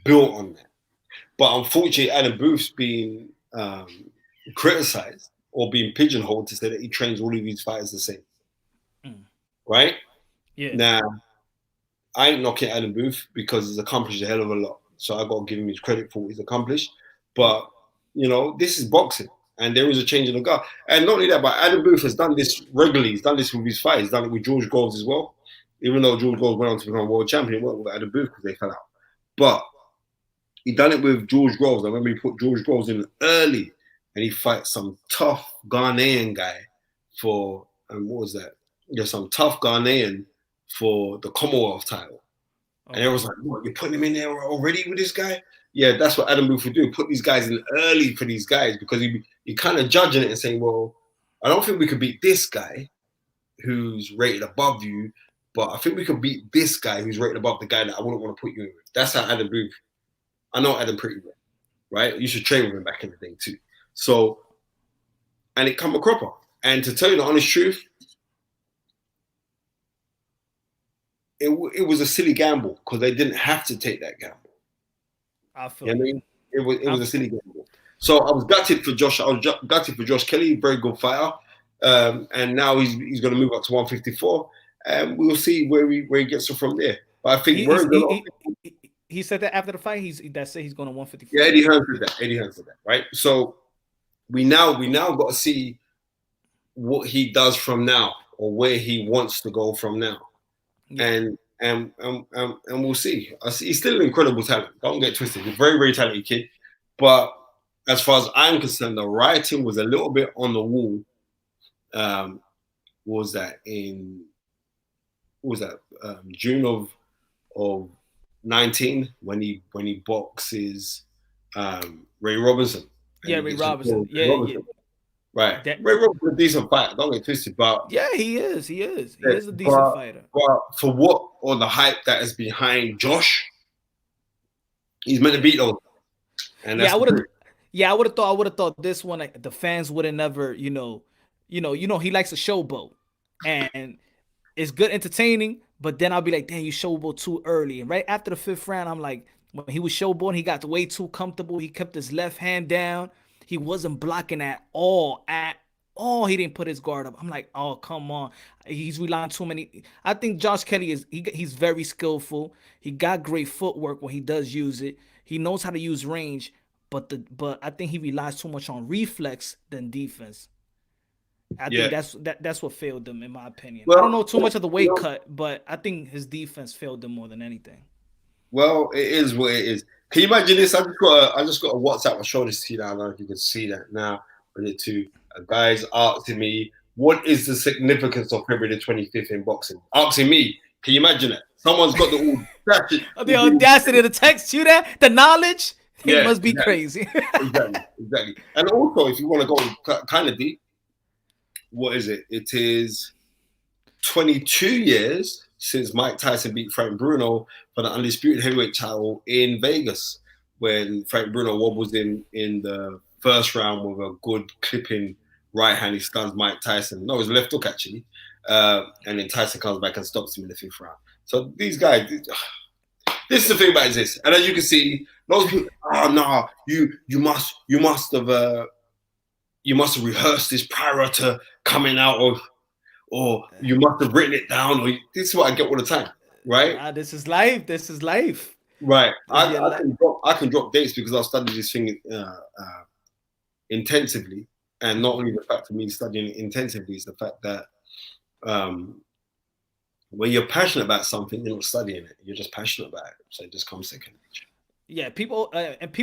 built on that. But unfortunately, Adam Booth's being criticized or being pigeonholed to say that he trains all of these fighters the same. Right? Yeah. Now, I ain't knocking Adam Booth because he's accomplished a hell of a lot. So I got to give him his credit for what he's accomplished. But, you know, this is boxing. And there is a change in the guard. And not only that, but Adam Booth has done this regularly. He's done this with his fights. He's done it with George Groves as well. Even though George Groves went on to become world champion, he went with Adam Booth because they fell out. But he done it with George Groves. I remember he put George Groves in early and he fight some tough Ghanaian guy for, and what was that? Yeah, some tough Ghanaian for the Commonwealth title. And everyone's like, what, you're putting him in there already with this guy? Yeah, that's what Adam Booth would do. Put these guys in early for these guys because he kind of judging it and saying, well, I don't think we could beat this guy who's rated above you, but I think we could beat this guy who's rated above the guy that I wouldn't want to put you in with. That's how Adam Booth, I know Adam pretty well, right? You should train with him back in the day too. So, and it come a cropper. And to tell you the honest truth, it was a silly gamble because they didn't have to take that gamble. I feel. You know what I mean? It was a silly gamble. So I was gutted for Josh. I was gutted for Josh Kelly, very good fighter, and now he's going to move up to 154, and we'll see where he gets from there. But I think he said that after the fight, he's going to 154. Yeah, Eddie Hearn said that. Right. So we now got to see what he does from now or where he wants to go from now. Yeah. And we'll see. He's still an incredible talent. Don't get twisted. He's a very, very talented kid. But as far as I'm concerned, the writing was a little bit on the wall. Was that June of 19 when he boxes Ray Robinson? Yeah, Ray Robinson. Yeah. Right. Ray Robinson's a decent fighter. Don't get twisted, but yeah, he is. He is a decent fighter. But for what or the hype that is behind Josh, he's meant to beat those. And that's I would have thought this one, like, the fans would have never, he likes a showboat, and it's good entertaining. But then I'll be like, damn, you showboat too early. And right after the 5th round, I'm like, when he was showboating, he got way too comfortable. He kept his left hand down. He wasn't blocking at all. He didn't put his guard up. I'm like, oh, come on. He's relying too many. I think Josh Kelly he's very skillful. He got great footwork when he does use it. He knows how to use range, but I think he relies too much on reflex than defense. I think that's what failed him, in my opinion. Well, I don't know too much of the weight cut, but I think his defense failed him more than anything. Well, it is what it is. Can you imagine this? I just got a WhatsApp. I'll show this to you now. I don't know if you can see that now. Bring it to a guy's asking me, what is the significance of February the 25th in boxing? Asking me. Can you imagine it? Someone's got the audacity to text you that? The knowledge? It must be crazy. Exactly. And also, if you want to go kind of deep, what is it? It is 22 years since Mike Tyson beat Frank Bruno for the undisputed heavyweight title in Vegas, when Frank Bruno wobbles in the first round with a good clipping right hand. He stuns Mike Tyson. No, it was left hook, actually. And then Tyson comes back and stops him in the 5th round. So these guys, this is the thing about this. And as you can see, those people, you must have rehearsed this prior to coming out of, or you must have written it down, or this is what I get all the time, right? This is life. Right. I can drop dates because I've studied this thing intensively, and not only the fact of me studying it intensively is the fact that when you're passionate about something, you're not studying it. You're just passionate about it, so it just comes second nature. Yeah, people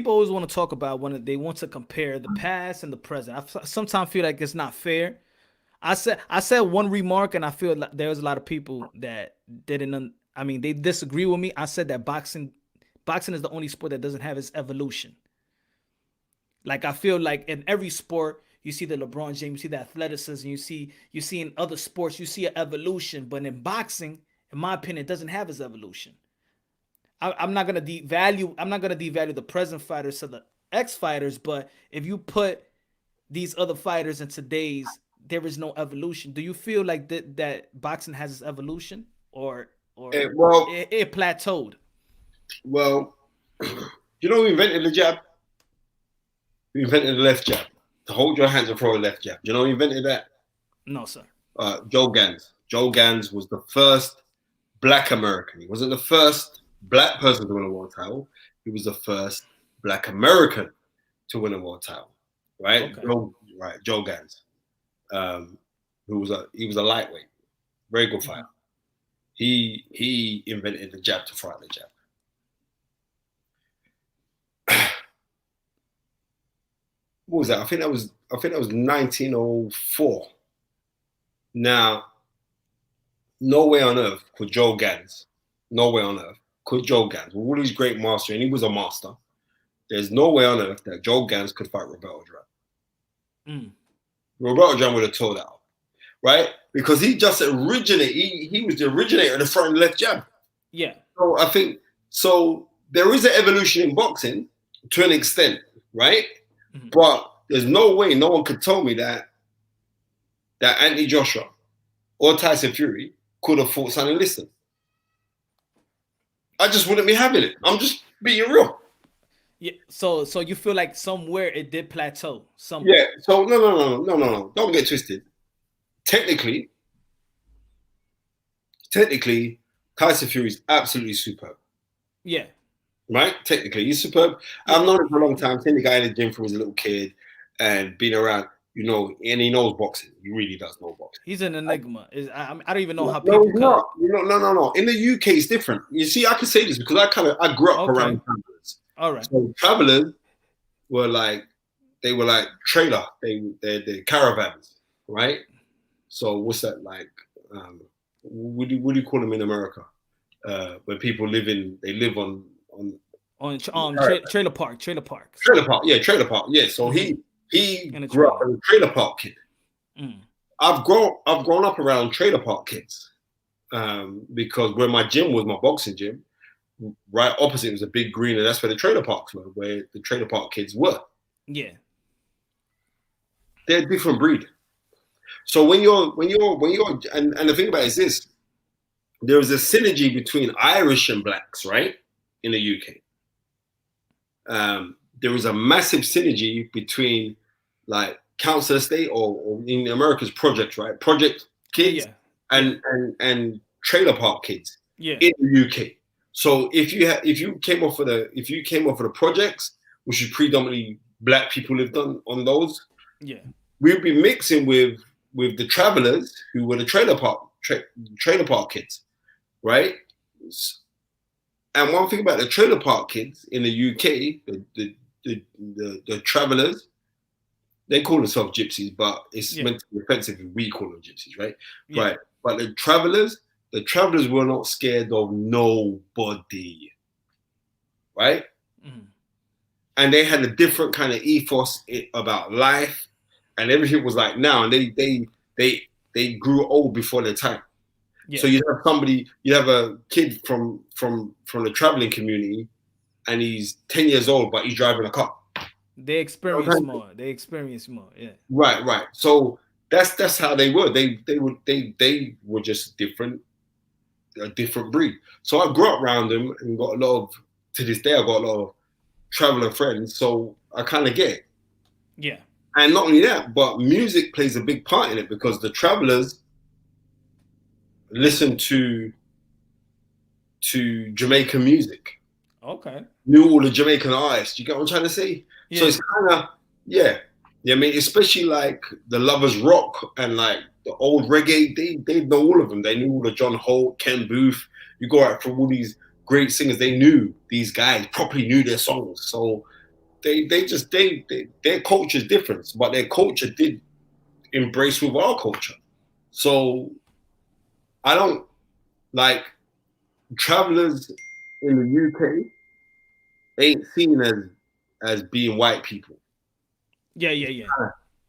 always want to talk about when they want to compare the past and the present. I sometimes feel like it's not fair. I said one remark, and I feel like there's a lot of people that didn't. I mean, they disagree with me. I said that boxing is the only sport that doesn't have its evolution. Like, I feel like in every sport, you see the LeBron James, you see the athleticism, you see in other sports, you see an evolution. But in boxing, in my opinion, it doesn't have its evolution. I'm not gonna devalue the present fighters to the ex-fighters, but if you put these other fighters in today's, there is no evolution. Do you feel like that boxing has its evolution, or it plateaued? Well, you know who invented the jab? Who invented the left jab? to hold your hands and throw a left jab. Do you know who invented that? No, sir. Joe Gans. Joe Gans was the first Black American. He wasn't the first Black person to win a world title. He was the first Black American to win a world title. Right? Okay. Joe Gans. He was a lightweight, very good fighter. He invented the jab to throw out the jab. What was that? I think that was 1904. Now, no way on earth could Joe Gans, with all these great masters, and he was a master, there's no way on earth that Joe Gans could fight Roberto Duran. Roberto Duran would have told that, right? Because he just originated, he was the originator of the front and left jab. Yeah. So I think, there is an evolution in boxing to an extent, right? Mm-hmm. But there's no way no one could tell me that Anthony Joshua or Tyson Fury could have fought Sonny Liston. I just wouldn't be having it. I'm just being real. Yeah. So you feel like somewhere it did plateau. Somewhere. Yeah. So no. Don't get twisted. Technically, Tyson Fury is absolutely superb. Yeah. Right? Technically, he's superb. I've known him for a long time. Seen the guy in the gym from he was a little kid and been around, and he knows boxing. He really does know boxing. He's an enigma. I don't even know how people. No, no. In the UK, it's different. You see, I can say this because I grew up around travelers. All right. So travelers were like trailer. They're caravans, right? So what's that like? What do you call them in America? When people live on trailer park. Trailer park. Yeah. So he grew up as a trailer park kid. I've grown up around trailer park kids because where my gym was, my boxing gym, right opposite was a big green, and that's where the trailer parks were, where the trailer park kids were. Yeah, they're a different breed. So when you're and the thing about it is this, there is a synergy between Irish and blacks, right, in the UK. There is a massive synergy between like council estate or in America's projects, right? Project kids and trailer park kids in the UK. So if you came off of the projects, which is predominantly black people lived on those, we'd be mixing with the travelers who were the trailer park kids, right? And one thing about the trailer park kids in the UK, the travelers, they call themselves gypsies, but it's meant to be offensive if we call them gypsies, right? Yeah. Right. But the travelers were not scared of nobody, right? Mm. And they had a different kind of ethos about life, and everything was like now. And they grew old before their time. Yeah. So you have a kid from the traveling community, and he's 10 years old, but he's driving a car. They experience more. Yeah. Right. So that's how they were. They were just a different breed. So I grew up around them and to this day, I got a lot of traveler friends. So I kind of get it. Yeah. And not only that, but music plays a big part in it because the travelers listen to Jamaican music. Okay. Knew all the Jamaican artists. You get what I'm trying to say? Yeah. So it's kind of, yeah. I mean, especially like the Lovers Rock and like the old reggae, they know all of them. They knew all the John Holt, Ken Booth. You go out from all these great singers. They knew these guys, properly knew their songs. So their culture is different, but their culture did embrace with our culture. So I don't like travelers in the UK ain't seen as being white people. Yeah.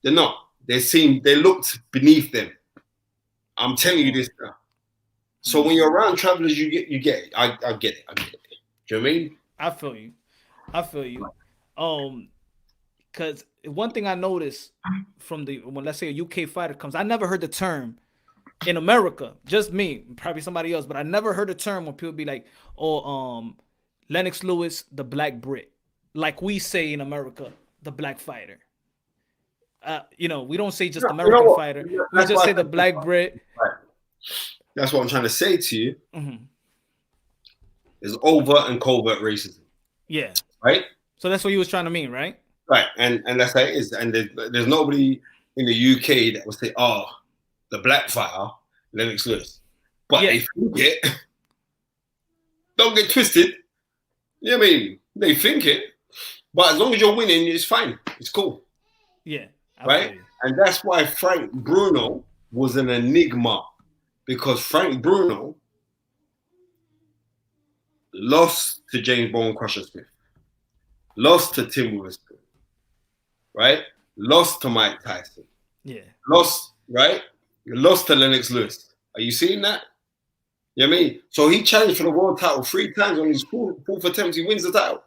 They're not. They looked beneath them. I'm telling you this now. So when you're around travelers, you get it. I get it. Do you know what I mean? I feel you. Because one thing I noticed from when let's say a UK fighter comes, I never heard the term in America, just me, probably somebody else, but I never heard the term when people be like, Lennox Lewis, the black Brit. Like we say in America, the black fighter. we don't say just You American know what? fighter. We That's just why say the black Brit. right. That's what I'm trying to say to you. Mhm. Is overt and covert racism, Yeah. right? So that's what you was trying to mean, right? Right, and that's how it is. And there's nobody in the UK that will say, "Oh, the black fighter, Lennox Lewis," but Yeah. they think it. Don't get twisted. You know what I mean? They think it, but as long as you're winning, it's fine. It's cool, Yeah. I right? feel you. And that's why Frank Bruno was an enigma, because Frank Bruno lost to James Bone Crusher Smith, lost to Tim Witherspoon, right? Lost to Mike Tyson, Yeah. lost, right? Lost to Lennox Lewis. Are you seeing that? You know what I mean? So he challenged for the world title 3 times on his fourth attempt. He wins the title.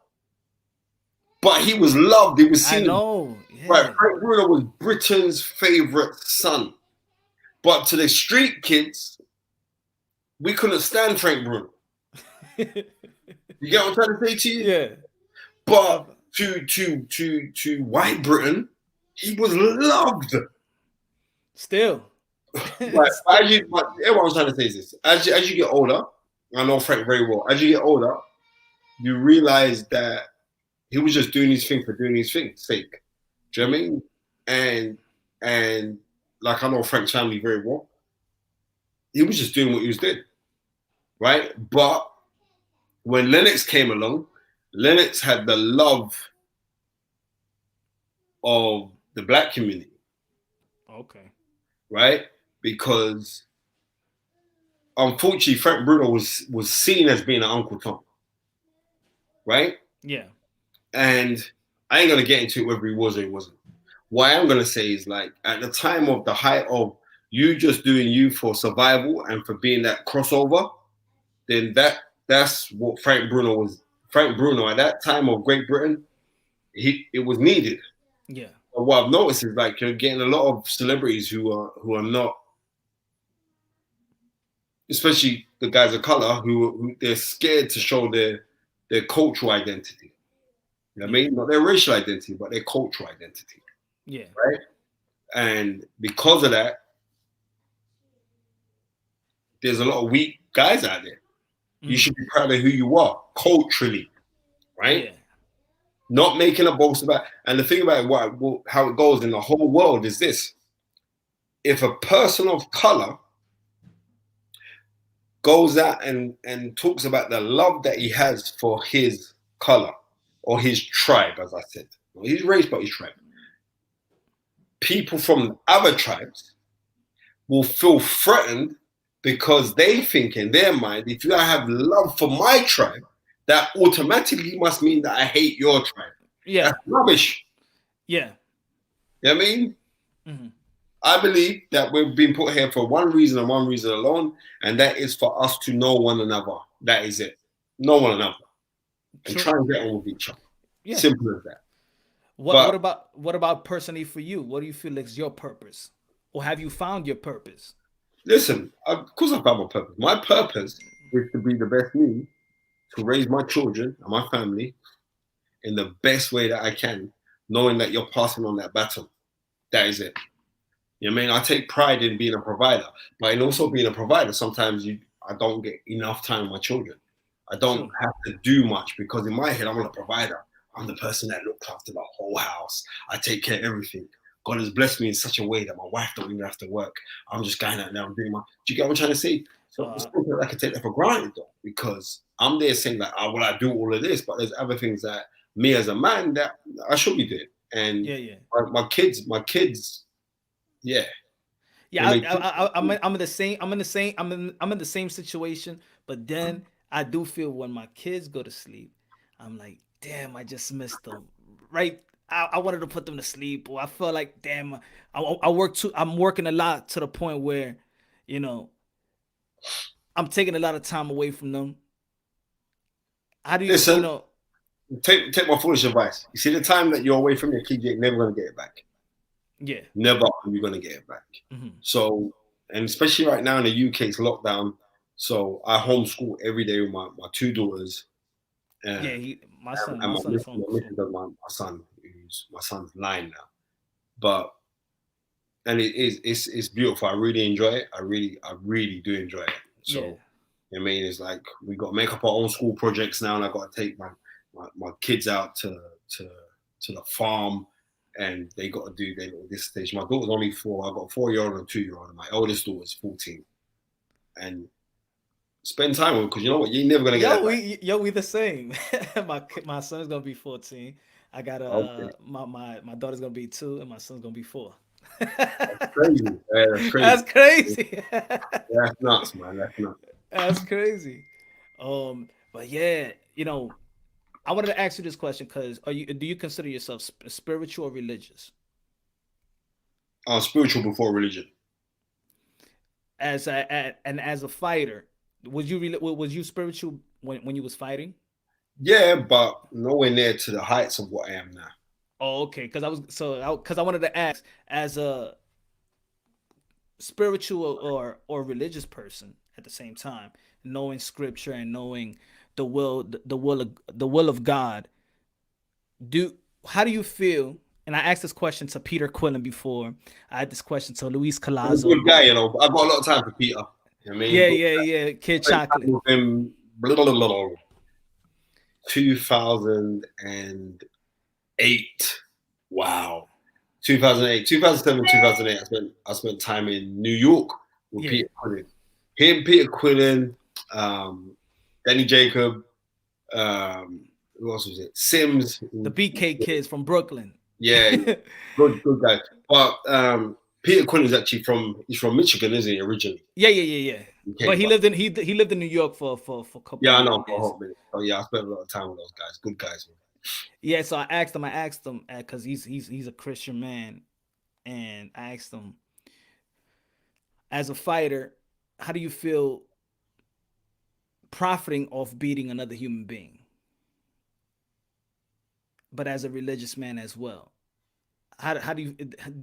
But he was loved. He was I seen. know. Yeah. Right, Frank Bruno was Britain's favorite son. But to the street kids, we couldn't stand Frank Bruno. You get what I'm trying to say to you? Yeah. But to white Britain, he was loved. Still. Right. But everyone's trying to say is this. As you get older, I know Frank very well. As you get older, you realize that he was just doing his thing for doing his thing, sake. Do you know what I mean? And like I know Frank's family very well. He was just doing what he was doing, right? But when Lennox came along, Lennox had the love of the black community. Okay. Right? Because unfortunately, Frank Bruno was seen as being an Uncle Tom. Right? Yeah. And I ain't gonna get into it whether he was or he wasn't. What I am gonna say is, like, at the time of the height of you just doing you for survival and for being that crossover, then that's what Frank Bruno was. Frank Bruno at that time of Great Britain, it was needed. Yeah. But what I've noticed is, like, you're getting a lot of celebrities who are not, especially the guys of color, who they're scared to show their cultural identity. You know what I mean? Not their racial identity, but their cultural identity. Yeah. Right? And because of that, there's a lot of weak guys out there. You should be proud of who you are culturally, right? Yeah. Not making a boast about. And the thing about it, how it goes in the whole world is this: if a person of color goes out and talks about the love that he has for his color or his tribe, as I said, not his race but his tribe, people from other tribes will feel threatened because they think in their mind, if you have love for my tribe, that automatically must mean that I hate your tribe. Yeah. That's rubbish. Yeah. You know what I mean? Mm-hmm. I believe that we've been put here for one reason and one reason alone, and that is for us to know one another. That is it. Know one another. And try and get on with each other. Yeah. Simple as that. What about personally for you? What do you feel is your purpose? Or have you found your purpose? Listen, of course I've found my purpose. My purpose is to be the best me, to raise my children and my family in the best way that I can, knowing that you're passing on that baton. That is it. You know what I mean? I take pride in being a provider, but in also being a provider, sometimes I don't get enough time with my children. I don't have to do much because in my head, I'm not a provider. I'm the person that looks after the whole house. I take care of everything. God has blessed me in such a way that my wife don't even have to work. I'm just going out now and doing do you get what I'm trying to say? So I can take that for granted though, because I'm there saying like, well, I do all of this, but there's other things that me as a man that I should be doing. And my kids, yeah. I'm in the same situation, but then I do feel when my kids go to sleep, I'm like, damn, I just missed them. Right? I wanted to put them to sleep, or I felt like, damn, I'm working a lot to the point where, I'm taking a lot of time away from them. How do you, listen? Take my foolish advice. You see, the time that you're away from your kids, you're never gonna get it back. Yeah. Never are you gonna get it back. Mm-hmm. So, and especially right now in the UK, it's lockdown. So I homeschool every day with my 2 daughters. My son, my son, who's my son's 9 now. But and it's beautiful. I really enjoy it. I really do enjoy it. So, Yeah. I mean, it's like we got to make up our own school projects now, and I got to take my kids out to the farm, and they got to do this stage. My daughter's only 4. I got a 4-year-old and a 2-year-old, and my oldest daughter's 14. And spend time with them, because you know what, you're never gonna get that back. We the same. My son's gonna be 14. I got Okay. my daughter's gonna be 2, and my son's gonna be 4. Crazy. Yeah, that's crazy. That's crazy. That's nuts, man. That's nuts. That's crazy. But yeah, I wanted to ask you this question because do you consider yourself spiritual or religious? Spiritual before religion. As a fighter, was you spiritual when you was fighting? Yeah, but nowhere near to the heights of what I am now. Oh, okay. Because I wanted to ask, as a spiritual or religious person at the same time, knowing scripture and knowing the will of God. How do you feel? And I asked this question to Peter Quillen before. I had this question to Luis He's a Colazo. good guy, I've got a lot of time for Peter. You know what I mean? Yeah. Kid Chocolate. With him, 2008. Wow. 2008, 2007, 2008. I spent time in New York with Peter Quillen. Him, Peter Quillen, Danny Jacob, who else was it? Sims. The BK kids from Brooklyn. Yeah, good guy. But Peter Quillen is actually from Michigan, isn't he, originally? Yeah. But he lived in New York for a couple. Yeah, I know, for a hot minute. Oh yeah, I spent a lot of time with those guys. Good guys, man. Yeah, so I asked him because he's a Christian man, and I asked him, as a fighter, how do you feel profiting off beating another human being? But as a religious man as well, how do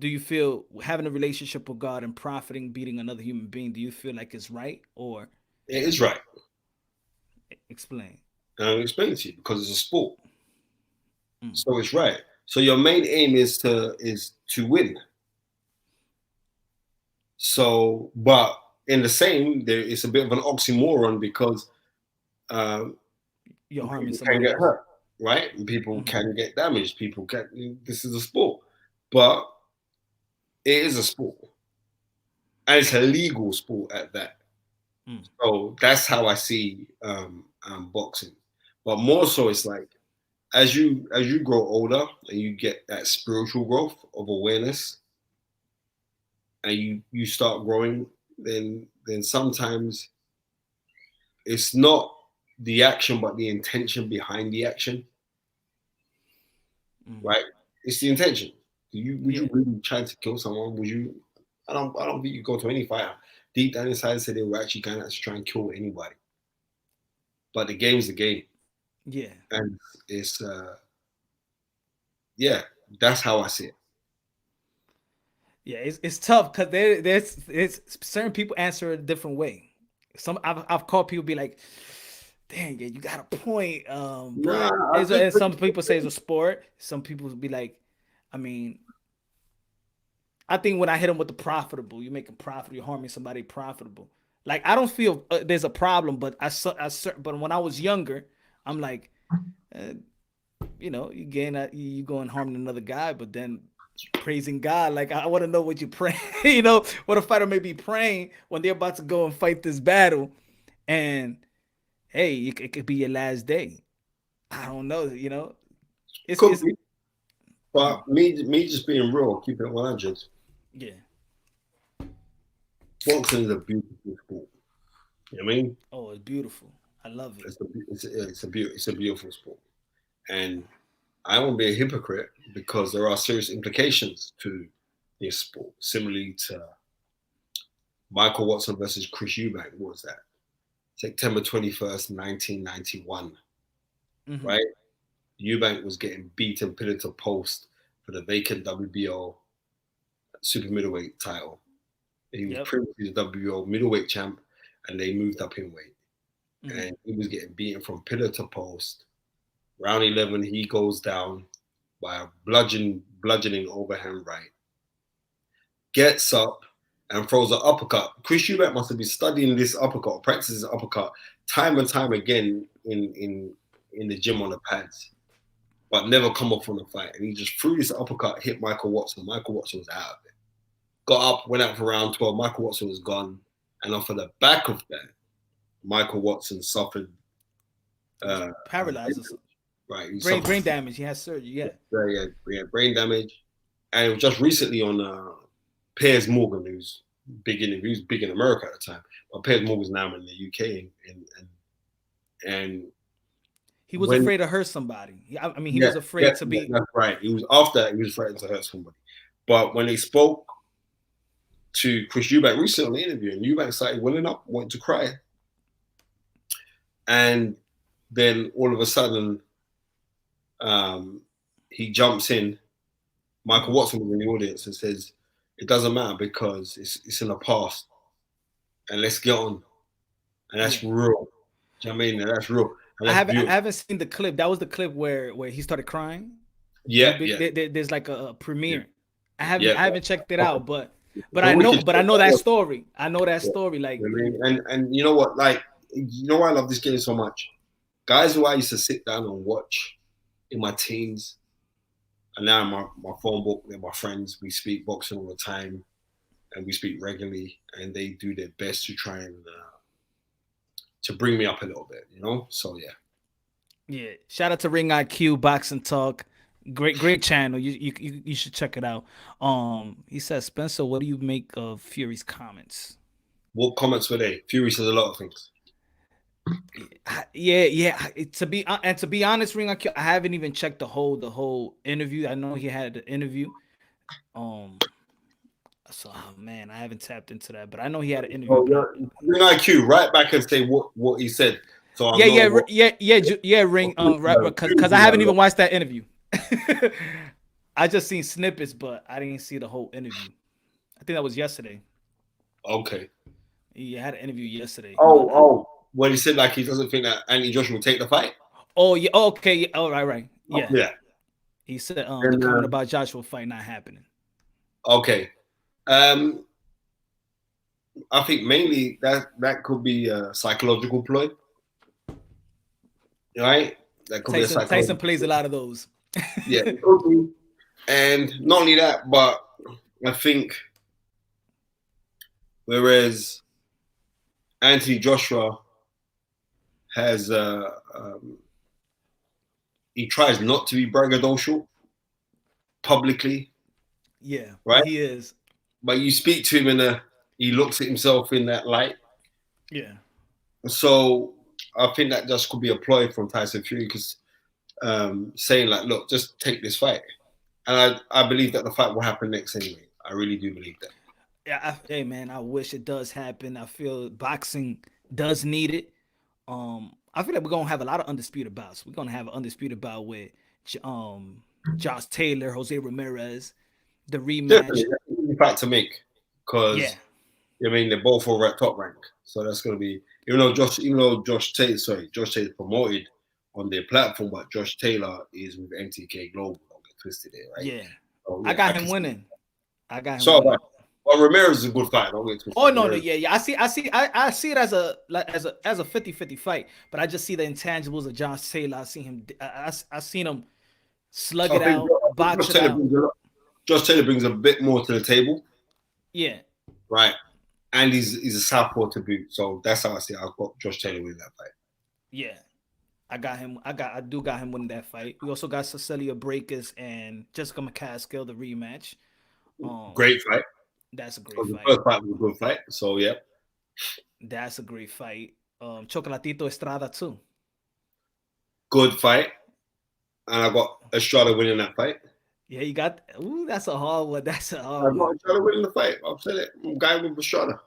you feel having a relationship with God and profiting beating another human being? Do you feel like it's right, or it is right? Explain. I'll explain to you, because it's a sport. So it's right. So your main aim is to win. So, but in the same, there is a bit of an oxymoron, because you're harming people somebody can get else. hurt, right? And people can get damaged. This is a sport, but it is a sport, and it's a legal sport at that. So that's how I see boxing. But more so, it's like, as you grow older and you get that spiritual growth of awareness, and you start growing, then sometimes it's not the action but the intention behind the action. Right? It's the intention. Would you really try to kill someone? Would you? I don't think you go to any fighter deep down inside and say they were actually going to try and kill anybody. But the game's the game. Yeah. And it's that's how I see it. Yeah, it's tough because there's certain people answer it a different way. I've called people be like, dang, yeah, you got a point. And some people say it's a sport. Some people be like, I mean, I think when I hit them with the profitable, you make them profitable, you're harming somebody profitable. Like, I don't feel there's a problem, but but when I was younger, I'm like, you going harming another guy, but then praising God. Like, I want to know what you pray. What a fighter may be praying when they're about to go and fight this battle, and hey, it could be your last day. I don't know. It's but me just being real, keeping it 100. Yeah. Boxing is a beautiful sport. You know what I mean? Oh, it's beautiful. I love it. It's a beautiful sport, and I won't be a hypocrite, because there are serious implications to this sport. Similarly to Michael Watson versus Chris Eubank, what was that? September 21st, 1991. Right? Eubank was getting beaten pillar to post for the vacant WBO super middleweight title. He was previously the WBO middleweight champ, and they moved up in weight. And he was getting beaten from pillar to post. Round 11, he goes down by a bludgeoning overhand right. gets up and throws an uppercut. Chris Eubank must have been studying this uppercut, practicing this uppercut time and time again in the gym on the pads, but never come off on the fight. And he just threw this uppercut, hit Michael Watson. Michael Watson was out of it. Got up, went out for round 12. Michael Watson was gone. And off of the back of that, Michael Watson suffered paralyzed. Right. Brain damage. He has surgery. Yeah. Yeah, brain damage. And it was just recently on Piers Morgan, who's big in America at the time. But Piers Morgan's now in the UK, and he was afraid to hurt somebody. I mean, he was afraid to be. That's right. He was afraid to hurt somebody. But when he spoke to Chris Eubank recently on the interview, and Eubank started welling up, wanting to cry, and then all of a sudden, he jumps in. Michael Watson was in the audience and says, "It doesn't matter because it's in the past, and let's get on." And that's real. Do you know what I mean? That's real. And I haven't seen the clip. That was the clip where he started crying. Yeah. There's like a premiere. I haven't checked it out, but I know that story. I know that story. Like, and you know what? Like, you know why I love this game so much? Guys who I used to sit down and watch in my teens, and now my phone book, they're my friends. We speak boxing all the time, and we speak regularly, and they do their best to try and to bring me up a little bit, you know. So yeah. Shout out to Ring IQ Boxing Talk, great channel. You should check it out. He says, Spencer, what do you make of Fury's comments? What comments were they? Fury says a lot of things. Yeah. To be honest, Ring IQ, I haven't even checked the whole interview. I know he had the interview. So man, I haven't tapped into that, but I know he had an interview. Ring IQ, right back and say what he said. So Ring, right, because I haven't even watched that interview. I just seen snippets, but I didn't see the whole interview. I think that was yesterday. Okay. He had an interview yesterday. When he said like he doesn't think that Anthony Joshua will take the fight. Oh yeah. Okay. Yeah. Oh right. Yeah. Yeah. He said the comment about Joshua fight not happening. Okay. I think mainly that could be a psychological ploy. Right? That could be Tyson plays a lot of those. Yeah, it could be. And not only that, but I think whereas Anthony Joshua has he tries not to be braggadocial publicly. Yeah, right. He is. But you speak to him he looks at himself in that light. Yeah. So I think that just could be a ploy from Tyson Fury because saying like, look, just take this fight. And I believe that the fight will happen next anyway. I really do believe that. Yeah, hey man, I wish it does happen. I feel boxing does need it. I feel like we're gonna have a lot of undisputed bouts. We're gonna have an undisputed bout with Josh Taylor, Jose Ramirez, the rematch. Definitely, that's a fight to make because I mean they're both over at top rank, so that's gonna be even though Josh Taylor's promoted on their platform, but Josh Taylor is with MTK Global. Don't get twisted there, right? Yeah, so, I got him winning. Well, Ramirez is a good fight. Don't get twisted. Oh no, yeah. I see it as a 50-50 fight, but I just see the intangibles of Josh Taylor. I see him. I seen him slug it out, box it out. Josh Taylor brings a bit more to the table. Yeah. Right. And he's a southpaw to boot. So that's how I see it. I've got Josh Taylor winning that fight. Yeah. I do got him winning that fight. We also got Cecilia Breakers and Jessica McCaskill, the rematch. Great fight. That's a great fight. The first fight was a good fight. So yeah. That's a great fight. Chocolatito Estrada too. Good fight. And I got Estrada winning that fight. Yeah, you got. Ooh, that's a hard one. I got Estrada winning the fight. I've said it. I'm going with Estrada.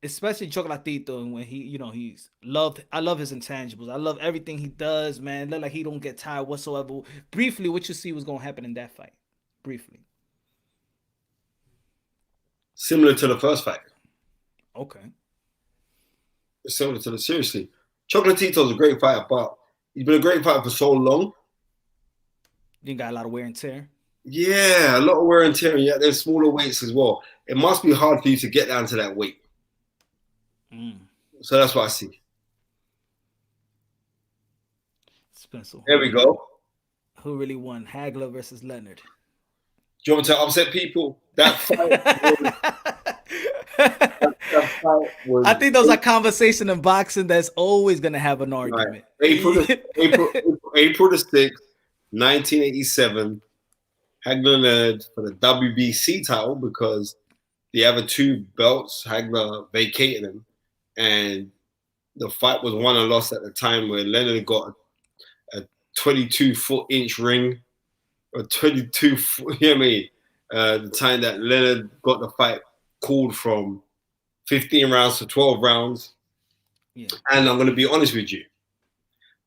Especially Chocolatito, when he's loved. I love his intangibles. I love everything he does, man. Look like he don't get tired whatsoever. Briefly, what you see was gonna happen in that fight. Briefly. Similar to the first fight. Okay. Seriously. Chocolatito's a great fighter, but he's been a great fighter for so long. You got a lot of wear and tear. Yeah, a lot of wear and tear. Yeah, there's smaller weights as well. It must be hard for you to get down to that weight. So that's what I see. Spencer, There we go. who really won, Hagler versus Leonard? Do you want me to upset people? That fight was I think those are conversations in boxing that's always gonna have an argument. Right. April the 6th, 1987. Hagler Leonard for the WBC title because the other two belts, Hagler vacated them. And the fight was won and lost at the time where Leonard got a 22-foot-inch ring, or 22 foot, you know what I mean? The time that Leonard got the fight called from 15 rounds to 12 rounds. Yeah. And I'm going to be honest with you.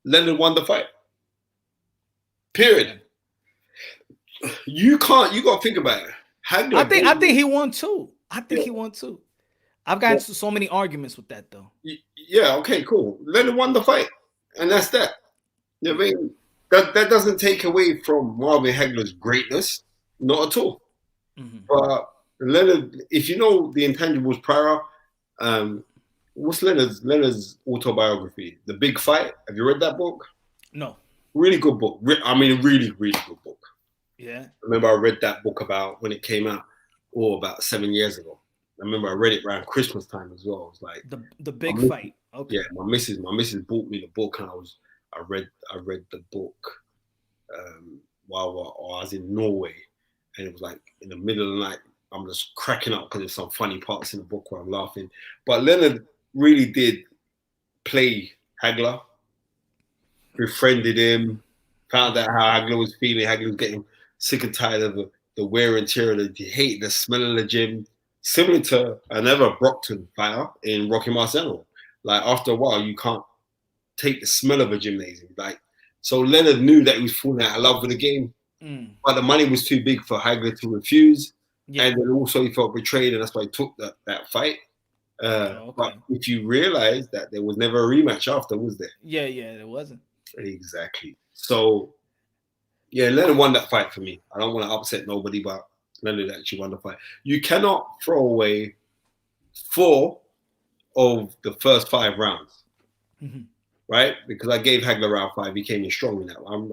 Leonard won the fight. Period. You got to think about it. I think he won too. I think he won too. I've gotten into so many arguments with that though. Yeah, okay, cool. Leonard won the fight. And that's that. You know what I mean? That doesn't take away from Marvin Hagler's greatness. Not at all. Mm-hmm. But Leonard, if you know the intangibles prior, what's Leonard's autobiography? The Big Fight. Have you read that book? No. Really good book. I mean, really, really good book. Yeah. I remember I read that book about when it came out, about 7 years ago. I remember I read it around Christmas time as well. It was like the Big Fight. Okay. Yeah, my missus bought me the book, and I read the book while I was in Norway, and it was like in the middle of the night. I'm just cracking up because there's some funny parts in the book where I'm laughing. But Leonard really did play Hagler, befriended him, found out how Hagler was feeling. Hagler was getting sick and tired of the wear and tear, he hated the smell of the gym, similar to another Brockton fighter in Rocky Marciano. Like after a while, you can't take the smell of a gymnasium. Like, so Leonard knew that he was falling out of love with the game, but the money was too big for Hagler to refuse. Yeah. And then also he felt betrayed, and that's why he took that fight. Okay. But if you realize that there was never a rematch after, was there? Yeah, there wasn't. Exactly. So, yeah, Leonard won that fight for me. I don't want to upset nobody, but Leonard actually won the fight. You cannot throw away 4 of the first 5 rounds, right? Because I gave Hagler round 5. He came in strong in that one.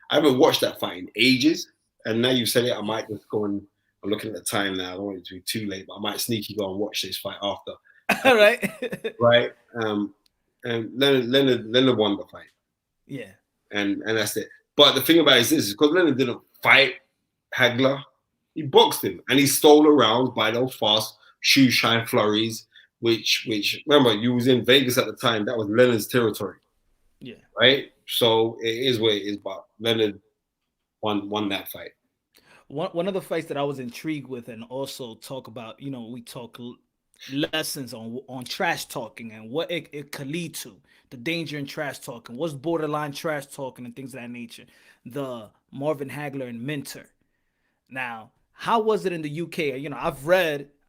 I haven't watched that fight in ages, and now you said it, I might just go and I'm looking at the time now. I don't want it to be too late, but I might sneaky go and watch this fight after. All right. Right. And Leonard won the fight. Yeah. And that's it. But the thing about it is this, because Leonard didn't fight Hagler, he boxed him and he stole around by those fast shoe shine flurries, which remember, you was in Vegas at the time. That was Leonard's territory. Yeah. Right? So it is what it is, but Leonard won that fight. One of the fights that I was intrigued with, and also talk about, we talk lessons on trash talking and what it could lead to, the danger in trash talking, what's borderline trash talking and things of that nature. The Marvin Hagler and Minter. Now, how was it in the UK?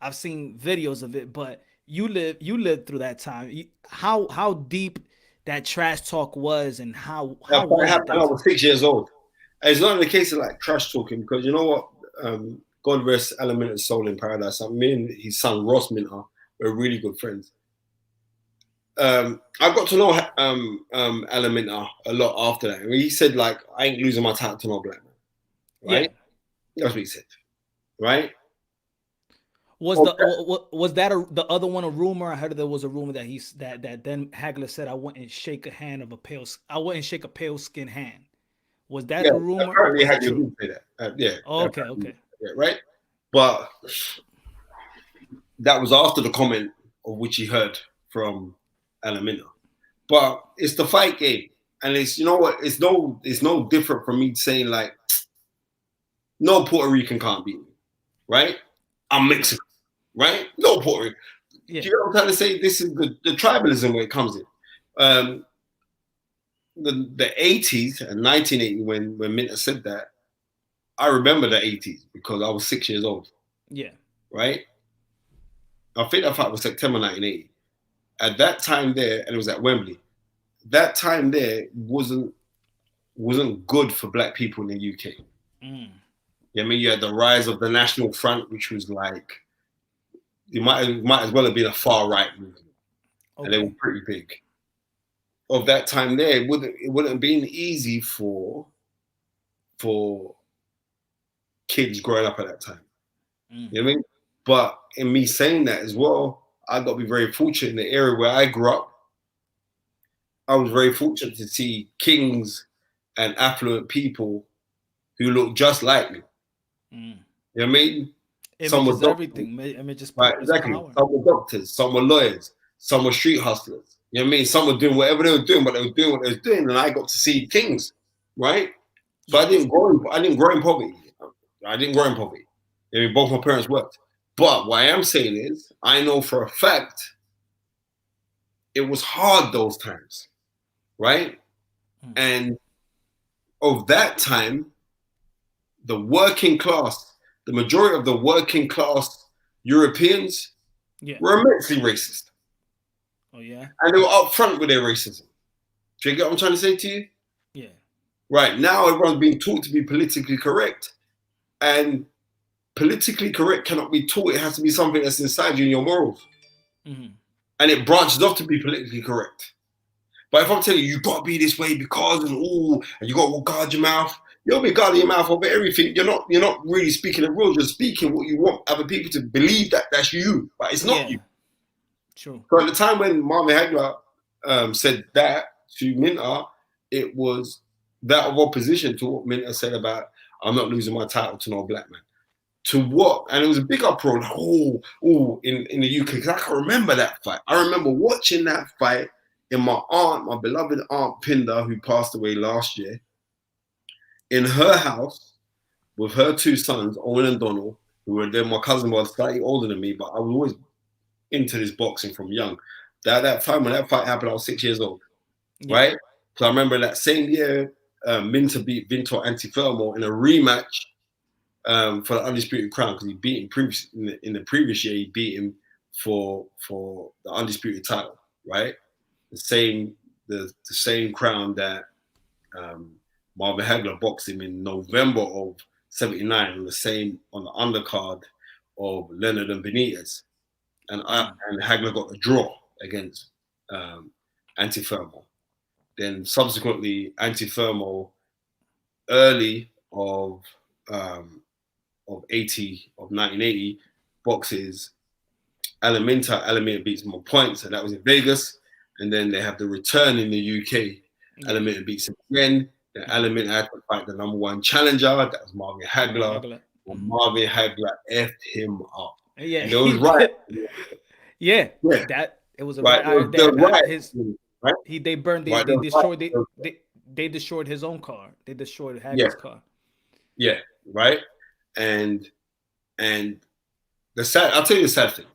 I've seen videos of it, but you lived through that time. How deep that trash talk was, and how that happened when I was 6 years old. It's not in the case of like trash talking, because you know what? God rest Alan Minter's soul in paradise. Me and his son Ross Minter were really good friends. I got to know Alan Minter a lot after that. I mean, he said, like, I ain't losing my title to no black man. Right? Yeah. That's what he said. Right? Was that the other one a rumor? I heard there was a rumor that that then Hagler said I wouldn't shake a pale skinned hand. Was that a rumor? Apparently, Hagler did say that. Yeah. Okay. Yeah, right. But that was after the comment of which he heard from Alan Minter. But it's the fight game, and it's it's no different from me saying like, no Puerto Rican can't beat me, right? I'm Mexican, right? No Puerto Rican. Yeah. Do you know what I'm trying to say? This is the tribalism where it comes in. The 80s and 1980 when Minter said that, I remember the 80s because I was 6 years old. Yeah. Right? I think that fight was September 1980. At that time there, and it was at Wembley, that time there wasn't good for black people in the UK. I mean, you had the rise of the National Front, which was like, it might as well have been a far right movement, and they were pretty big. Of that time there, it wouldn't have been easy for kids growing up at that time. You know what I mean? But in me saying that as well, I got to be very fortunate in the area where I grew up. I was very fortunate to see kings and affluent people who looked just like me. You know what I mean? Some were everything. Images, right, exactly. Power. Some were doctors, some were lawyers, some were street hustlers. You know what I mean? Some were doing whatever they were doing, but they were doing what they were doing, and I got to see kings, right? So I didn't grow in poverty. I didn't grow in poverty. I mean, both my parents worked. But what I am saying is, I know for a fact it was hard those times, right? And of that time, the working class, the majority of the working class Europeans were immensely racist. Oh, yeah? And they were upfront with their racism. Do you get what I'm trying to say to you? Yeah. Right, now everyone's being taught to be politically correct. And politically correct cannot be taught. It has to be something that's inside you in your morals. And it branches off to be politically correct. But if I'm telling you, you got to be this way because, and you got to guard your mouth. You'll be guarding your mouth over everything. You're not really speaking the rules. You're speaking what you want other people to believe that that's you, but it's not you. True. So at the time when Marvin Hagler said that to Minter, it was that of opposition to what Minter said about, I'm not losing my title to no black man. To what? And it was a big uproar, like, in the UK, because I can remember that fight. I remember watching that fight in my beloved aunt Pinda, who passed away last year, in her house with her two sons, Owen and Donald, who were then my cousin was slightly older than me, but I was always into this boxing from young. That time when that fight happened, I was 6 years old, right? So I remember that same year, Minter beat Vinto Teofimo in a rematch for the undisputed crown, because he beat him in the previous year. He beat him for the undisputed title, right? The same crown that Marvin Hagler boxed him in November of '79 on the undercard of Leonard and Benitez, and Hagler got the draw against Teofimo. Then subsequently, Teofimo, early of 1980, boxes Alaminta. Alaminta beats him on points, and that was in Vegas. And then they have the return in the UK. Alaminta beats him again. Then Alaminta had to fight the #1 challenger. That was Marvin Hagler. Marvin Hagler effed him up. Yeah, and it was right. Yeah, that it was a right. They burned. They destroyed his own car. They destroyed Hagler's car. Yeah, right. And I'll tell you the sad thing.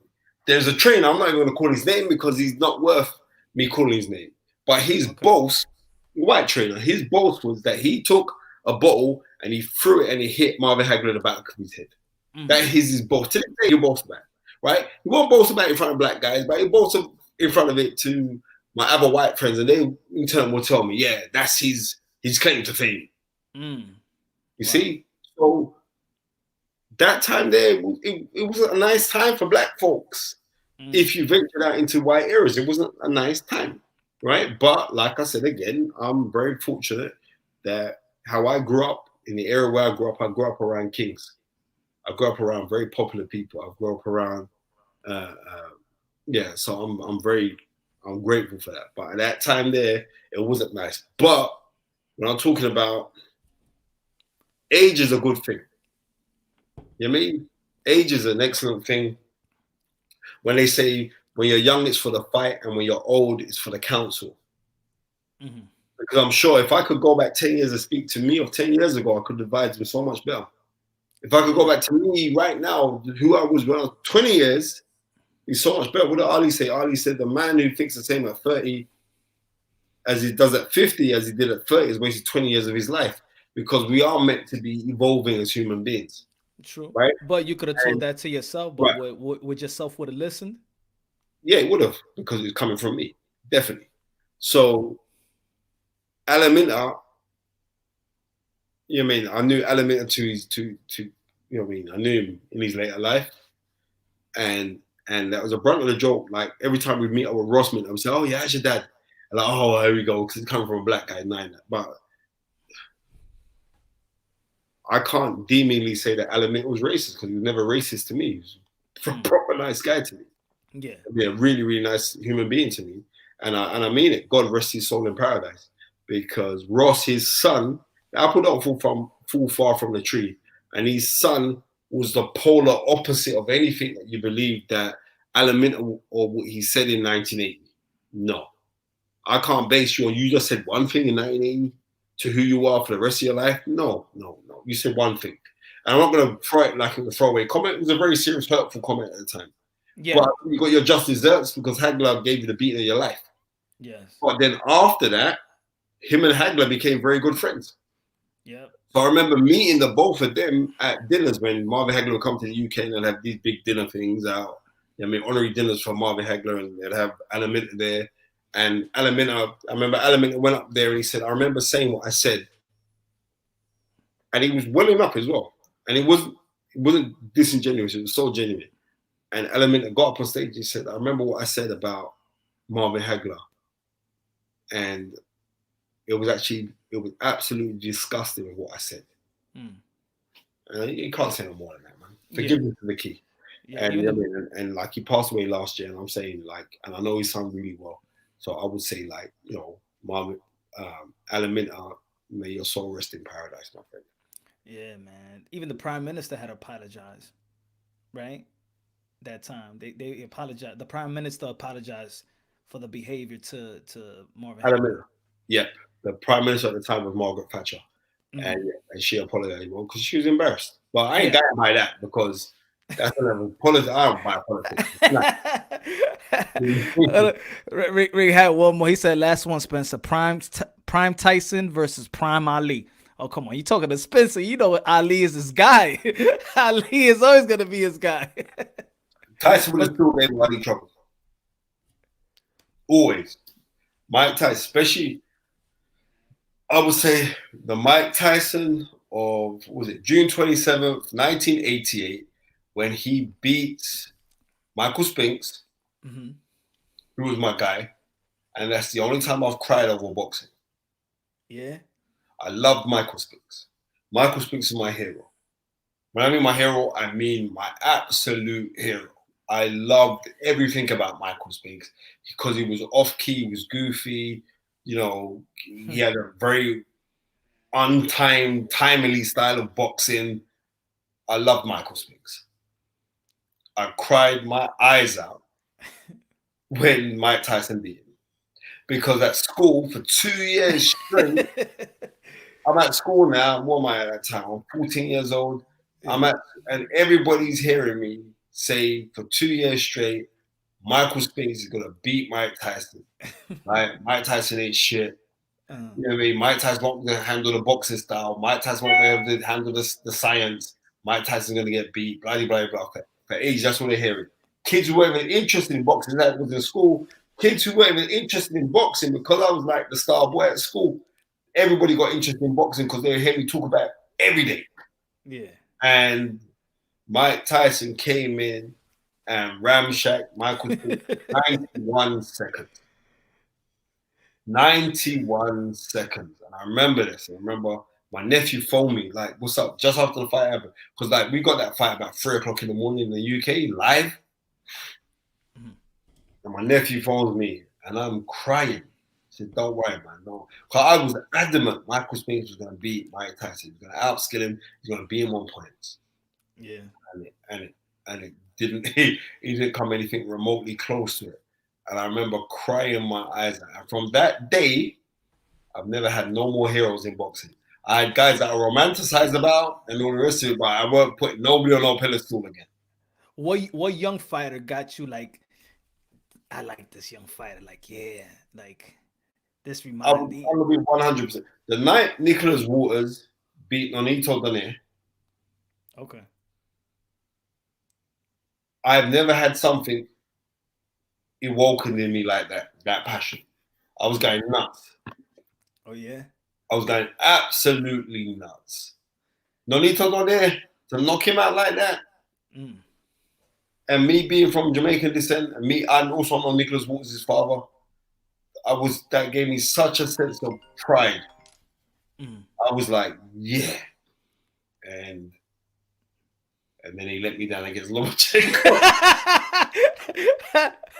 There's a trainer, I'm not even going to call his name because he's not worth me calling his name. But his boast, white trainer, his boast was that he took a bottle and he threw it and he hit Marvin Hagler in the back of his head. That is his boast. To this day, you boast about, right? You won't boast about it in front of black guys, but you boast in front of it to my other white friends, and they in turn will tell me, yeah, that's his claim to fame. You see? So that time there, it wasn't a nice time for black folks. If you ventured out into white areas, it wasn't a nice time, right? But like I said again, I'm very fortunate that how I grew up, in the area where I grew up around kings. I grew up around very popular people. I grew up around, so I'm grateful for that. But at that time there, it wasn't nice. But when I'm talking about age is a good thing. You know what I mean? Age is an excellent thing. When they say when you're young, it's for the fight, and when you're old, it's for the counsel. Because I'm sure if I could go back 10 years and speak to me of 10 years ago, I could advise him so much better. If I could go back to me right now, who I was when I was 20 years, he's so much better. What did Ali say? Ali said the man who thinks the same at 30 as he does at 50, as he did at 30, is wasted 20 years of his life, because we are meant to be evolving as human beings. True. Right? But you could have told that to yourself, but would yourself would have listened? Yeah, it would have, because it's coming from me. Definitely. So Alaminta You know what I mean? I knew Alimenta to you know what I mean? I knew him in his later life. And that was a brunt of the joke. Like every time we meet up with Rossman, I would say, "Oh yeah, that's your dad." And like, "Oh, here we go," because it's coming from a black guy, nine. But I can't deemingly say that Alimenta was racist because he was never racist to me. He was a proper nice guy to me. Yeah. Be a really, really nice human being to me. And I mean it. God rest his soul in paradise. Because Ross, his son, the apple don't fall far from the tree. And his son was the polar opposite of anything that you believe that Alimenta or what he said in 1980. No. I can't base you on you just said one thing in 1980 to who you are for the rest of your life. No. You said one thing. And I'm not going to throw it like a throwaway comment. It was a very serious, hurtful comment at the time. Yeah. But you got your just desserts because Hagler gave you the beating of your life. Yes. But then after that, him and Hagler became very good friends. Yeah. So I remember meeting the both of them at dinners when Marvin Hagler would come to the UK and they'd have these big dinner things out. I mean, honorary dinners for Marvin Hagler, and they'd have Alimenta there. And Alimenta, I remember Alimenta went up there and he said, "I remember saying what I said." And he was welling up as well. And it wasn't disingenuous, it was so genuine. And Alimenta got up on stage and said, "I remember what I said about Marvin Hagler." And it was absolutely disgusting with what I said. You can't say no more than that, man. Forgiveness is the key. Yeah, and, you know, and like he passed away last year, and I'm saying like, and I know his son really well. So I would say like, you know, Marvin, Alimenta, may your soul rest in paradise, my friend. Yeah, man. Even the prime minister had apologized, right? That time they apologized. The prime minister apologized for the behavior to Marvin Hagler. Yeah, the prime minister at the time was Margaret Thatcher, and she apologized because she was embarrassed. But I ain't going by that because that's a level politics. I don't buy politics. Rick had one more. He said, "Last one, Spencer. Prime Tyson versus Prime Ali." Oh, come on. You talking to Spencer. You know Ali is his guy. Ali is always going to be his guy. Tyson would have still made money trouble. Always. Mike Tyson, especially, I would say the Mike Tyson of, what was it, June 27th, 1988, when he beat Michael Spinks, who was my guy. And that's the only time I've cried over boxing. Yeah. I loved Michael Spinks. Michael Spinks is my hero. When I mean my hero, I mean my absolute hero. I loved everything about Michael Spinks because he was off-key, he was goofy, you know, he had a very untimed, timely style of boxing. I loved Michael Spinks. I cried my eyes out when Mike Tyson beat him. Because at school for 2 years straight, I'm at school now. What am I at that time? I'm 14 years old. And everybody's hearing me say for 2 years straight, Michael Spinks is gonna beat Mike Tyson. Right? Mike Tyson ain't shit. You know what I mean? Mike Tyson won't be able to handle the boxing style. Mike Tyson won't be able to handle the science. Mike Tyson's gonna get beat. Blah blah blah. Okay. For age, that's what they're hearing. Kids who weren't even interested in boxing, that was in school. Kids who weren't even interested in boxing because I was like the star boy at school. Everybody got interested in boxing because they were hearing me talk about it every day. Yeah. And Mike Tyson came in and ramshacked Michael Spinks 91 seconds. 91 seconds. And I remember this. I remember my nephew phoned me, like, "What's up?" Just after the fight happened. Because like we got that fight about 3 o'clock in the morning in the UK, live. And my nephew phones me and I'm crying. I said, "Don't worry, man, no." Because I was adamant Michael Spinks was going to beat Mike Tyson. He was going to outskill him. He's going to be him on points. Yeah. And it didn't, he didn't come anything remotely close to it. And I remember crying my eyes out. And from that day, I've never had no more heroes in boxing. I had guys that I romanticized about and all the rest of it, but I weren't putting nobody on no pedestal again. What young fighter got you like, I like this young fighter? Like, yeah, like this reminds me. I'm gonna be 100%. The night Nicholas Waters beat Nonito Donaire. Okay. I've never had something awoken in me like that passion. I was going nuts. Oh yeah. I was going absolutely nuts. No need to go there to knock him out like that. Mm. And me being from Jamaican descent, and also know Nicholas Waltz' father, that gave me such a sense of pride. Mm. I was like, yeah. And then he let me down against Lomachenko.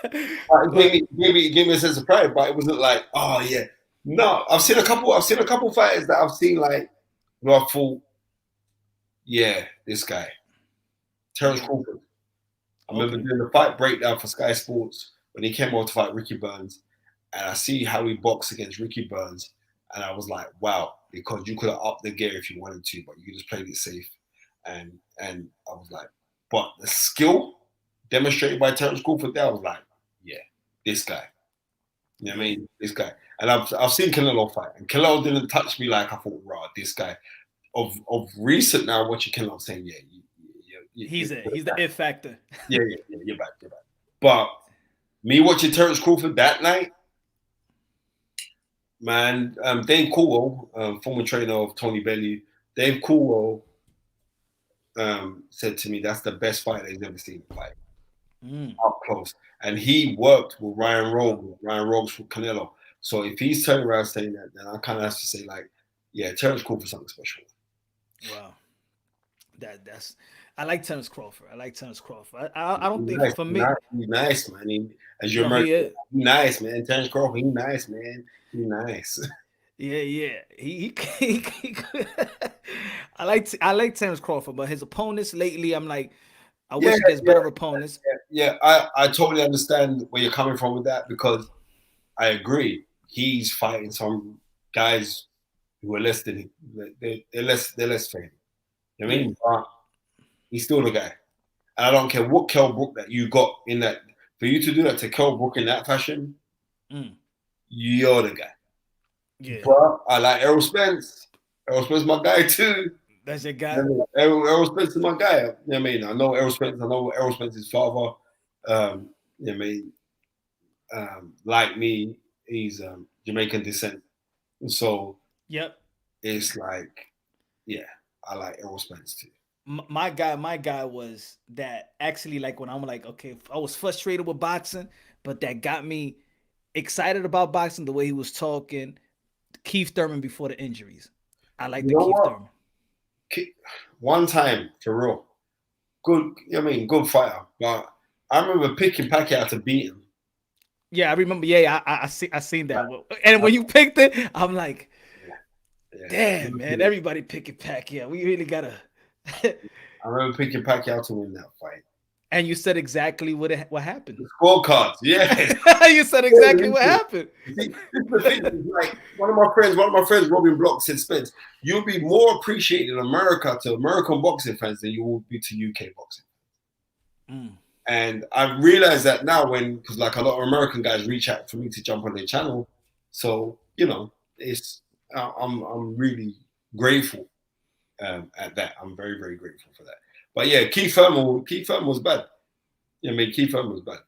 It gave me a sense of pride, but it wasn't like, oh yeah. No, I've seen a couple fighters that I've seen like where I thought, yeah, this guy. Terence Crawford. I remember doing the fight breakdown for Sky Sports when he came over to fight Ricky Burns, and I see how he boxed against Ricky Burns, and I was like, wow, because you could have upped the gear if you wanted to, but you just played it safe. And I was like, but the skill demonstrated by Terence Crawford there, I was like, yeah, this guy. You know what I mean? This guy. And I've seen Canelo fight, and Canelo didn't touch me like I thought, raw, this guy. Of recent now, watching Canelo saying, yeah, he's the it factor. Yeah, you're back. But me watching Terence Crawford that night, man, Dave Coolwell, former trainer of Tony Bellew, Dave Coolwell said to me that's the best fight he's ever seen fight. Up close. And he worked with Ryan Rogues for Canelo. So if he's turning around saying that, then I kind of have to say, like, yeah, Terence Crawford's something special. Wow. That's I like Terence Crawford. I don't think for me. He's nice, man. As you're American, he's nice, man. Terence Crawford, he's nice, man. He's nice. Yeah. He I like Terence Crawford, but his opponents lately, I'm like, I wish he gets better opponents. Yeah, I totally understand where you're coming from with that, because I agree. He's fighting some guys who are less than him. They're less famous. You know what I mean? But he's still the guy. And I don't care what Kell Brook that you got in that. For you to do that to Kell Brook in that fashion, you're the guy. Yeah. But I like Errol Spence. Errol Spence is my guy too. That's your guy. Errol Spence is my guy. You know what I mean? I know Errol Spence. I know Errol Spence's father. You know what I mean? Like me, he's Jamaican descent. So it's like, yeah, I like Errol Spence too. My guy was that actually, like, when I'm like, okay, I was frustrated with boxing, but that got me excited about boxing, the way he was talking. Keith Thurman before the injuries. I like the Keith Thurman. One time, for real. Good, I mean, good fighter. But I remember picking Pacquiao to beat him. Yeah, I remember. Yeah, I seen that. And when you picked it, I'm like, damn, man, everybody picking Pacquiao. We really gotta. I remember picking Pacquiao to win that fight. And you said exactly what happened. The scorecards, yeah. You said exactly what happened. See, the thing is, like, one of my friends, Robin Block, said, Spence, you'll be more appreciated in America to American boxing fans than you will be to UK boxing. And I realized that now because like a lot of American guys reach out for me to jump on their channel. So, you know, I'm really grateful at that. I'm very, very grateful for that. But yeah, Keith Thurman was bad. Yeah, I mean, Keith Thurman was bad.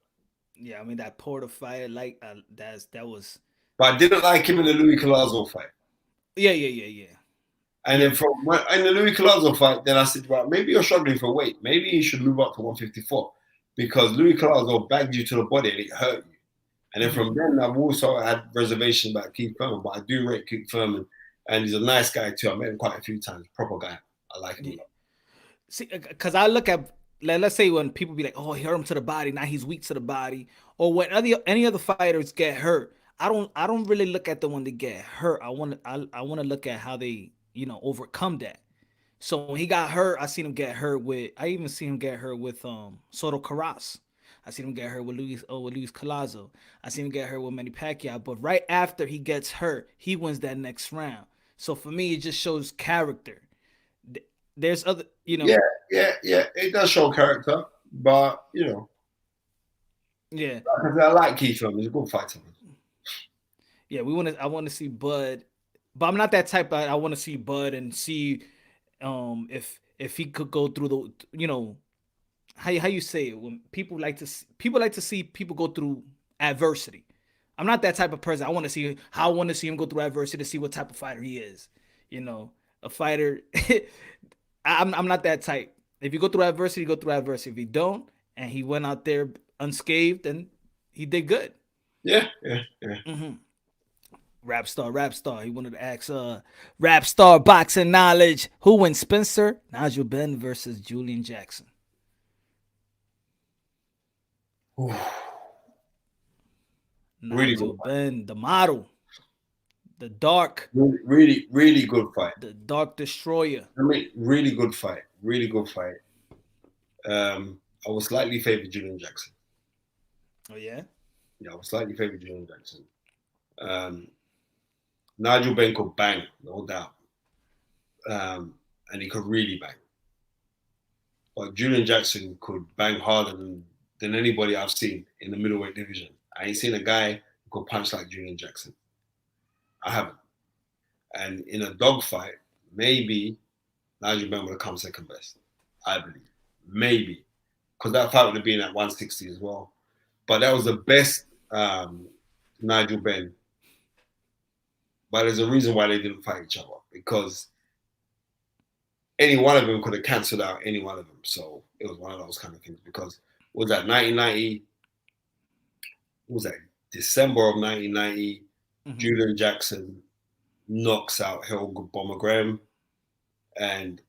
Yeah, I mean, that Porter fight, like, that was. But I didn't like him in the Louis Collazo fight. Yeah. And then in the Louis Collazo fight, then I said, well, maybe you're struggling for weight. Maybe you should move up to 154, because Louis Collazo bagged you to the body and it hurt you. And then from then, I've also had reservations about Keith Thurman, but I do rate Keith Thurman, and he's a nice guy too. I met him quite a few times. Proper guy. I like him a lot. See, because I look at, let's say when people be like, oh, he hurt him to the body, now he's weak to the body, or when any other fighters get hurt, I don't really look at them when they get hurt. I want to look at how they, overcome that. So when he got hurt, I even seen him get hurt with Soto Carras. I seen him get hurt with Luis Collazo. I seen him get hurt with Manny Pacquiao. But right after he gets hurt, he wins that next round. So for me, it just shows character. There's other, Yeah. It does show character, but Yeah. I like Keith Thurman. He's a good fighter. Yeah, I want to see Bud, but I'm not that type. I want to see Bud and see, if he could go through the, how you say it, when people like to see people go through adversity. I'm not that type of person. I want to see how I want to see him go through adversity to see what type of fighter he is. You know, a fighter. I'm not that type. If you go through adversity, go through adversity. If you don't, and he went out there unscathed, then he did good. Yeah. Rap star. He wanted to ask rap star boxing knowledge. Who wins Spencer Nigel Benn versus Julian Jackson? Really Nigel good fight. Benn, the model, the dark, Really good fight. the dark destroyer. I mean, really good fight. Really good fight. I was slightly favored Julian Jackson. Oh yeah. Yeah, I was slightly favored Julian Jackson. Nigel Benn could bang, no doubt. And he could really bang. But Julian Jackson could bang harder than anybody I've seen in the middleweight division. I ain't seen a guy who could punch like Julian Jackson. I haven't. And in a dogfight, maybe Nigel Benn would have come second best. I believe. Maybe. Because that fight would have been at 160 as well. But that was the best Nigel Benn. But there's a reason why they didn't fight each other. Because any one of them could have cancelled out any one of them. So it was one of those kind of things. Because what was that 1990? What was that? December of 1990, Julian Jackson knocks out Helga Bomber Graham. And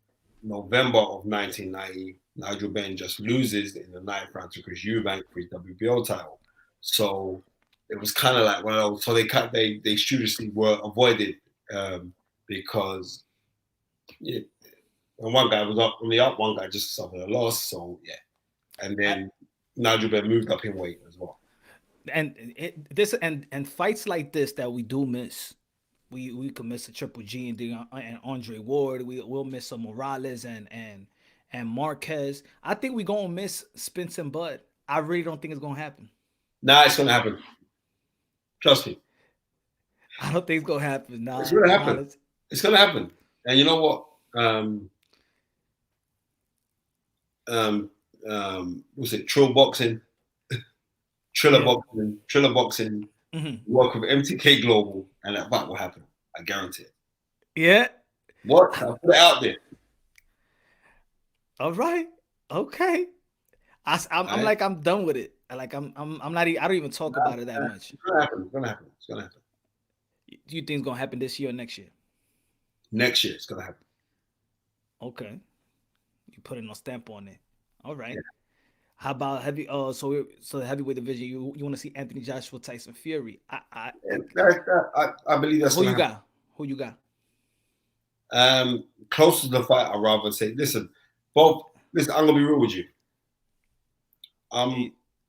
November of 1990, Nigel Benn just loses in the ninth round to Chris Eubank for his WBO title. So it was kind of like one of those. So they studiously were avoided because and one guy was up on the up, one guy just suffered a loss. So yeah, and then Nigel Benn moved up in weight as well. And and fights like this that we do miss. We could miss a Triple G and Andre Ward. We'll miss some Morales and Marquez. I think we're gonna miss Spence and Bud. I really don't think it's gonna happen. Nah, it's gonna happen. Trust me. I don't think it's gonna happen. Nah, it's gonna happen. It's gonna happen. And you know what? Was it Trill Boxing? Triller Boxing. Work with MTK Global, and that fight will happen. I guarantee it. Yeah. What? I'll put it out there. All right. Okay. I'm like I'm done with it. Like I'm not. I don't even talk about it that much. It's gonna happen. It's gonna happen. It's gonna happen. Do you think it's gonna happen this year or next year? Next year, it's gonna happen. Okay. You put a stamp on it. All right. Yeah. How about heavy? So the heavyweight division. You want to see Anthony Joshua, Tyson Fury? I believe that's who you got. Who you got? Close to the fight, I'd rather say. Listen, Bob. Listen, I'm gonna be real with you.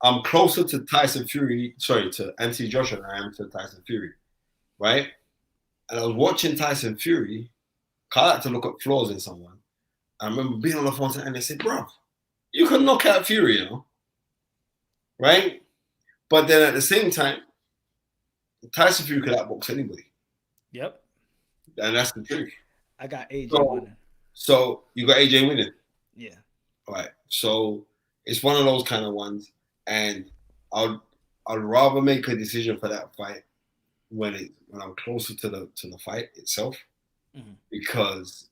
I'm closer to Tyson Fury. Sorry, to Anthony Joshua than I am to Tyson Fury, right? And I was watching Tyson Fury. I like to look at flaws in someone. I remember being on the phone and they said, "Bro, you can knock out Fury, you know, right?" But then at the same time, Tyson Fury could outbox anybody. Yep. And that's the truth. I got AJ winning. So you got AJ winning? Yeah. All right. So it's one of those kind of ones. And I'd rather make a decision for that fight when I'm closer to the fight itself. Because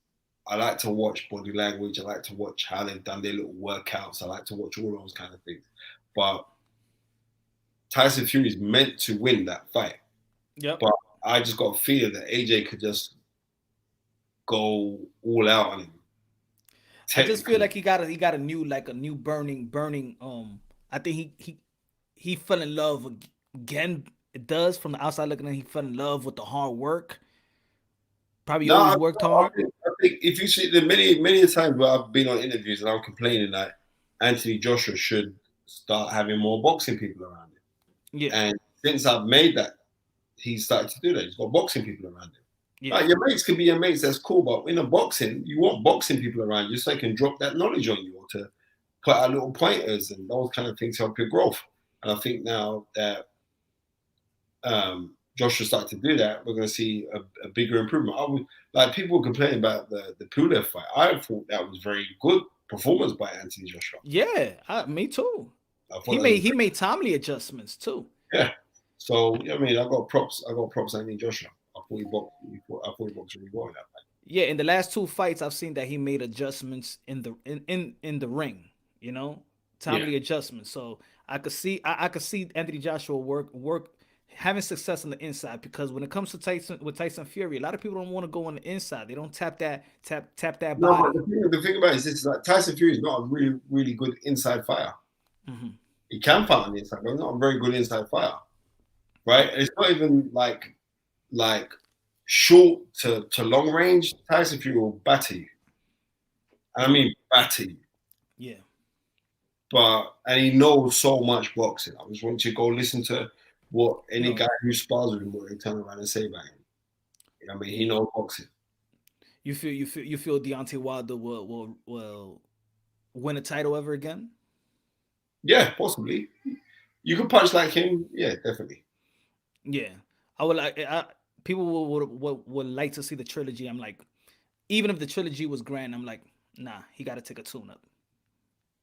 I like to watch body language. I like to watch how they've done their little workouts. I like to watch all those kind of things. But Tyson Fury is meant to win that fight. Yep. But I just got a feeling that AJ could just go all out on him. I just feel like he got a new burning. I think he fell in love again. It does from the outside looking in. He fell in love with the hard work. Probably always worked hard. I think if you see the many times where I've been on interviews and I'm complaining that Anthony Joshua should start having more boxing people around him. Yeah. And since I've made that, he's started to do that. He's got boxing people around him. Yeah. Like your mates can be your mates, that's cool, but in a boxing, you want boxing people around you so they can drop that knowledge on you or to put out little pointers and those kind of things help your growth. And I think now that Joshua started to do that, we're going to see a bigger improvement. People were complaining about the Pulev fight. I thought that was very good performance by Anthony Joshua. Yeah, me too. He made timely adjustments too. Yeah. So I mean, I got props. Anthony Joshua. I thought he boxed. I thought he boxed really well in that fight. Yeah, in the last 2 fights, I've seen that he made adjustments in the ring. You know, timely adjustments. So I could see I could see Anthony Joshua work having success on the inside, because when it comes to Tyson Fury, a lot of people don't want to go on the inside. They don't tap that body. No, but the thing about it is this: like Tyson Fury is not a really good inside fighter. Mm-hmm. He can fight on the inside, but he's not a very good inside fighter. Right? It's not even like short to long range. Tyson Fury will batter you. I mean, batter you. Yeah. And he knows so much boxing. I just want you to go listen to what any guy who spars with him, what they turn around and say about him. I mean, he knows boxing. You feel Deontay Wilder will win a title ever again? Yeah, possibly. You could punch like him. Yeah, definitely. Yeah, I would like. People would like to see the trilogy. I'm like, even if the trilogy was grand, I'm like, nah, he got to take a tune-up.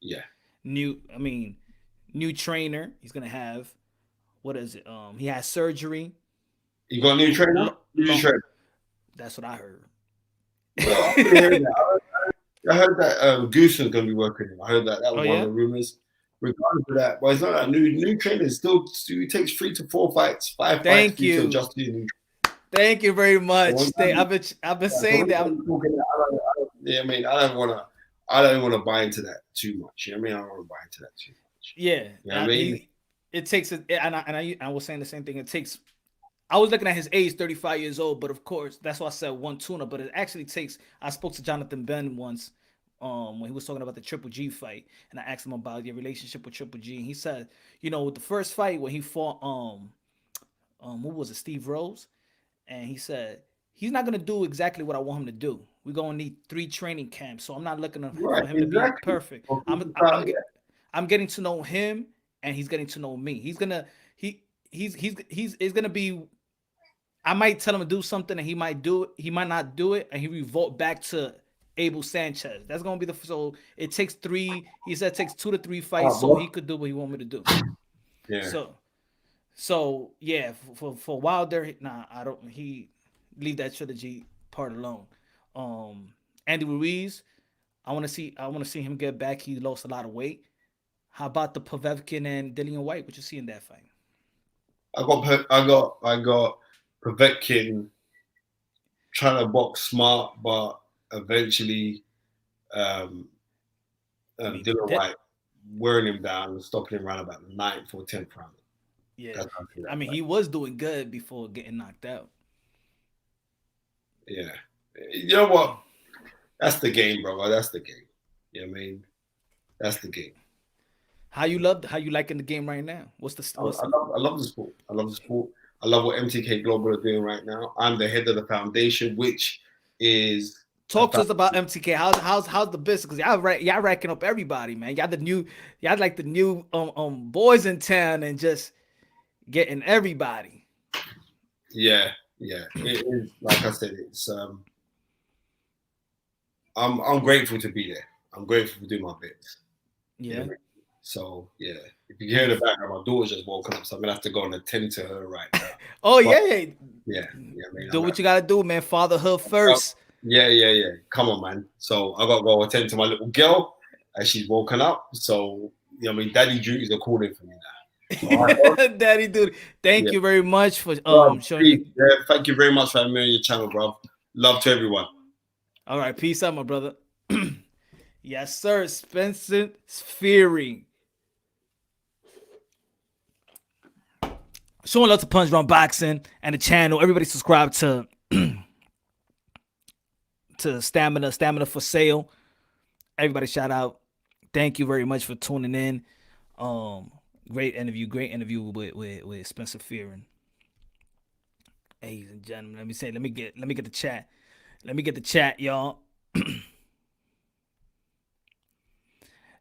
Yeah. New trainer. He's gonna have, what is it? He has surgery. You got a new trainer? That's what I heard. Well, I heard that Goose is going to be working. I heard that was one of the rumors. Regardless of that, but it's not that new trainer. Still takes 5 fights to adjust to your new. Thank you very much. I've been saying that. Yeah, I mean, I don't want to buy into that too much. You know what I mean? I don't want to buy into that too much. Yeah, you know what I mean, it takes and I was saying the same thing. It takes. I was looking at his age, 35 years old, but of course, that's why I said one tuna. But it actually takes. I spoke to Jonathan Ben once, when he was talking about the Triple G fight, and I asked him about your relationship with Triple G, and he said, the first fight when he fought, what was it, Steve Rose, and he said he's not gonna do exactly what I want him to do. We're gonna need 3 training camps, so I'm not looking for him to be perfect. I'm getting to know him, and he's getting to know me. He's gonna be. I might tell him to do something, and he might do it. He might not do it, and he revert back to Abel Sanchez. That's gonna be so it takes 3. He said it takes 2 to 3 fights, so he could do what he want me to do. Yeah. So yeah, for Wilder, I don't. He leave that trilogy part alone. Andy Ruiz, I want to see him get back. He lost a lot of weight. How about the Povetkin and Dillian White? What you see in that fight? I got Povetkin trying to box smart, but eventually Dylan White wearing him down and stopping him around about the 9th or 10th round. Yeah, I mean, he was doing good before getting knocked out. Yeah. You know what? That's the game, brother. That's the game. You know what I mean? That's the game. How you liking the game right now? I love the sport. I love the sport. I love what MTK Global are doing right now. I'm the head of the foundation, which is talk to us about MTK. How's the business? Because y'all racking up everybody, man. Y'all like the new boys in town and just getting everybody. Yeah. It is, like I said, it's I'm grateful to be there. I'm grateful to do my bits. Yeah. You know, so yeah, if you hear in the background, my daughter's just woken up, so I'm gonna have to go and attend to her right now. Yeah. I mean, do what you gotta do, man. Fatherhood first. Yeah. Come on, man. So I gotta go attend to my little girl as she's woken up. So I mean, daddy duties are calling for me now. Right, daddy duty. Thank you very much for showing me. Yeah, thank you very much for having me on your channel, bro. Love to everyone. All right, peace out, my brother. Yes, sir. Spencer Fearon. Showing love to Punsh Drunk Boxing and the channel. Everybody subscribe to Stamina for Sale. Everybody shout out. Thank you very much for tuning in. Great interview with Spencer Fearon. Ladies and gentlemen, let me get the chat. Let me get the chat, y'all.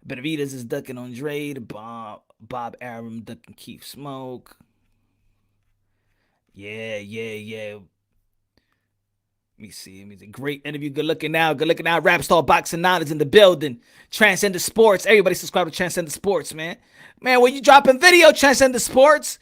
Benavides is ducking Andre. Bob Arum ducking Keith Smoke. Yeah. Let me see. Great interview. Good looking now. Rap star boxing knowledge in the building. Transcendent Sports. Everybody subscribe to Transcendent Sports, man. Man, when you dropping video, Transcendent Sports?